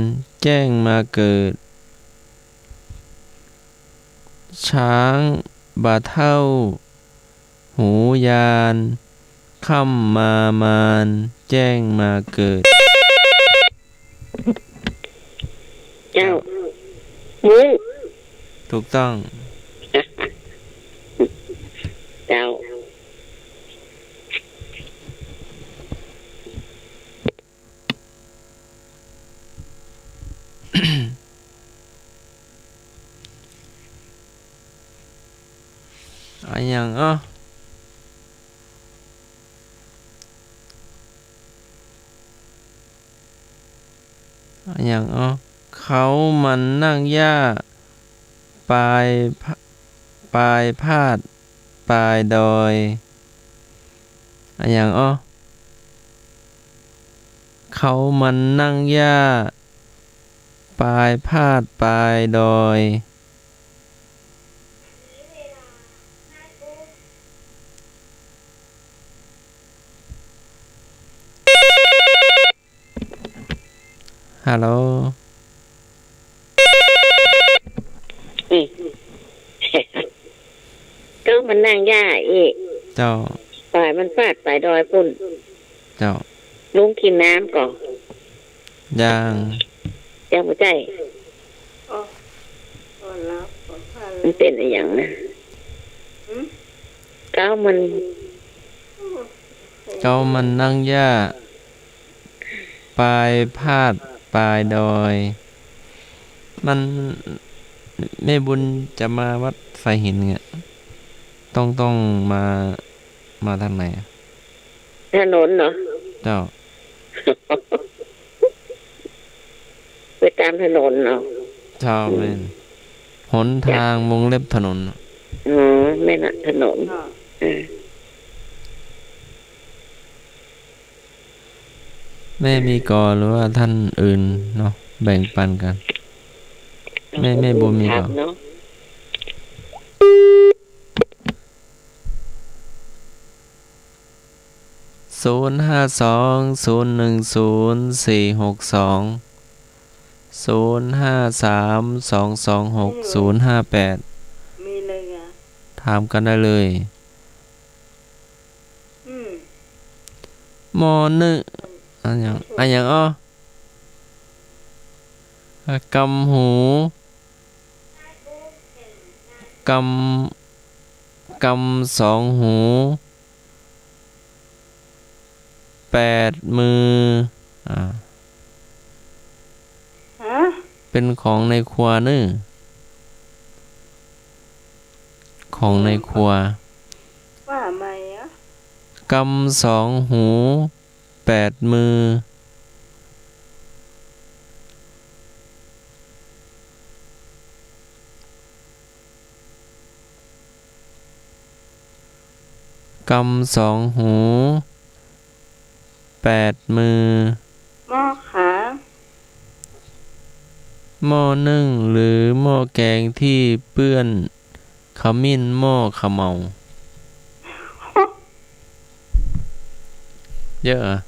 แจ้งมาเกิด ช้างบาเท่าหูยานค่ำมามานแจ้งมาเกิด เจ้ามุ้ง ถูกต้อง เจ้า อันยังอันยังเขามันนั่งหญ้าปลายพาดปลายดอยอันยังเขามันนั่งหญ้าปลายพาดปลายดอยฮัลโหล ก็มันนั่งหญ้าอีก เจ้า ปลายมันฟาดปลายดอยปุ่น เจ้า ลุงกินน้ำก่อน ย่าง เจ้าหัวใจ รับขอพา มันเป็นอะไรอย่างนะก้าวมัน เก้ามันนั่งหญ้าปลายพาดปลายดอย มันแม่บุญจะมาวัดไฟหินเนี่ยต้องมาทางไหนอะ ถนนเนาะ เจ้า ไปตามถนนเนาะ เจ้าแม่นหนทางวงเล็บถนน อ๋อไม่น่ะถนนแม่มีก่อหรือว่าท่านอื่นเนาะแบ่งปันกันแม่บุญมีก่อเนาะ053-226-058มีเลยอ่ะถามกันได้เลยม.1อันยังอ้อกำหูกำสองหู8 มือเป็นของในครัวนึของในครัวว่าไหมอ่ะกำ2 หู8 มือกำ2 หู8 มือหม้อขาหม้อนึ่งหรือหม้อแกงที่เปื้อนขมิ้นหม้อขมเมาเยอะอะ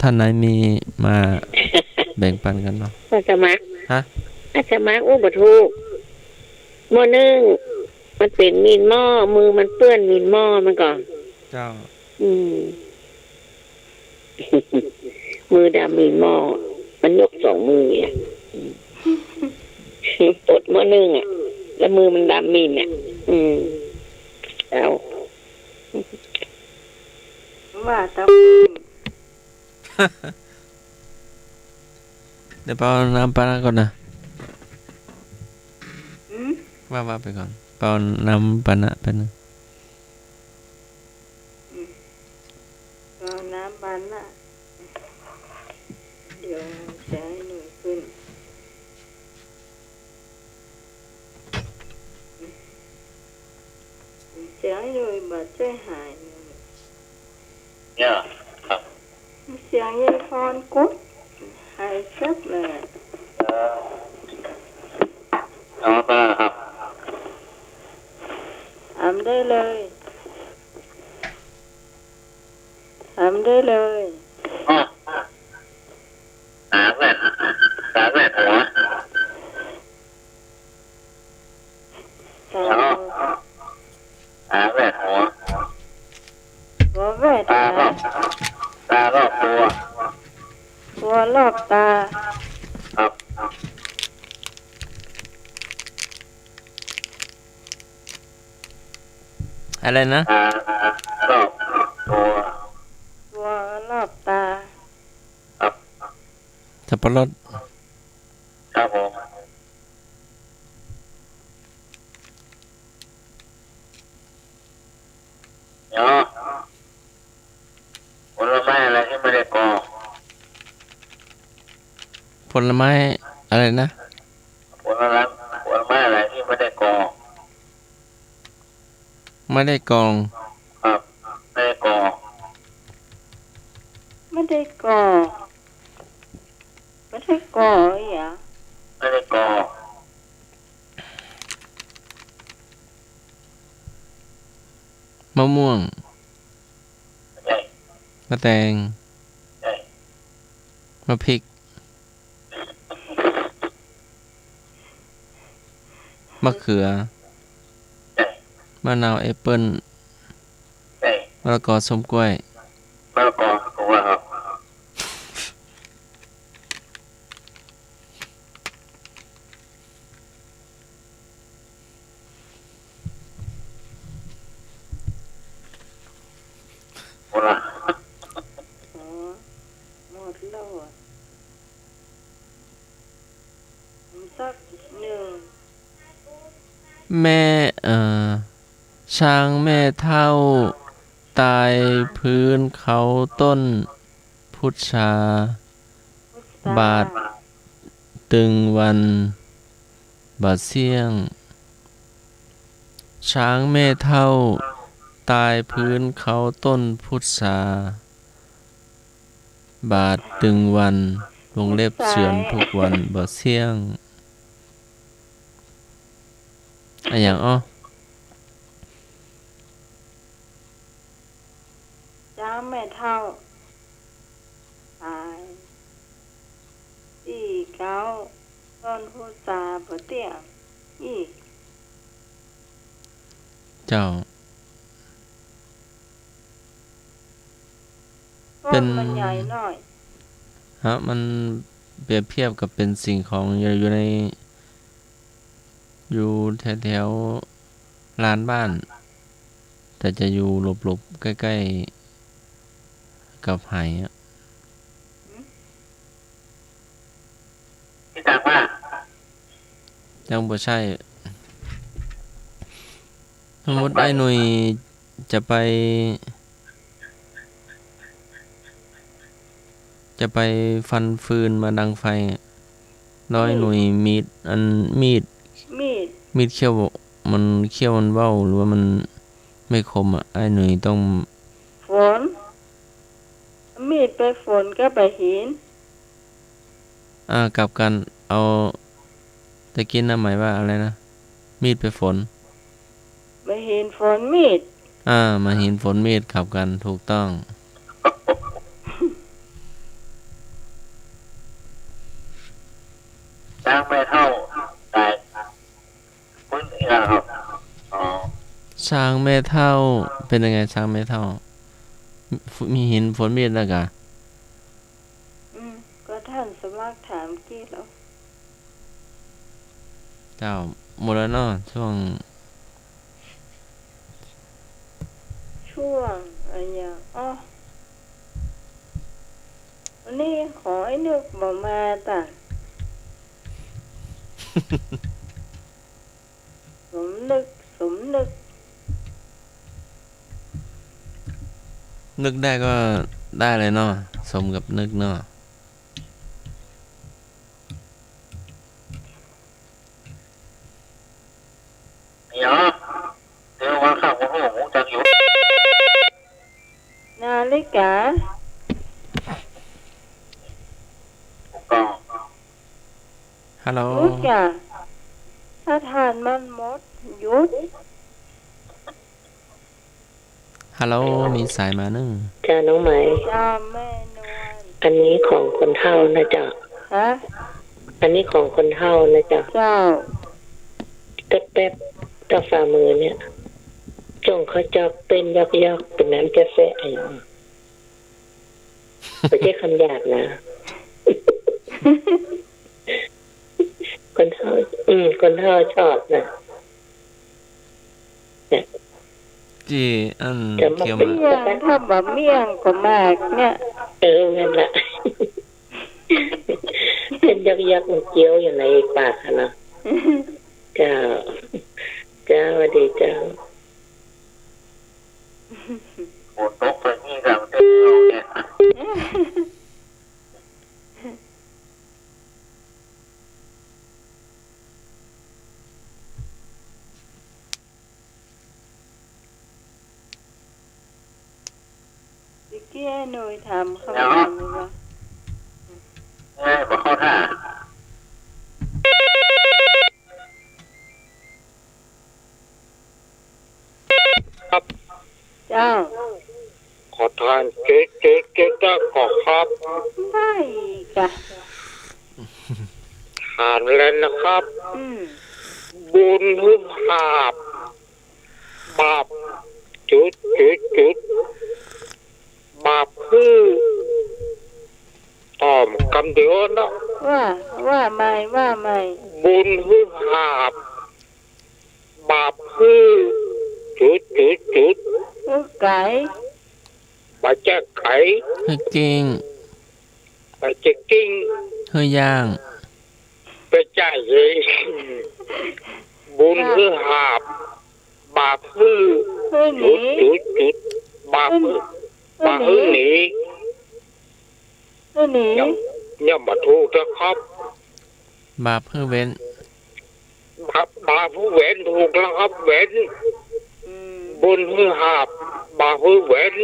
ท่านไหนมีมาแบ่งปันกันเนาะอาจมักฮะอาจมักบทูกหม้อนึ่งมันเป็นมีนหม้อมือมันเปื้อนมีนหม้อมันก่อนเจ้ามือดำมีนหม้อมันยก2 มือเนี่ยปดหม้อนึ่งอ่ะแล้วมือมันดำมีนเนี่ยเอาว่าตะเดี๋ยวเปาน้ำปลาก่อนนะว่าไปก่อนเปาน้ำปลาไปนึงน้ำปลาเดี๋ยวใช้หน่อยขึ้นใช้หน่อยบาดใจหายเนี่ยครับ เสียงยังพรกุ๊ดหายเจ็บเลยครับทำได้เลยทำได้เลยตาแว่นหัวตาแว่นหัวแว่นตารอบตัวรอบตาครับ อะไรนะรอบตัวรอบตาครับสับปะรดครับผมเนาะผลไม้อะไรที่ไม่ได้กอผลไม้อะไรนะผลไม้อะไรที่ไม่ได้กอไม่ได้กองครับไม่ได้กอไม่ได้กอไม่ได้กออย่าไม่ได้กอมะม่วงมะแตงมะพริกมะเขือมะนาวแอปเปิ้ล มะละกอส้มกล้วย มะละกอผมว่าครับหมดละ อ๋อหมดแล้วอ่ะสักหนึ่ง แม่ช้างแม่เฒ่าตายพื้นเขาต้นพุทธาบาทตึงวันบาดเสียงช้างแม่เฒ่าตายพื้นเขาต้นพุทธาบาทตึงวันวงเล็บเฉือนทุกวันบาดเสียงอะหยังอ้อ จ้าแม่เท่าตายสี่เก้าต้นพุทราบ่เตี้ยอีก เจ้า ต้นมันใหญ่หน่อย ฮะมันเปรียบเทียบกับเป็นสิ่งของอยู่ในอยู่แถวๆลานบ้าน แต่จะอยู่หลบๆใกล้ๆกับไหอะ ที่ต่างว่า ยังบ่ใช่สมมุติไอ้หนุ่ยจะไปฟันฟืนมาดังไฟร้อยหนุ่ยมีดเขี้ยวมันเขี้ยวมันเว้าหรือว่ามันไม่คมอ่ะไอ้หนุ่ยต้อง ฝนมีดไปฝนก็ไปหิน กลับกันเอาตะกี้น่ะหมายว่าอะไรนะมีดไปฝน ไปหินฝนมีด มาหินฝนมีดกลับกันถูกต้องช้างไม่เท่าตายพื้นนี่นะครับอ๋อ ช้างแม่เฒ่าเป็นยังไงช้างแม่เฒ่ามีหินฝนมีดแล้วกะ ก็ท่านสมัครถามกี้แล้ว เจ้าหมดแล้วเนาะช่วงอะไรอย่างอ๋อวันนี้ขอให้นึกบ่มาต่าง สมนึก นึกได้ก็ได้เลยเนาะสมกับนึกเนาะ เดี๋ยววันข้าวของหมูจังอยู่ นาฬิกา ก็ ฮัลโหล รู้จ้ะถ้าทานมันหมดหยุด ฮัลโหลมีสายมานึง จ้าน้องไหม จ้าแม่นวล อันนี้ของคนเฒ่านะจ๊ะ ฮะ อันนี้ของคนเฒ่านะจ๊ะ เจ้า แป๊บๆตาฝ่ามือเนี่ยจงเขาจะเป็นยอกๆเป็นน้ำจะแฟะอะไรไม่ใช่คำหยาบนะ คนเฒ่าคนเฒ่าชอบนะ จีอัน จะมา เกี่ยว เป็น มา เมี่ยงถ้าบะเมี่ยงก็มากเนี่ย นั่นแหละ เป็นยอกๆมันเจียวอยู่ในปากอะเนาะเจ้าสวัสดีเจ้า โอ้ตกไปนี่กับเด็กเราเนี่ย ตะเกียหน่อยถามคำถามว่า ง่ายกว่าเข้าท่า เจ้า ขอทานเจ๊ได้ขอครับ ได้กะ ทานแล้วนะครับ บุญหึ่งหาบบาปจุด ฮือหาบบาปฮือจุดไก่ บาจะไก่ เฮ้ยเก่ง บาจะกิ้ง เฮ้ยย่าง ไปจ่ายเลยบุญฮือหาบบาปฮือ หนี จุดบาปฮือหนี หนี อย่ามาถูกนะครับ บาปเฮ้ยเว้น บาปผู้เว้นถูกแล้วครับเว้นบุญฮือหาบบาปฮือเว้น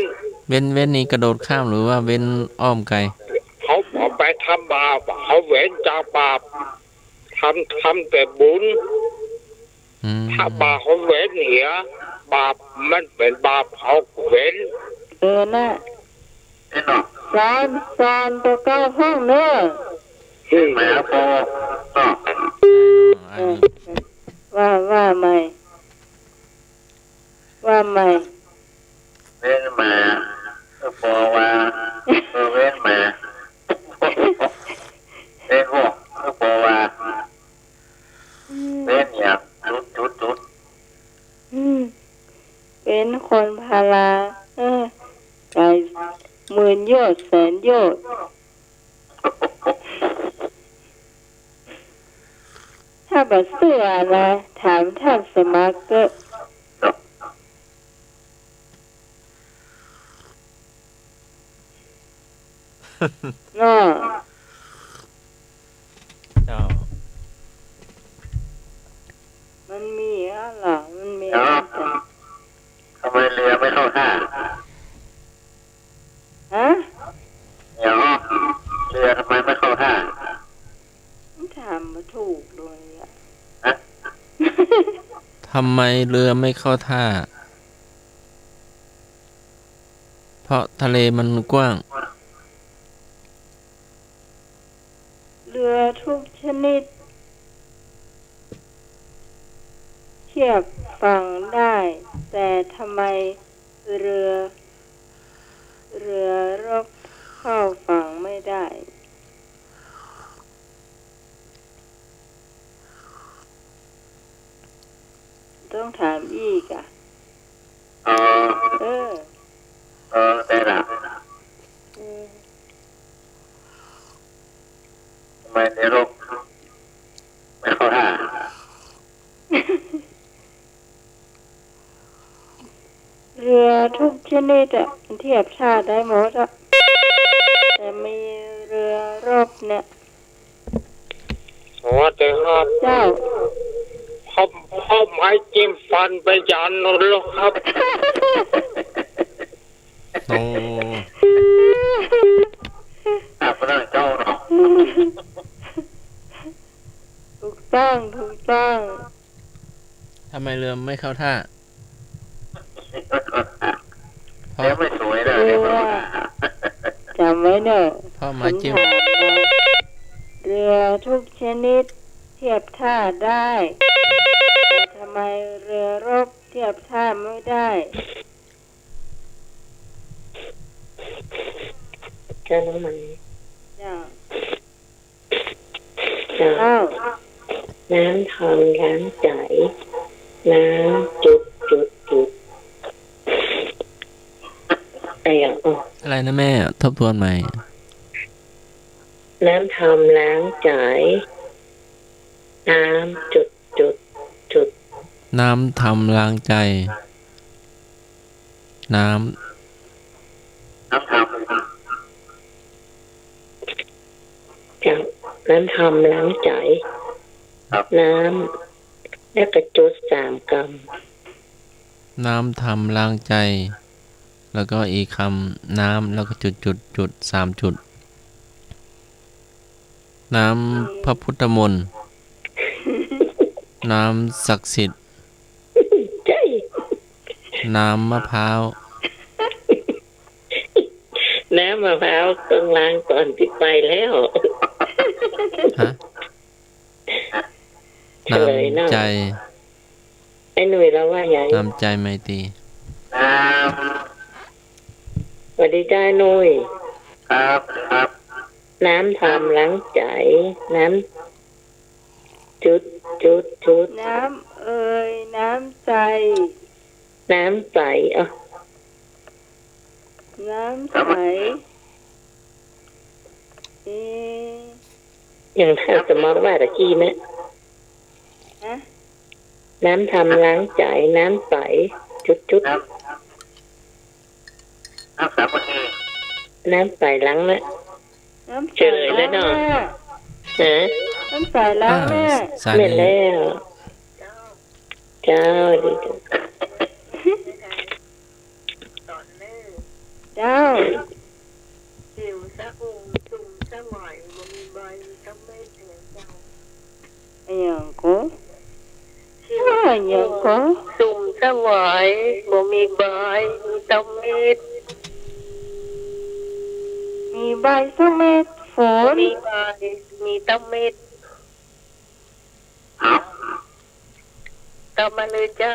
เว้นนี่กระโดดข้ามหรือว่าเว้นอ้อมไกล เขาเอาไปทำบาปเขาเว้นจากบาปทำแต่บุญถ้าบาปเขาเว้นเหียบาปมันเป็นบาปเขาเว้น น่ะสอนตัวเก้าห้องเนอะ ที่แม่พอ ว่าใหม่เว้นแม่พอว่าเว้นแม่เว้นพวกพอว่าเว้นอย่างจุดเป็นคนพาราไก่หมื่นโยชน์แสนโยชน์ถ้าแบบเสื้อนะถามท่านสมัครก็น่ะ เจ้า มันมีอะไรมันมี ทำไมเรือไม่เข้าท่า ฮะ เดี๋ยวเรือทำไมไม่เข้าท่า ถามมาถูกเลยอ่ะ ทำไมเรือไม่เข้าท่า เพราะทะเลมันกว้าง เรือทุกชนิดเทียบฝั่งได้ แต่ทำไมเรือรบเข้าฝั่งไม่ได้ ต้องถามอีกอ่ะได้ละทำไมเรือรบไม่เข้าท่า เรือทุกชนิดอ่ะเทียบชาติได้หมดอ่ะแต่มีเรือรบเนี่ย สวัสดีครับ เจ้า พ่อไม้จิ้มฟันไปยันนนแล้วครับ โอ้ พระเจ้าเนาะ ถูกต้อง ทำไมเรือไม่เข้าท่า เรือไม่สวยเลย จำไว้เนอะ เพราะมาจิ้ม เรือทุกชนิดเทียบท่าได้แต่ทำไมเรือรบเทียบท่าไม่ได้เจ้าน้องมันเจ้า น้ำทองล้างใจน้ำจุดอะไรนะแม่ ทบทวนใหม่ น้ำทำล้างใจน้ำจุด น้ำทำล้างใจ น้ำ น้ำทำล้างใจน้ำแล้วก็จุด3 กรัม น้ำทำล้างใจ แล้วก็อีกคำน้ำแล้วก็จุด3 จุด น้ำพระพุทธมนต์ น้ำศักดิ์สิทธิ์ น้ำมะพร้าว น้ำมะพร้าวต้องล้างก่อนที่ไปแล้ว ฮะ น้ำใจ ไอ้หนุ่ยเราว่าอย่าง น้ำใจไมตรี สวัสดีจ้าหนุ่ย ครับ น้ำทำล้างใจน้ำจุด จุดน้ำเอ่ยน้ำใจน้ำใสน้ำใสอย่างถ้าสมมติว่าตะกี้นะน้ำทำล้างใจน้ำใสจุดน้ำสามประเทศน้ำใสล้างนะเฉลยแล้วเนาะน้ำใสล้างแม่เม็ดแล้วเจ้าดีเจ้าหิวสะอุ่มตุ่มสะหมอยมันมีใบก็ไม่เสียเจ้าอย่างก็อย่างก็ตุ่มสะหมอยบ่มีใบมีต้มเม็ดมีใบสะเม็ดฝนมีใบมีต้มเม็ดต่อมาเลยเจ้า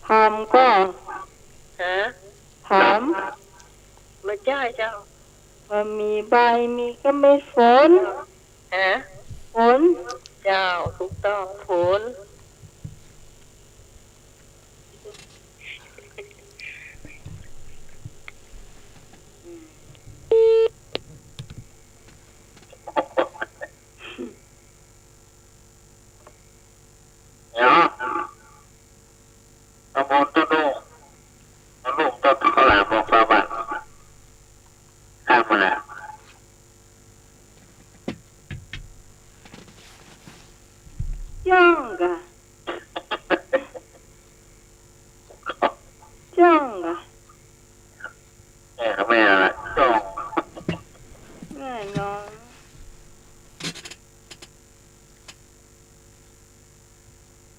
ถามก็ถามมาใช่เจ้าว่ามีใบมีก็เม็ดฝนฝนเจ้าถูกต้องฝนจ้องกะจ้องกะแม่ละจ้องแม่น้อง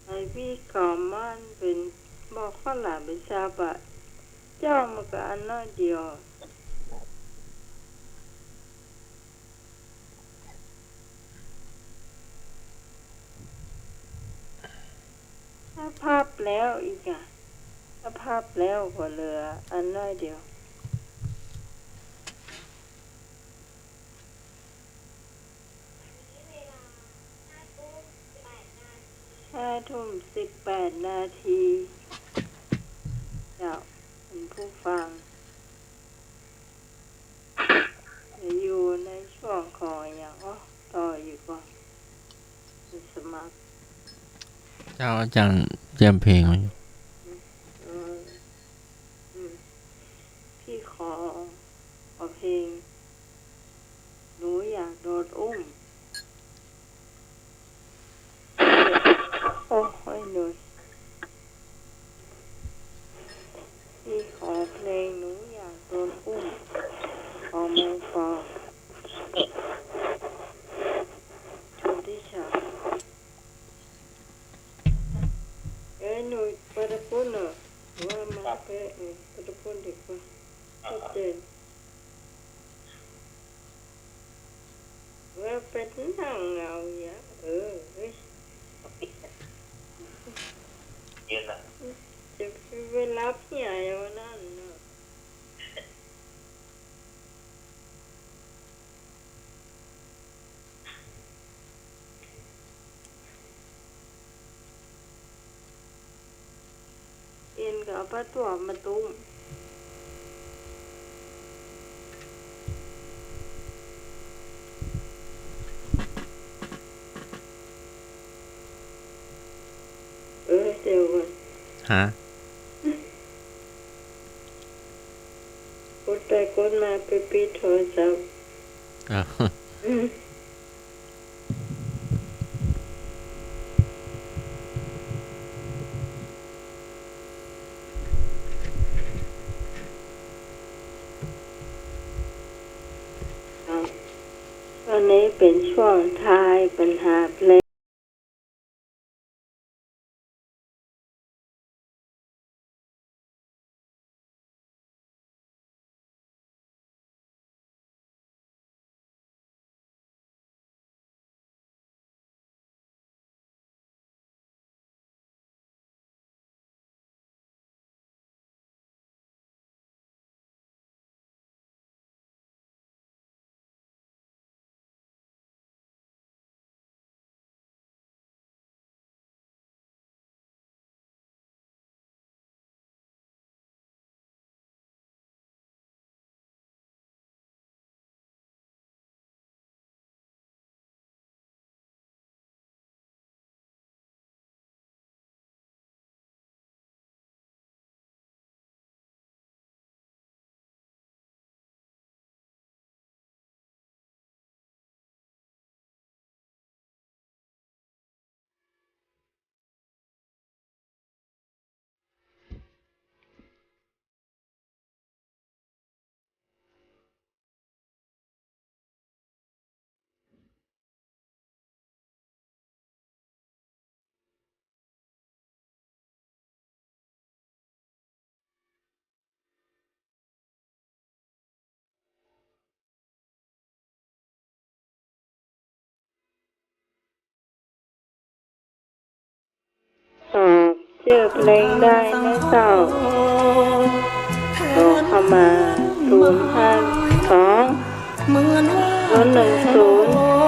ไอพี่กอมันเป็นบอกข้อหลาเป็นชาบะจ้องมันก็อันน้อยเดียวถ้าภาพแล้วอีกอ่ะถ้าภาพแล้วก็เหลืออันน้อยเดียว5:18 นาทีเจ้าเป็นผู้ฟังอยู่ในช่วงขออย่างต่ออยู่ก่อนสมัครเจ้าอาจารย์เตรียมเพลงไว้อยู่พี่ขอเพลงหนูอยากโดนอุ้มโอ้ยหนูพี่ขอเพลงหนูอยากโดนอุ้มขอไม่พอคนที่ฉาหนูปะปุ้นอ่ะว่ามาเป๊ะปะปุ้นดีกว่าชัดเจนว่าเป็นนั่งเงาอย่าเฮ้ยจะไปรับใหญ่วันนั้นเนาะเอ็นกับป้าตัวมาตุ้มเดี๋ยวก่อนฮะกดไปกดมาไปปิดโทรศัพท์วันนี้เป็นช่วงทายปัญหาเพลง ชื่อเพลงได้ไม่เศร้าโทรเข้ามา052 010